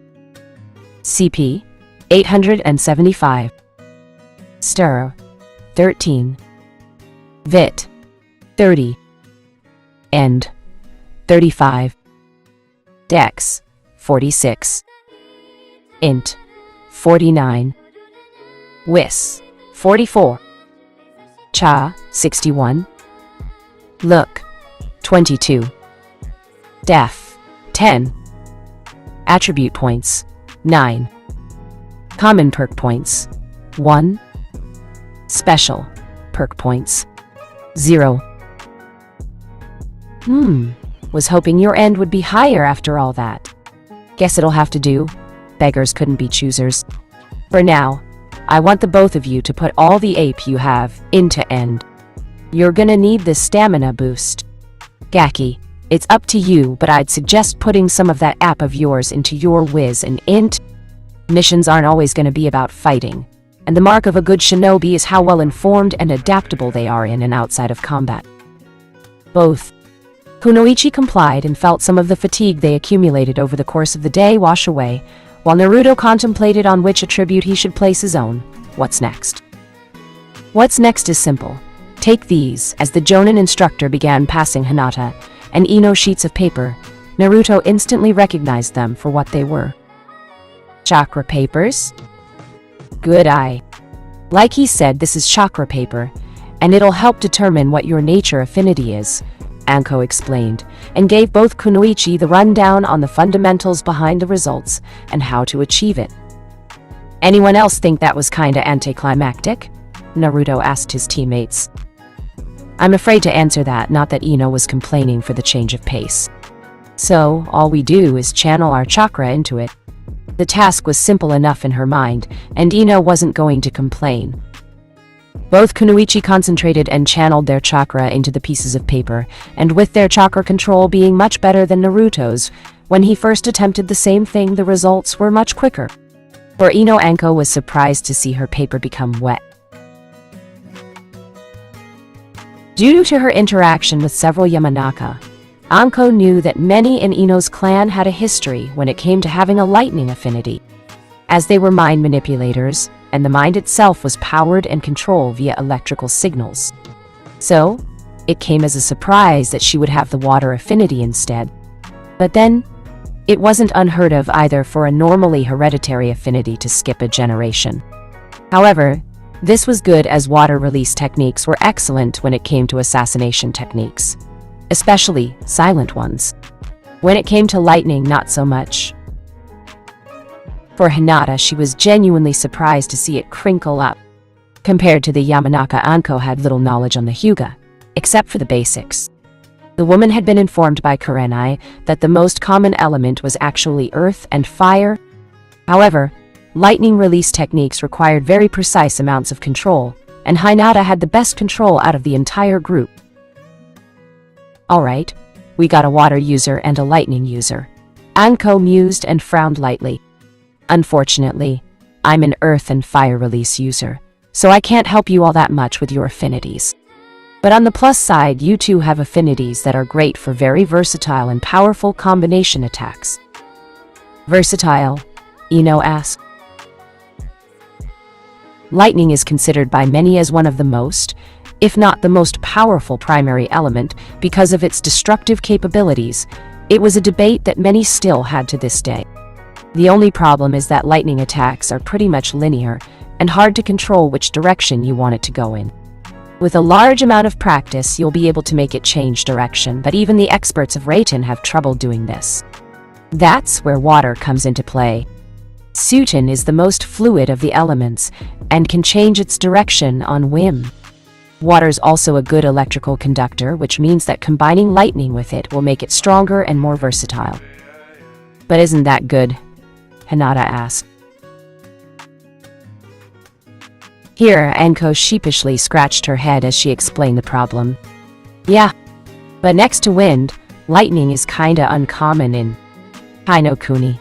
CP: 875. Stir: 13. VIT: 30. END: 35. Dex: 46. Int: 49. Wis: 44. Cha: 61. Look: 22. Def: 10. Attribute points: 9. Common perk points: 1. Special perk points: 0. Was hoping your end would be higher after all that. Guess it'll have to do. Beggars couldn't be choosers. For now, I want the both of you to put all the ape you have into end. You're gonna need this stamina boost. Gaki, it's up to you, but I'd suggest putting some of that app of yours into your whiz and int. Missions aren't always gonna be about fighting, and the mark of a good shinobi is how well informed and adaptable they are in and outside of combat. Both. Kunoichi complied and felt some of the fatigue they accumulated over the course of the day wash away, while Naruto contemplated on which attribute he should place his own. What's next? What's next is simple. Take these. As the Jonin instructor began passing Hinata and Ino sheets of paper, Naruto instantly recognized them for what they were. Chakra papers? Good eye. Like he said, this is chakra paper, and it'll help determine what your nature affinity is, Anko explained, and gave both Kunoichi the rundown on the fundamentals behind the results and how to achieve it. Anyone else think that was kinda anticlimactic? Naruto asked his teammates. I'm afraid to answer that, not that Ino was complaining for the change of pace. So, all we do is channel our chakra into it. The task was simple enough in her mind, and Ino wasn't going to complain. Both Kunoichi concentrated and channeled their chakra into the pieces of paper, and with their chakra control being much better than Naruto's, when he first attempted the same thing, the results were much quicker. For Ino, Anko was surprised to see her paper become wet. Due to her interaction with several Yamanaka, Anko knew that many in Ino's clan had a history when it came to having a lightning affinity, as they were mind manipulators, and the mind itself was powered and controlled via electrical signals. So, it came as a surprise that she would have the water affinity instead. But then, it wasn't unheard of either for a normally hereditary affinity to skip a generation. However, this was good as water release techniques were excellent when it came to assassination techniques, especially silent ones. When it came to lightning, not so much. For Hinata, she was genuinely surprised to see it crinkle up. Compared to the Yamanaka, Anko had little knowledge on the Hyuga, except for the basics. The woman had been informed by Kurenai that the most common element was actually earth and fire. However, lightning release techniques required very precise amounts of control, and Hinata had the best control out of the entire group. Alright, we got a water user and a lightning user. Anko mused and frowned lightly. Unfortunately, I'm an earth and fire release user, so I can't help you all that much with your affinities. But on the plus side, you two have affinities that are great for very versatile and powerful combination attacks. Versatile? Ino asked. Lightning is considered by many as one of the most, if not the most powerful primary element because of its destructive capabilities. It was a debate that many still had to this day. The only problem is that lightning attacks are pretty much linear and hard to control which direction you want it to go in. With a large amount of practice, you'll be able to make it change direction, but even the experts of Reitan have trouble doing this. That's where water comes into play. Sutin is the most fluid of the elements and can change its direction on whim. Water's also a good electrical conductor, which means that combining lightning with it will make it stronger and more versatile. But isn't that good? Hinata asked. Here, Anko sheepishly scratched her head as she explained the problem. Yeah, but next to wind, lightning is kinda uncommon in Haino Kuni.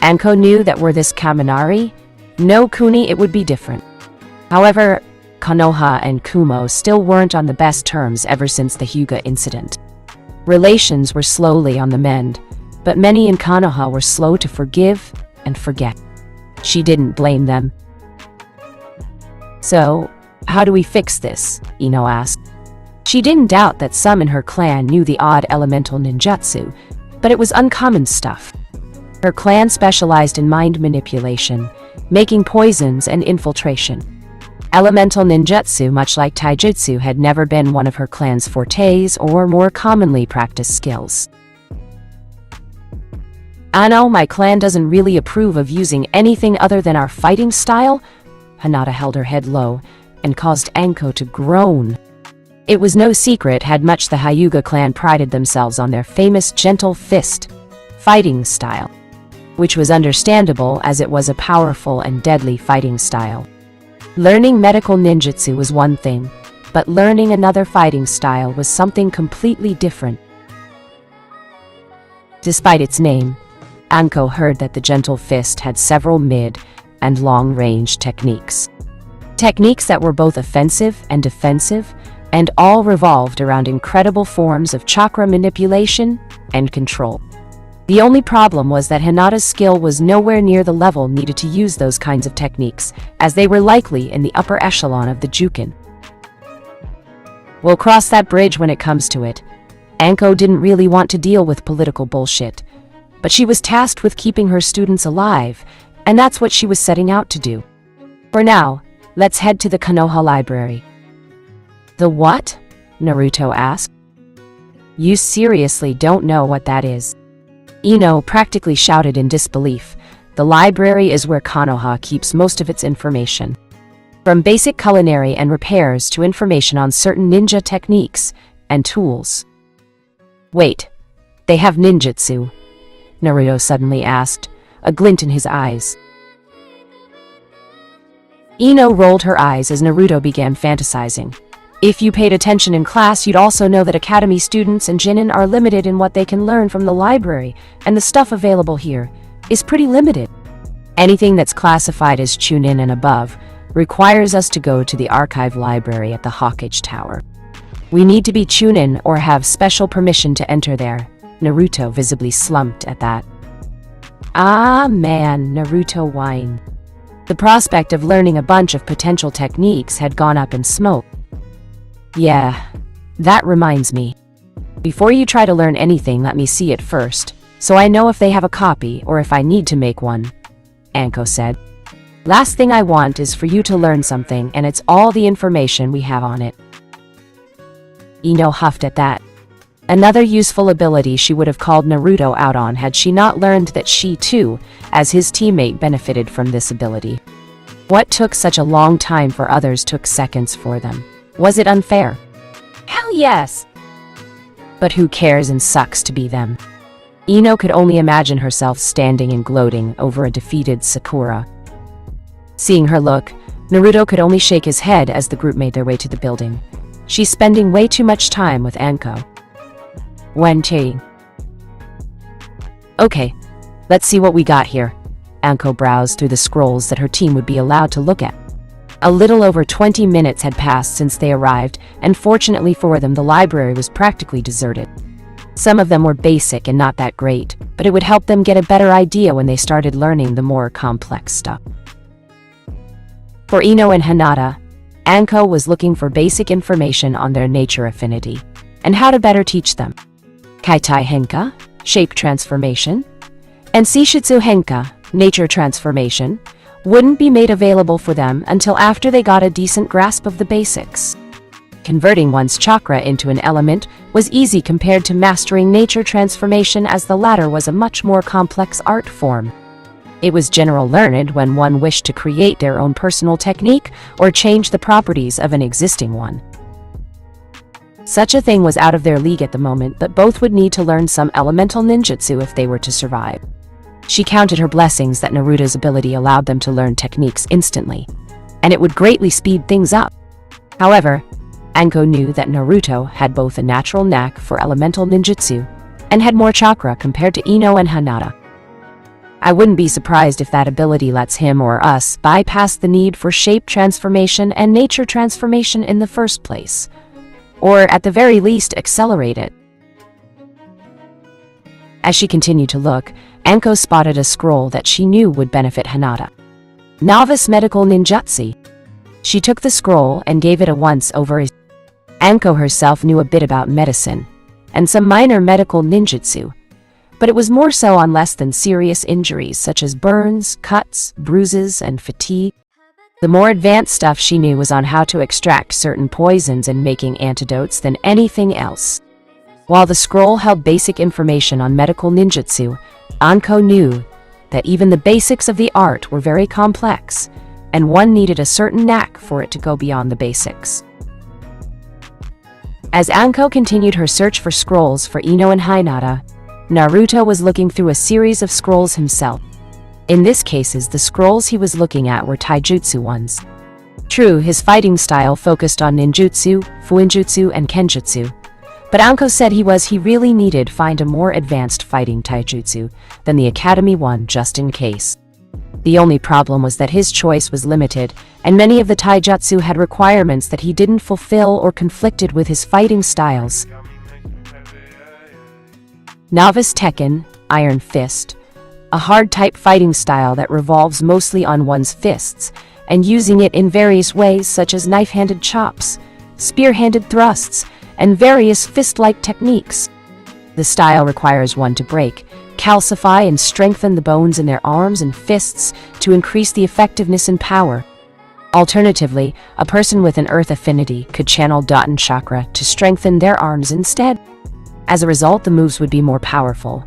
Anko knew that were this Kaminari, no Kuni, it would be different. However, Konoha and Kumo still weren't on the best terms ever since the Hyuga incident. Relations were slowly on the mend, but many in Konoha were slow to forgive and forget. She didn't blame them. So, how do we fix this? Ino asked. She didn't doubt that some in her clan knew the odd elemental ninjutsu, but it was uncommon stuff. Her clan specialized in mind manipulation, making poisons and infiltration. Elemental ninjutsu, much like taijutsu, had never been one of her clan's fortes or more commonly practiced skills. Ano, my clan doesn't really approve of using anything other than our fighting style. Hinata held her head low and caused Anko to groan. It was no secret how much the Hyuga clan prided themselves on their famous gentle fist fighting style. which was understandable as it was a powerful and deadly fighting style. Learning medical ninjutsu was one thing, but learning another fighting style was something completely different. Despite its name, Anko heard that the Gentle Fist had several mid- and long-range techniques. Techniques that were both offensive and defensive, and all revolved around incredible forms of chakra manipulation and control. The only problem was that Hinata's skill was nowhere near the level needed to use those kinds of techniques, as they were likely in the upper echelon of the Jukin. We'll cross that bridge when it comes to it. Anko didn't really want to deal with political bullshit, but she was tasked with keeping her students alive, and that's what she was setting out to do. For now, let's head to the Konoha library. The what? Naruto asked. You seriously don't know what that is? Ino practically shouted in disbelief. The library is where Konoha keeps most of its information. From basic culinary and repairs to information on certain ninja techniques and tools. Wait, they have ninjutsu? Naruto suddenly asked, a glint in his eyes. Ino rolled her eyes as Naruto began fantasizing. If you paid attention in class, you'd also know that academy students and Jinin are limited in what they can learn from the library, and the stuff available here is pretty limited. Anything that's classified as Chunin and above requires us to go to the archive library at the Hawkage Tower. We need to be Chunin or have special permission to enter there. Naruto visibly slumped at that. Ah man, Naruto whined. The prospect of learning a bunch of potential techniques had gone up in smoke. Yeah, that reminds me. Before you try to learn anything, let me see it first, so I know if they have a copy or if I need to make one, Anko said. Last thing I want is for you to learn something and it's all the information we have on it. Ino huffed at that. Another useful ability she would have called Naruto out on had she not learned that she too, as his teammate, benefited from this ability. What took such a long time for others took seconds for them. Was it unfair? Hell yes! But who cares and sucks to be them? Ino could only imagine herself standing and gloating over a defeated Sakura. Seeing her look, Naruto could only shake his head as the group made their way to the building. She's spending way too much time with Anko. Wen-chi. Okay, let's see what we got here. Anko browsed through the scrolls that her team would be allowed to look at. A little over 20 minutes had passed since they arrived, and fortunately for them, the library was practically deserted. Some of them were basic and not that great, but it would help them get a better idea when they started learning the more complex stuff. For Ino and Hinata, Anko was looking for basic information on their nature affinity, and how to better teach them. Kaitai Henka, shape transformation, and Seishitsu Henka, nature transformation, wouldn't be made available for them until after they got a decent grasp of the basics. Converting one's chakra into an element was easy compared to mastering nature transformation, as the latter was a much more complex art form. It was general learned when one wished to create their own personal technique or change the properties of an existing one. Such a thing was out of their league at the moment, but both would need to learn some elemental ninjutsu if they were to survive. She counted her blessings that Naruto's ability allowed them to learn techniques instantly, and it would greatly speed things up. However, Anko knew that Naruto had both a natural knack for elemental ninjutsu and had more chakra compared to Ino and Hinata. I wouldn't be surprised if that ability lets him or us bypass the need for shape transformation and nature transformation in the first place, or at the very least accelerate it. As she continued to look, Anko spotted a scroll that she knew would benefit Hinata. Novice Medical Ninjutsu. She took the scroll and gave it a once-over. Anko herself knew a bit about medicine, and some minor medical ninjutsu, but it was more so on less than serious injuries such as burns, cuts, bruises, and fatigue. The more advanced stuff she knew was on how to extract certain poisons and making antidotes than anything else. While the scroll held basic information on medical ninjutsu, Anko knew that even the basics of the art were very complex, and one needed a certain knack for it to go beyond the basics. As Anko continued her search for scrolls for Ino and Hinata, Naruto was looking through a series of scrolls himself. In this cases, the scrolls he was looking at were taijutsu ones. True, his fighting style focused on ninjutsu, fuinjutsu, and kenjutsu. But Anko said he really needed find a more advanced fighting taijutsu than the Academy one just in case. The only problem was that his choice was limited, and many of the taijutsu had requirements that he didn't fulfill or conflicted with his fighting styles. Novice Tekken, Iron Fist, a hard-type fighting style that revolves mostly on one's fists, and using it in various ways such as knife-handed chops, spear-handed thrusts, and various fist-like techniques. The style requires one to break, calcify, and strengthen the bones in their arms and fists to increase the effectiveness and power. Alternatively, a person with an earth affinity could channel Daten chakra to strengthen their arms instead. As a result, the moves would be more powerful,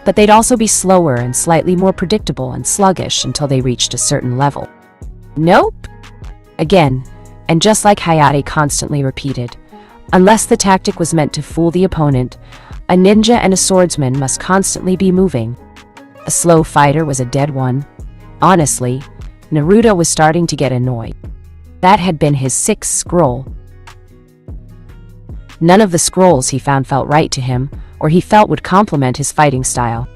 but they'd also be slower and slightly more predictable and sluggish until they reached a certain level. Nope. Again, and just like Hayate constantly repeated, unless the tactic was meant to fool the opponent, a ninja and a swordsman must constantly be moving. A slow fighter was a dead one. Honestly, Naruto was starting to get annoyed. That had been his 6th scroll. None of the scrolls he found felt right to him, or he felt would complement his fighting style.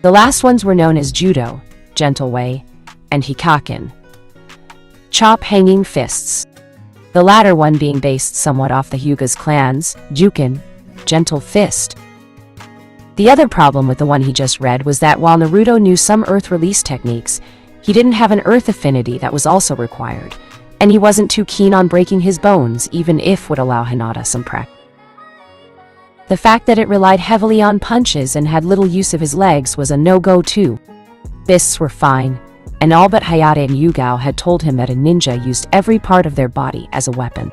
The last ones were known as Judo, Gentle Way, and Hikaken, Chop Hanging Fists. The latter one being based somewhat off the Hyuga's clan's Juken, Gentle Fist. The other problem with the one he just read was that while Naruto knew some earth release techniques, he didn't have an earth affinity that was also required, and he wasn't too keen on breaking his bones, even if would allow Hinata some practice. The fact that it relied heavily on punches and had little use of his legs was a no-go too. Fists were fine, and all but Hayate and Yugao had told him that a ninja used every part of their body as a weapon.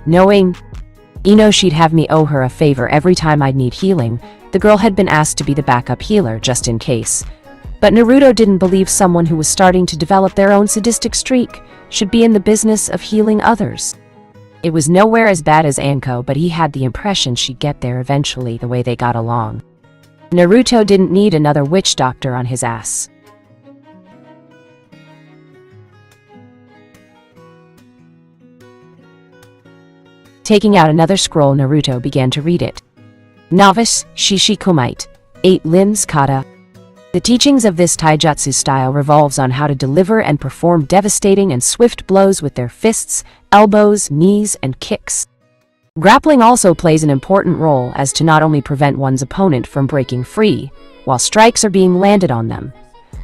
Knowing Ino she'd have me owe her a favor every time I'd need healing, the girl had been asked to be the backup healer just in case. But Naruto didn't believe someone who was starting to develop their own sadistic streak should be in the business of healing others. It was nowhere as bad as Anko, but he had the impression she'd get there eventually the way they got along. Naruto didn't need another witch doctor on his ass. Taking out another scroll, Naruto began to read it. Novice Shishikomite, 8 limbs kata. The teachings of this taijutsu style revolves on how to deliver and perform devastating and swift blows with their fists, elbows, knees, and kicks. Grappling also plays an important role as to not only prevent one's opponent from breaking free while strikes are being landed on them,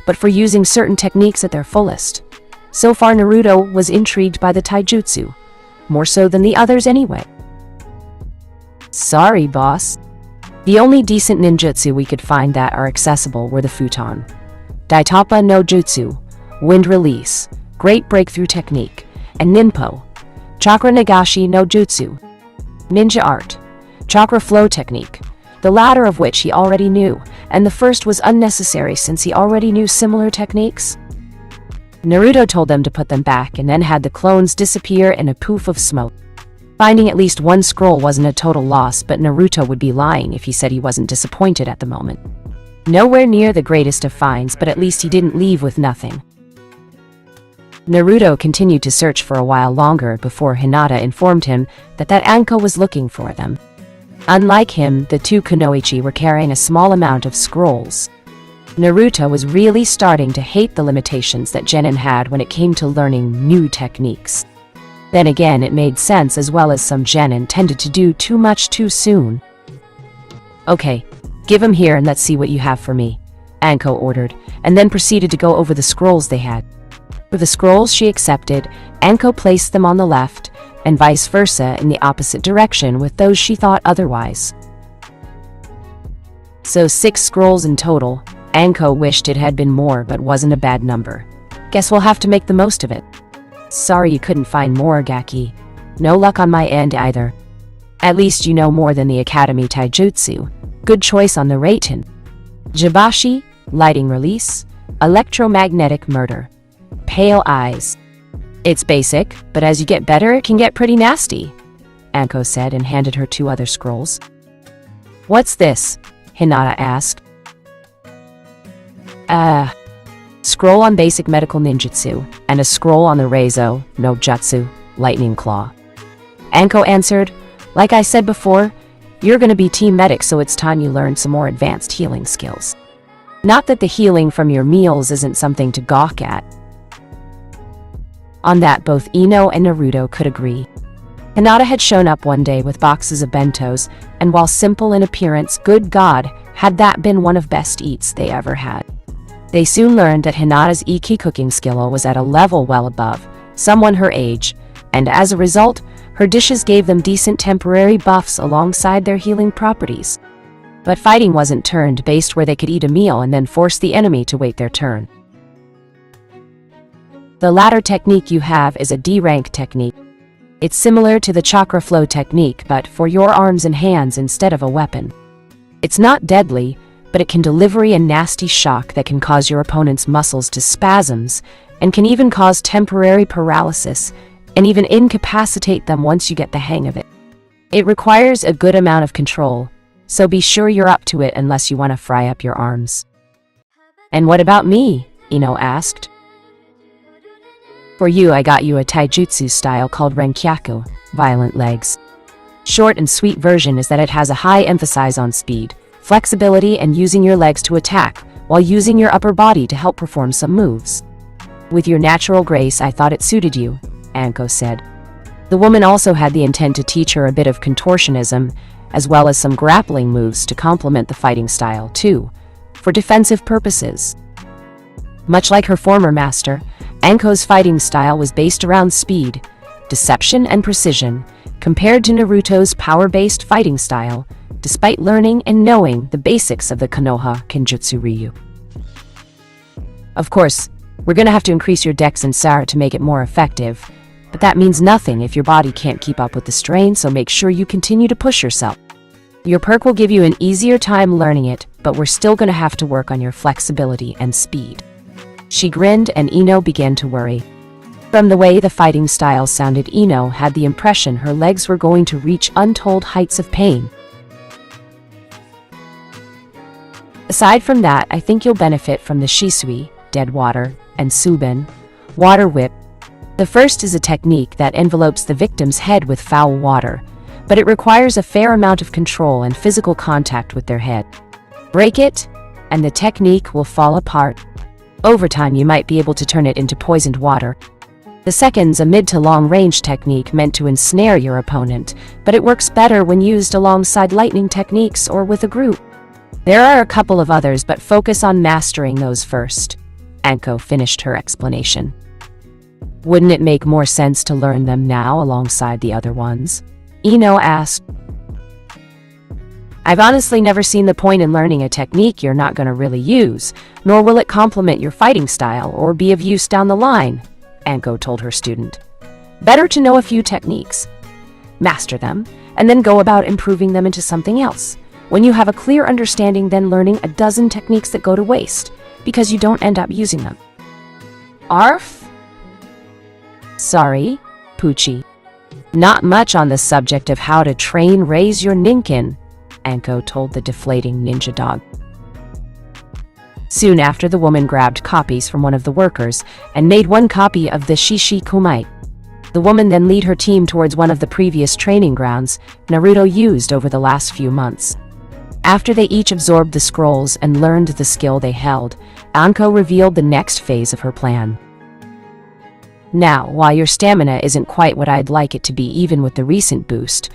but for using certain techniques at their fullest. So far, Naruto was intrigued by the taijutsu, more so than the others anyway. Sorry, boss. The only decent ninjutsu we could find that are accessible were the futon, Daitapa no Jutsu, Wind Release, Great Breakthrough Technique, and Ninpo, Chakra Nagashi no Jutsu, Ninja Art, Chakra Flow Technique, the latter of which he already knew, and the first was unnecessary since he already knew similar techniques. Naruto told them to put them back and then had the clones disappear in a poof of smoke. Finding at least one scroll wasn't a total loss, but Naruto would be lying if he said he wasn't disappointed at the moment. Nowhere near the greatest of finds, but at least he didn't leave with nothing. Naruto continued to search for a while longer before Hinata informed him that Anko was looking for them. Unlike him, the two kunoichi were carrying a small amount of scrolls. Naruto was really starting to hate the limitations that genin had when it came to learning new techniques. Then again, it made sense, as well as some genin tended to do too much too soon. Okay, give him here and let's see what you have for me, Anko ordered, and then proceeded to go over the scrolls they had. For the scrolls she accepted, Anko placed them on the left, and vice versa in the opposite direction with those she thought otherwise. So 6 scrolls in total. Anko wished it had been more, but wasn't a bad number. Guess we'll have to make the most of it. Sorry you couldn't find more, Gaki. No luck on my end either. At least you know more than the Academy Taijutsu. Good choice on the Raten. Jibashi, Lighting Release, Electromagnetic Murder, Pale Eyes. It's basic, but as you get better it can get pretty nasty, Anko said and handed her 2 other scrolls. What's this? Hinata asked. Scroll on basic medical ninjutsu, and a scroll on the Reizo no Jutsu, lightning claw. Anko answered, like I said before, you're gonna be team medic, so it's time you learn some more advanced healing skills. Not that the healing from your meals isn't something to gawk at. On that, both Ino and Naruto could agree. Hinata had shown up one day with boxes of bentos, and while simple in appearance, good God, had that been one of best eats they ever had. They soon learned that Hinata's Iki cooking skill was at a level well above someone her age, and as a result, her dishes gave them decent temporary buffs alongside their healing properties. But fighting wasn't turn-based where they could eat a meal and then force the enemy to wait their turn. The latter technique you have is a D-rank technique. It's similar to the chakra flow technique, but for your arms and hands instead of a weapon. It's not deadly, but it can deliver a nasty shock that can cause your opponent's muscles to spasms, and can even cause temporary paralysis, and even incapacitate them once you get the hang of it. It requires a good amount of control, so be sure you're up to it unless you want to fry up your arms. And what about me? Ino asked. For you, I got you a taijutsu style called Renkyaku, violent legs. Short and sweet version is that it has a high emphasis on speed, flexibility, and using your legs to attack, while using your upper body to help perform some moves. With your natural grace, I thought it suited you, Anko said. The woman also had the intent to teach her a bit of contortionism, as well as some grappling moves to complement the fighting style, too, for defensive purposes. Much like her former master, Anko's fighting style was based around speed, deception, and precision, compared to Naruto's power-based fighting style, despite learning and knowing the basics of the Konoha Kenjutsu Ryu. Of course, we're gonna have to increase your dex and Sara to make it more effective, but that means nothing if your body can't keep up with the strain, so make sure you continue to push yourself. Your perk will give you an easier time learning it, but we're still gonna have to work on your flexibility and speed. She grinned, and Ino began to worry. From the way the fighting style sounded, Ino had the impression her legs were going to reach untold heights of pain. Aside from that, I think you'll benefit from the Shisui, dead water, and Suben, water whip. The first is a technique that envelopes the victim's head with foul water, but it requires a fair amount of control and physical contact with their head. Break it, and the technique will fall apart. Over time, you might be able to turn it into poisoned water. The second's a mid to long range technique meant to ensnare your opponent, but it works better when used alongside lightning techniques or with a group. There are a couple of others, but focus on mastering those first. Anko finished her explanation. Wouldn't it make more sense to learn them now alongside the other ones? Ino asked. I've honestly never seen the point in learning a technique you're not going to really use, nor will it complement your fighting style or be of use down the line, Anko told her student. Better to know a few techniques, master them, and then go about improving them into something else. When you have a clear understanding, then learning a dozen techniques that go to waste, because you don't end up using them. Arf? Sorry, Poochie. Not much on the subject of how to raise your ninkin, Anko told the deflating ninja dog. Soon after, the woman grabbed copies from one of the workers and made one copy of the Shishi Kumite. The woman then led her team towards one of the previous training grounds Naruto used over the last few months. After they each absorbed the scrolls and learned the skill they held, Anko revealed the next phase of her plan. Now, while your stamina isn't quite what I'd like it to be even with the recent boost,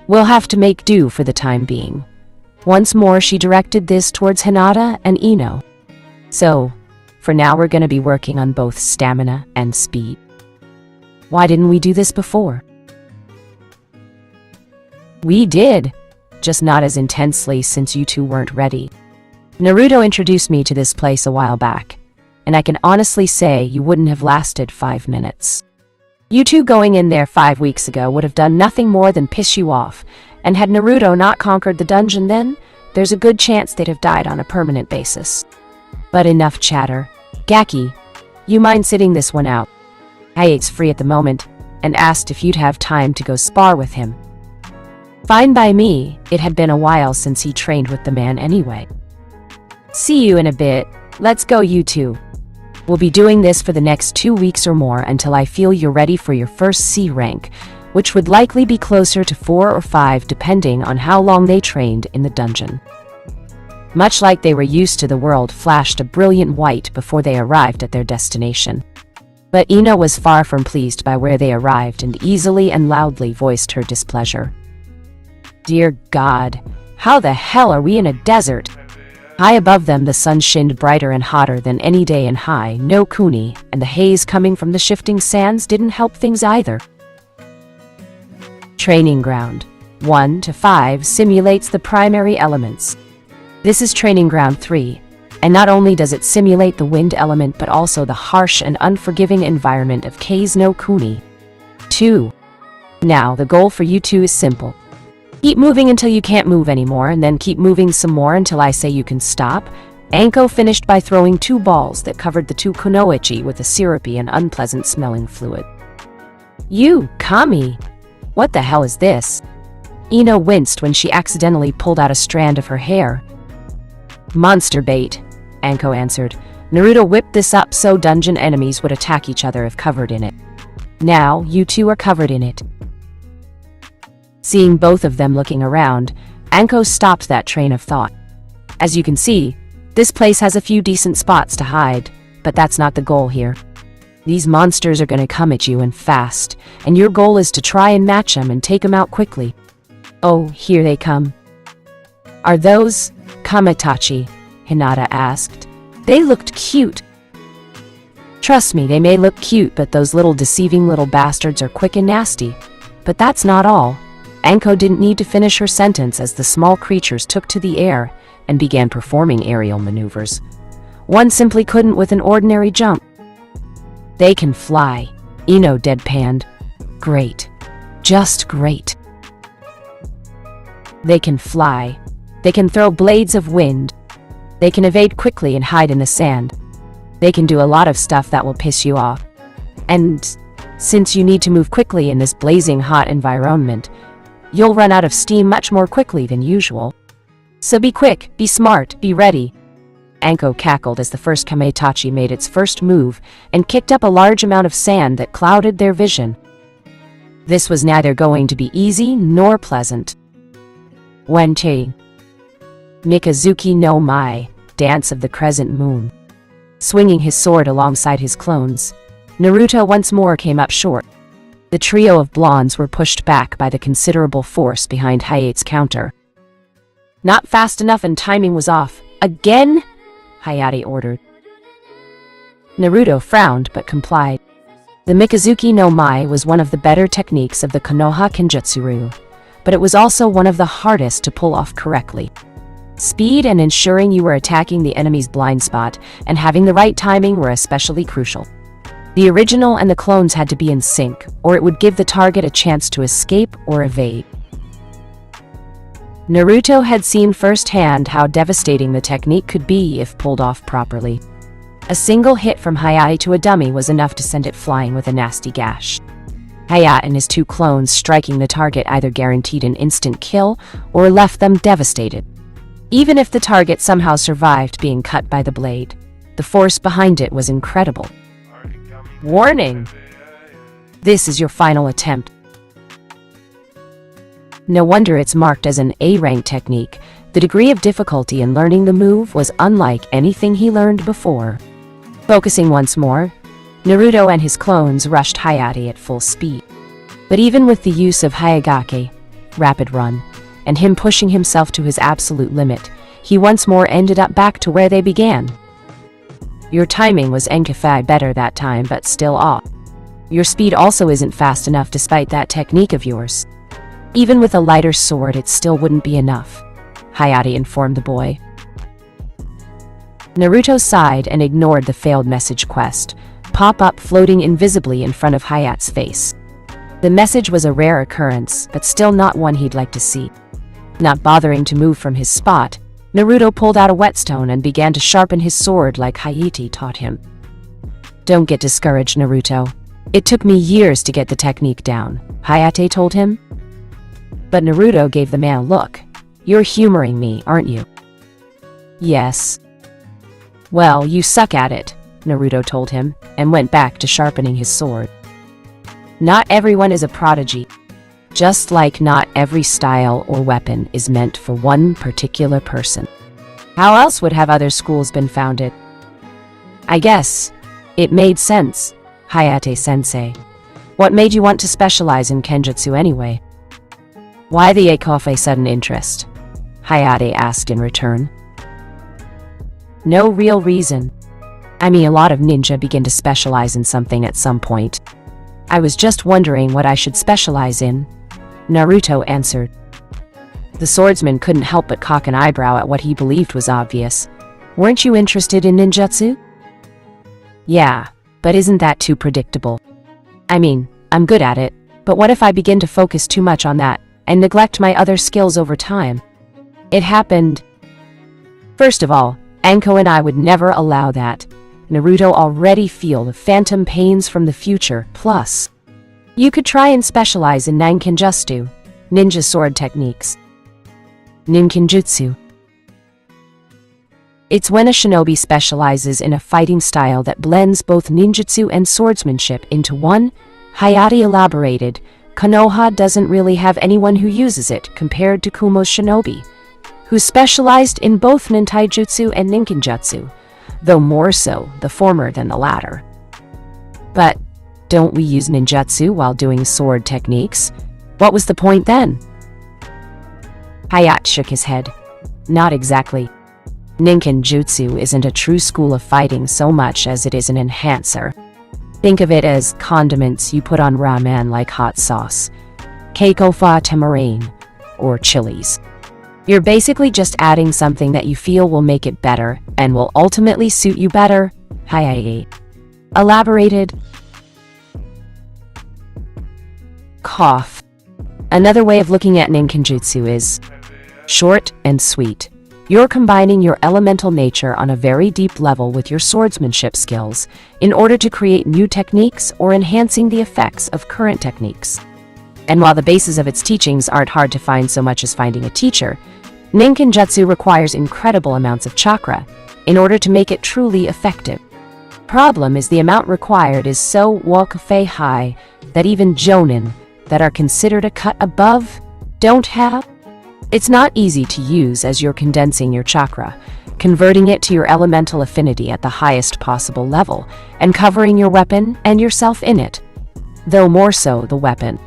we'll have to make do for the time being. Once more, she directed this towards Hinata and Ino. So, for now, we're going to be working on both stamina and speed. Why didn't we do this before? We did, just not as intensely since you two weren't ready. Naruto introduced me to this place a while back, and I can honestly say you wouldn't have lasted 5 minutes. You two going in there 5 weeks ago would have done nothing more than piss you off, and had Naruto not conquered the dungeon then, there's a good chance they'd have died on a permanent basis. But enough chatter. Gaki, you mind sitting this one out? Hayate's free at the moment, and asked if you'd have time to go spar with him. Fine by me, it had been a while since he trained with the man anyway. See you in a bit, Let's go, you two. We'll be doing this for the next 2 weeks or more until I feel you're ready for your first C rank, which would likely be closer to 4 or 5 depending on how long they trained in the dungeon. Much like they were used to, the world flashed a brilliant white before they arrived at their destination. But Ino was far from pleased by where they arrived and easily and loudly voiced her displeasure. Dear God, how the hell are we in a desert? High above them the sun shined brighter and hotter than any day in High no Kuni, and the haze coming from the shifting sands didn't help things either. Training Ground 1 to 5 simulates the primary elements. This is Training Ground 3, and not only does it simulate the wind element but also the harsh and unforgiving environment of K's no Kuni 2. Now, the goal for you two is simple. Keep moving until you can't move anymore, and then keep moving some more until I say you can stop. Anko finished by throwing 2 balls that covered the 2 kunoichi with a syrupy and unpleasant smelling fluid. You, Kami! What the hell is this? Ino winced when she accidentally pulled out a strand of her hair. Monster bait, Anko answered. Naruto whipped this up so dungeon enemies would attack each other if covered in it. Now, you two are covered in it. Seeing both of them looking around, Anko stopped that train of thought. As you can see, this place has a few decent spots to hide, but that's not the goal here. These monsters are gonna come at you and fast, and your goal is to try and match them and take them out quickly. Oh, here they come. Are those Kamitachi? Hinata asked. They looked cute. Trust me, they may look cute, but those little deceiving little bastards are quick and nasty. But that's not all. Anko didn't need to finish her sentence as the small creatures took to the air and began performing aerial maneuvers. One simply couldn't with an ordinary jump. They can fly, Ino deadpanned. Great. Just great. They can fly. They can throw blades of wind. They can evade quickly and hide in the sand. They can do a lot of stuff that will piss you off. And since you need to move quickly in this blazing hot environment, you'll run out of steam much more quickly than usual. So be quick, be smart, be ready. Anko cackled as the first Kamitachi made its first move and kicked up a large amount of sand that clouded their vision. This was neither going to be easy nor pleasant. Wenchi. Mikazuki no Mai, Dance of the Crescent Moon. Swinging his sword alongside his clones, Naruto once more came up short. The trio of blondes were pushed back by the considerable force behind Hayate's counter. Not fast enough and timing was off. Again? Hayate ordered. Naruto frowned but complied. The Mikazuki no Mai was one of the better techniques of the Konoha Kenjutsu, but it was also one of the hardest to pull off correctly. Speed and ensuring you were attacking the enemy's blind spot and having the right timing were especially crucial. The original and the clones had to be in sync, or it would give the target a chance to escape or evade. Naruto had seen firsthand how devastating the technique could be if pulled off properly. A single hit from Hayate to a dummy was enough to send it flying with a nasty gash. Hayate and his 2 clones striking the target either guaranteed an instant kill or left them devastated. Even if the target somehow survived being cut by the blade, the force behind it was incredible. Warning! This is your final attempt. No wonder it's marked as an A-rank technique. The degree of difficulty in learning the move was unlike anything he learned before. Focusing once more, Naruto and his clones rushed Hayate at full speed. But even with the use of Hayagake, Rapid Run, and him pushing himself to his absolute limit, he once more ended up back to where they began. Your timing was Enkifai better that time, but still off. Your speed also isn't fast enough despite that technique of yours. Even with a lighter sword, it still wouldn't be enough, Hayate informed the boy. Naruto sighed and ignored the failed message quest, pop-up floating invisibly in front of Hayate's face. The message was a rare occurrence, but still not one he'd like to see. Not bothering to move from his spot, Naruto pulled out a whetstone and began to sharpen his sword like Hayate taught him. Don't get discouraged, Naruto. It took me years to get the technique down, Hayate told him. But Naruto gave the man a look. You're humoring me, aren't you? Yes. Well, you suck at it, Naruto told him, and went back to sharpening his sword. Not everyone is a prodigy. Just like not every style or weapon is meant for one particular person. How else would have other schools been founded? I guess it made sense, Hayate-sensei. What made you want to specialize in Kenjutsu anyway? Why the Akofe sudden interest? Hayate asked in return. No real reason. I mean, a lot of ninja begin to specialize in something at some point. I was just wondering what I should specialize in, Naruto answered. The swordsman couldn't help but cock an eyebrow at what he believed was obvious. Weren't you interested in ninjutsu? Yeah, but isn't that too predictable? I mean, I'm good at it, but what if I begin to focus too much on that and neglect my other skills over time? It happened. First of all, Anko and I would never allow that. Naruto already feel the phantom pains from the future, plus you could try and specialize in Ninkenjutsu, ninja sword techniques. Ninkenjutsu. It's when a shinobi specializes in a fighting style that blends both ninjutsu and swordsmanship into one. Hayate elaborated. Konoha doesn't really have anyone who uses it compared to Kumo's shinobi, who specialized in both nintaijutsu and ninkenjutsu, though more so the former than the latter. But don't we use ninjutsu while doing sword techniques? What was the point then? Hayate shook his head. Not exactly. Ninkenjutsu isn't a true school of fighting so much as it is an enhancer. Think of it as condiments you put on ramen like hot sauce, keikofa tamarind, or chilies. You're basically just adding something that you feel will make it better and will ultimately suit you better, Hayate elaborated. Cough. Another way of looking at ninkenjutsu is short and sweet. You're combining your elemental nature on a very deep level with your swordsmanship skills in order to create new techniques or enhancing the effects of current techniques. And while the bases of its teachings aren't hard to find so much as finding a teacher, Ninkenjutsu requires incredible amounts of chakra in order to make it truly effective. Problem is the amount required is so wakafei high that even jonin, that are considered a cut above, don't have. It's not easy to use as you're condensing your chakra, converting it to your elemental affinity at the highest possible level, and covering your weapon and yourself in it, though more so the weapon.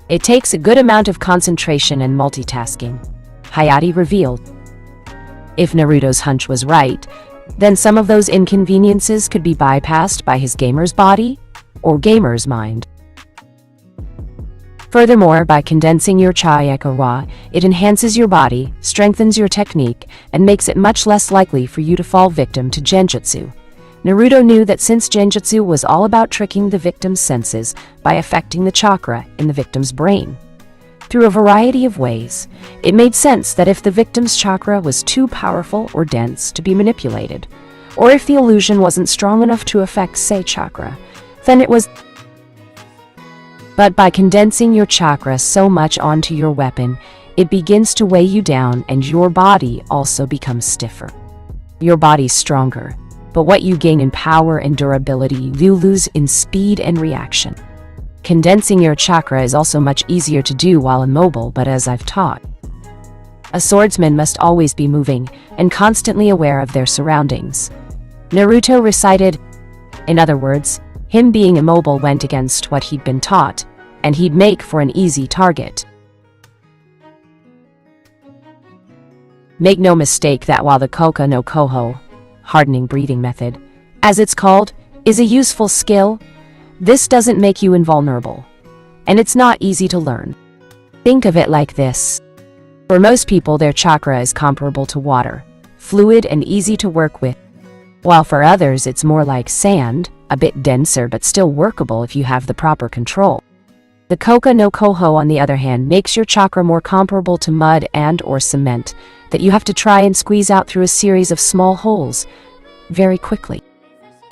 It takes a good amount of concentration and multitasking, Hayate revealed. If Naruto's hunch was right, then some of those inconveniences could be bypassed by his gamer's body or gamer's mind. Furthermore, by condensing your chakra, it enhances your body, strengthens your technique, and makes it much less likely for you to fall victim to genjutsu. Naruto knew that since genjutsu was all about tricking the victim's senses by affecting the chakra in the victim's brain through a variety of ways, it made sense that if the victim's chakra was too powerful or dense to be manipulated, or if the illusion wasn't strong enough to affect, say, chakra, then it was. But by condensing your chakra so much onto your weapon, it begins to weigh you down and your body also becomes stiffer. Your body's stronger, but what you gain in power and durability, you lose in speed and reaction. Condensing your chakra is also much easier to do while immobile, but as I've taught, a swordsman must always be moving and constantly aware of their surroundings. Naruto recited. In other words, him being immobile went against what he'd been taught, and he'd make for an easy target. Make no mistake that while the Koka no Koho, hardening breathing method, as it's called, is a useful skill, this doesn't make you invulnerable, and it's not easy to learn. Think of it like this. For most people, their chakra is comparable to water, fluid and easy to work with, while for others it's more like sand, a bit denser but still workable if you have the proper control. The Koka no Koho, on the other hand, makes your chakra more comparable to mud and or cement that you have to try and squeeze out through a series of small holes very quickly.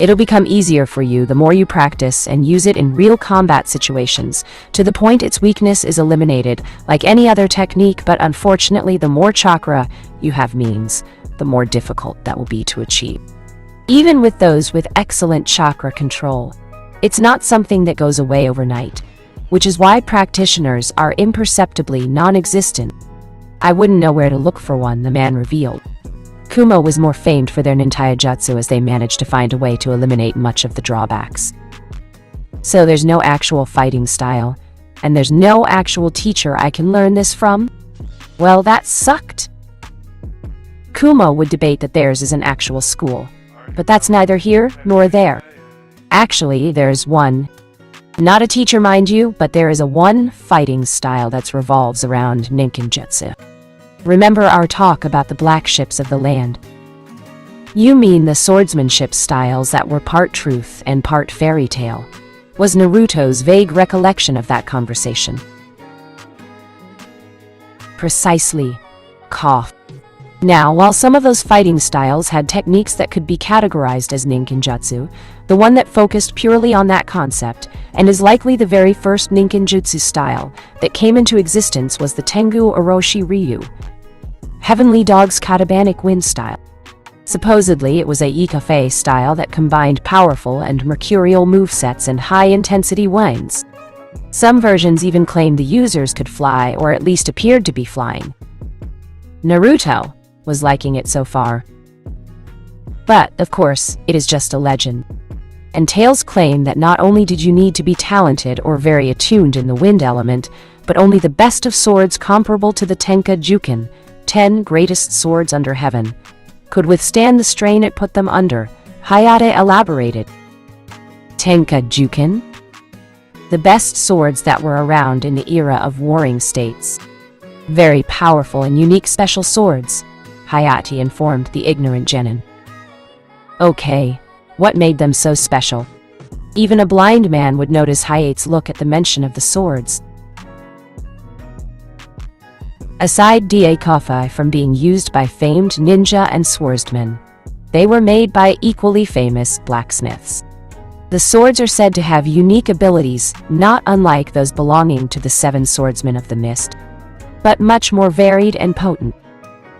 It'll become easier for you the more you practice and use it in real combat situations, to the point its weakness is eliminated like any other technique, but unfortunately the more chakra you have means, the more difficult that will be to achieve. Even with those with excellent chakra control, it's not something that goes away overnight, which is why practitioners are imperceptibly non-existent. I wouldn't know where to look for one, the man revealed. Kumo was more famed for their nintai jutsu, as they managed to find a way to eliminate much of the drawbacks. So there's no actual fighting style, and there's no actual teacher I can learn this from? Well, that sucked. Kumo would debate that theirs is an actual school, but that's neither here nor there. Actually, there's one. Not a teacher, mind you, but there is a one fighting style that revolves around ninkinjutsu. Remember our talk about the black ships of the land? You mean the swordsmanship styles that were part truth and part fairy tale, was Naruto's vague recollection of that conversation. Precisely. Cough. Now, while some of those fighting styles had techniques that could be categorized as ninkinjutsu, the one that focused purely on that concept, and is likely the very first ninkinjutsu style that came into existence, was the Tengu Oroshi Ryu, Heavenly Dog's Katabanic Wind style. Supposedly, it was a Ikafe style that combined powerful and mercurial movesets and high-intensity winds. Some versions even claimed the users could fly, or at least appeared to be flying. Naruto was liking it so far. But, of course, it is just a legend. And tales claim that not only did you need to be talented or very attuned in the wind element, but only the best of swords comparable to the Tenka Juken, 10 greatest swords under heaven, could withstand the strain it put them under, Hayate elaborated. Tenka Juken? The best swords that were around in the era of warring states. Very powerful and unique special swords, Hayate informed the ignorant genin. Okay, what made them so special? Even a blind man would notice Hayate's look at the mention of the swords. Aside da Kofai from being used by famed ninja and swordsmen, they were made by equally famous blacksmiths. The swords are said to have unique abilities, not unlike those belonging to the 7 swordsmen of the mist, but much more varied and potent.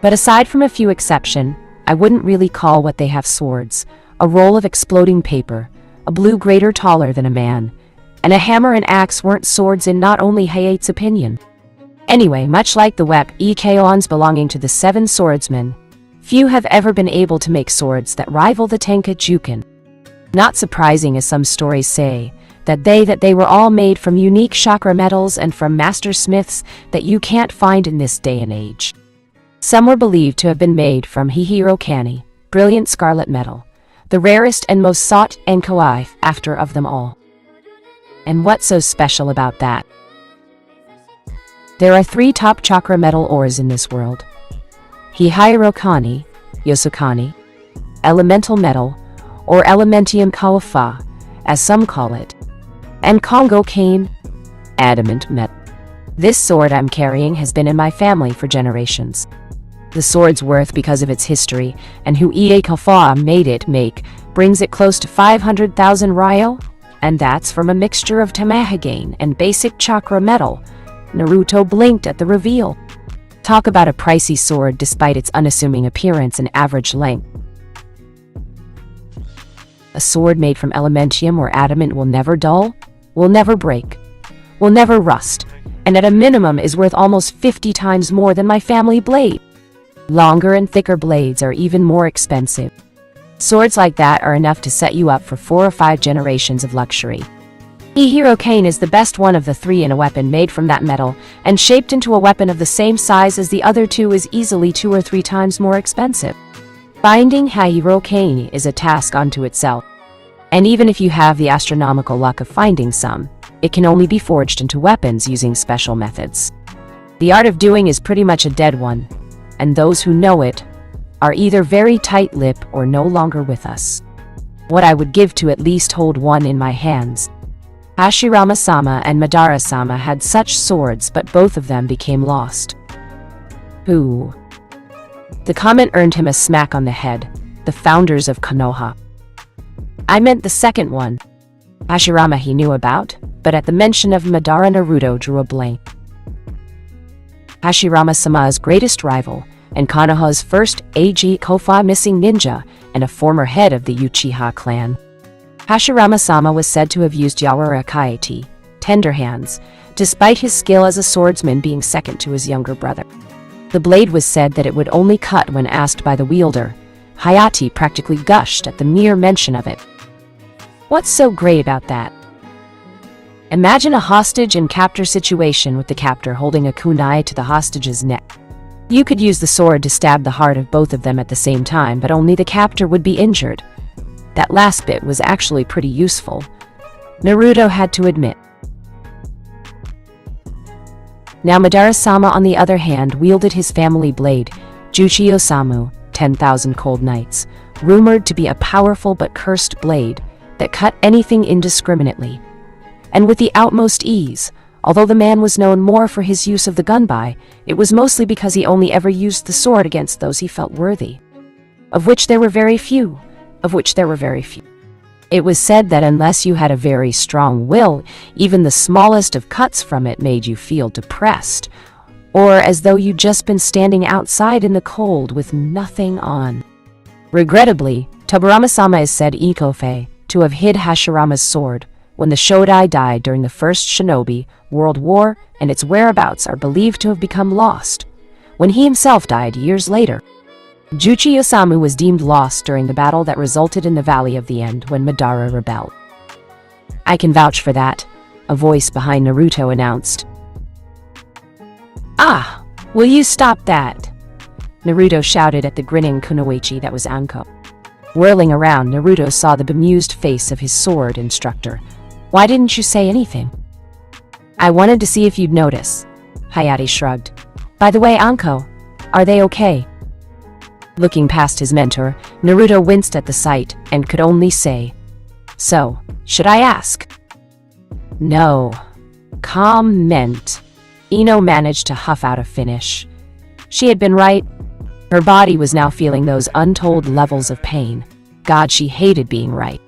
But aside from a few exceptions, I wouldn't really call what they have swords: a roll of exploding paper, a blue grater taller than a man, and a hammer and axe weren't swords in not only Hayate's opinion. Anyway, much like the Wep Ikeons belonging to the 7 swordsmen, few have ever been able to make swords that rival the Tenka Juken. Not surprising, as some stories say, that they were all made from unique chakra metals and from master smiths that you can't find in this day and age. Some were believed to have been made from Hihirokani, brilliant scarlet metal, the rarest and most sought Enkoi after of them all. And what's so special about that? There are 3 top chakra metal ores in this world: Hihirokani, Yosokani, elemental metal, or elementium kawafa, as some call it, and Congo cane, adamant metal. This sword I'm carrying has been in my family for generations. The sword's worth, because of its history and who Ie Kafa made it brings it close to 500,000 ryo, and that's from a mixture of tamahagane and basic chakra metal. Naruto blinked at the reveal. Talk about a pricey sword despite its unassuming appearance and average length. A sword made from elementium or adamant will never dull, will never break, will never rust, and at a minimum is worth almost 50 times more than my family blade. Longer and thicker blades are even more expensive. Swords like that are enough to set you up for 4 or 5 generations of luxury. Hihirokane is the best one of the 3 in a weapon made from that metal, and shaped into a weapon of the same size as the other 2 is easily 2 or 3 times more expensive. Binding Hihirokane is a task unto itself. And even if you have the astronomical luck of finding some, it can only be forged into weapons using special methods. The art of doing is pretty much a dead one, and those who know it are either very tight-lipped or no longer with us. What I would give to at least hold one in my hands. Hashirama-sama and Madara-sama had such swords, but both of them became lost. Who? The comment earned him a smack on the head. The founders of Konoha. I meant the second one. Hashirama he knew about, but at the mention of Madara, Naruto drew a blank. Hashirama-sama's greatest rival, and Konoha's first AG Kofa missing ninja, and a former head of the Uchiha clan. Hashirama-sama was said to have used Yawara Kaiti, tender hands, despite his skill as a swordsman being second to his younger brother. The blade was said that it would only cut when asked by the wielder. Hayate practically gushed at the mere mention of it. What's so great about that? Imagine a hostage and captor situation with the captor holding a kunai to the hostage's neck. You could use the sword to stab the heart of both of them at the same time, but only the captor would be injured. That last bit was actually pretty useful, Naruto had to admit. Now Madara-sama, on the other hand, wielded his family blade, Juchi Osamu, 10,000 Cold Nights, rumored to be a powerful but cursed blade that cut anything indiscriminately, and with the utmost ease. Although the man was known more for his use of the gunbai, it was mostly because he only ever used the sword against those he felt worthy, of which there were very few. It was said that unless you had a very strong will, even the smallest of cuts from it made you feel depressed, or as though you'd just been standing outside in the cold with nothing on. Regrettably, Tobirama-sama is said Ikofe to have hid Hashirama's sword when the Shodai died during the First Shinobi World War, and its whereabouts are believed to have become lost when he himself died years later. Juchi Osamu was deemed lost during the battle that resulted in the Valley of the End when Madara rebelled. I can vouch for that, a voice behind Naruto announced. Ah, will you stop that? Naruto shouted at the grinning Kunoichi that was Anko. Whirling around, Naruto saw the bemused face of his sword instructor. Why didn't you say anything? I wanted to see if you'd notice. Hayate shrugged. By the way, Anko, are they okay? Looking past his mentor, Naruto winced at the sight and could only say, So, should I ask? No. Comment. Ino managed to huff out a finish. She had been right. Her body was now feeling those untold levels of pain. God, she hated being right.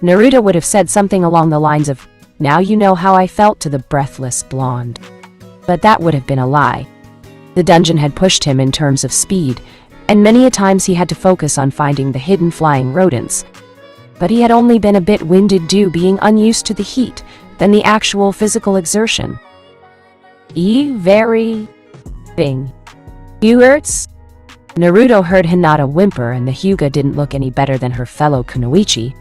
Naruto would have said something along the lines of, Now you know how I felt, to the breathless blonde. But that would have been a lie. The dungeon had pushed him in terms of speed, and many a times he had to focus on finding the hidden flying rodents. But he had only been a bit winded due being unused to the heat than the actual physical exertion. Very thing. You hurts? Naruto heard Hinata whimper, and the Hyuga didn't look any better than her fellow Kunoichi.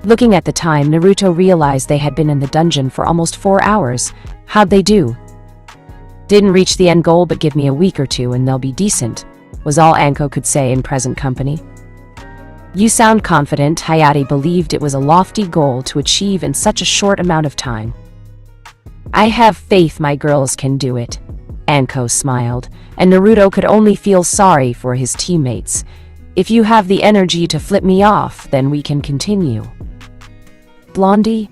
Looking at the time, Naruto realized they had been in the dungeon for almost 4 hours. How'd they do? Didn't reach the end goal, but give me a week or two and they'll be decent, was all Anko could say in present company. You sound confident. Hayate believed it was a lofty goal to achieve in such a short amount of time. I have faith my girls can do it. Anko smiled, and Naruto could only feel sorry for his teammates. If you have the energy to flip me off, then we can continue. Blondie?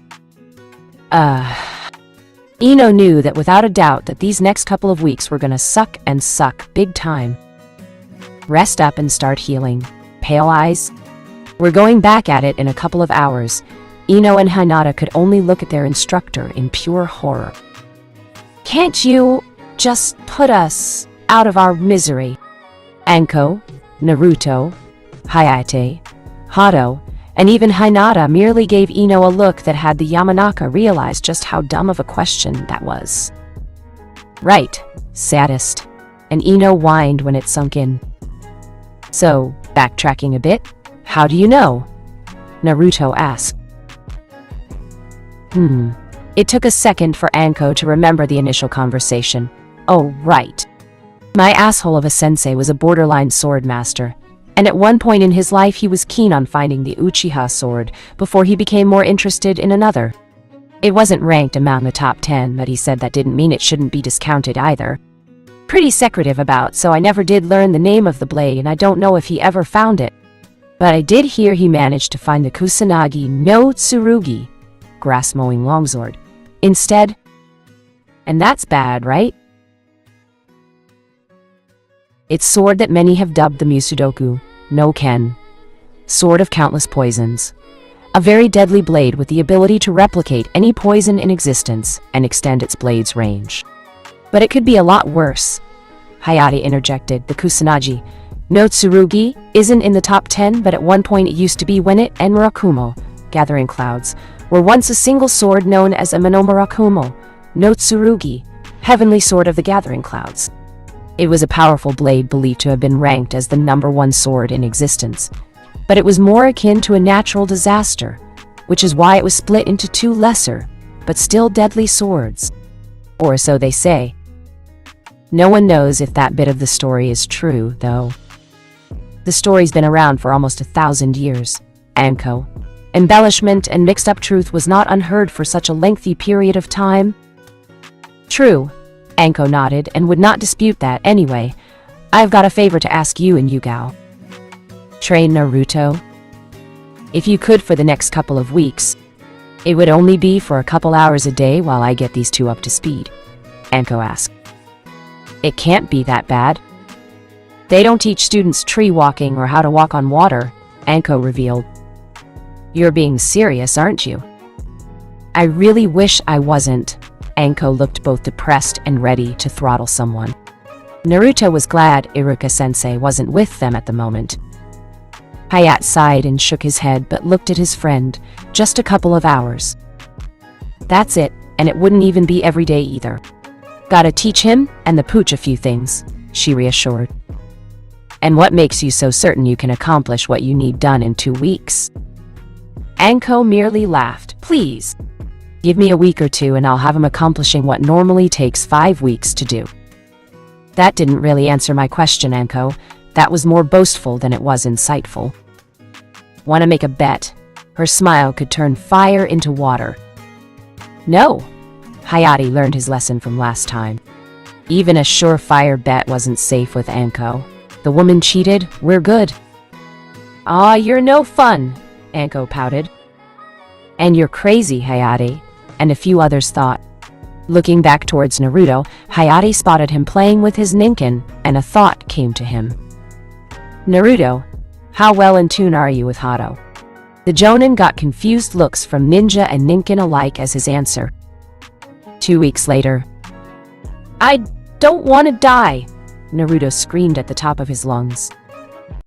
Ino knew that without a doubt that these next couple of weeks were gonna suck and suck big time. Rest up and start healing. Pale eyes? We're going back at it in a couple of hours. Ino and Hinata could only look at their instructor in pure horror. Can't you just put us out of our misery? Anko, Naruto, Hayate, Hato, and even Hinata merely gave Ino a look that had the Yamanaka realize just how dumb of a question that was. Right, saddest. And Ino whined when it sunk in. So, backtracking a bit, how do you know? Naruto asked. It took a second for Anko to remember the initial conversation. Oh, right. My asshole of a sensei was a borderline sword master, and at one point in his life he was keen on finding the Uchiha sword before he became more interested in another. It wasn't ranked among the top 10, but he said that didn't mean it shouldn't be discounted either. Pretty secretive about, so I never did learn the name of the blade, and I don't know if he ever found it. But I did hear he managed to find the Kusanagi no Tsurugi, grass-mowing longsword, instead. And that's bad, right? It's sword that many have dubbed the Musudoku no Ken, sword of countless poisons. A very deadly blade with the ability to replicate any poison in existence and extend its blade's range. But it could be a lot worse. Hayate interjected, the Kusanagi No Tsurugi isn't in the top 10, but at one point it used to be when it and Murakumo, Gathering Clouds, were once a single sword known as a Murakumo, no Tsurugi, Heavenly Sword of the Gathering Clouds. It was a powerful blade believed to have been ranked as the #1 sword in existence, but it was more akin to a natural disaster, which is why it was split into 2 lesser, but still deadly swords. Or so they say. No one knows if that bit of the story is true, though. The story's been around for almost 1,000 years. Anko. Embellishment and mixed-up truth was not unheard for such a lengthy period of time. True. Anko nodded and would not dispute that. Anyway, I've got a favor to ask you and Yugao. Train Naruto? If you could for the next couple of weeks. It would only be for a couple hours a day while I get these 2 up to speed, Anko asked. It can't be that bad. They don't teach students tree walking or how to walk on water, Anko revealed. You're being serious, aren't you? I really wish I wasn't. Anko looked both depressed and ready to throttle someone. Naruto was glad Iruka-sensei wasn't with them at the moment. Hayate sighed and shook his head but looked at his friend. Just a couple of hours. That's it, and it wouldn't even be every day either. Gotta teach him and the pooch a few things, she reassured. And what makes you so certain you can accomplish what you need done in 2 weeks? Anko merely laughed. Please. Give me a week or 2 and I'll have him accomplishing what normally takes 5 weeks to do. That didn't really answer my question, Anko. That was more boastful than it was insightful. Want to make a bet? Her smile could turn fire into water. No. Hayate learned his lesson from last time. Even a surefire bet wasn't safe with Anko. The woman cheated, we're good. Ah, you're no fun, Anko pouted. And you're crazy, Hayate, and a few others thought. Looking back towards Naruto, Hayate spotted him playing with his ninkin, and a thought came to him. Naruto, how well in tune are you with Hado? The Jonin got confused looks from ninja and ninkin alike as his answer. 2 weeks later. I don't want to die, Naruto screamed at the top of his lungs.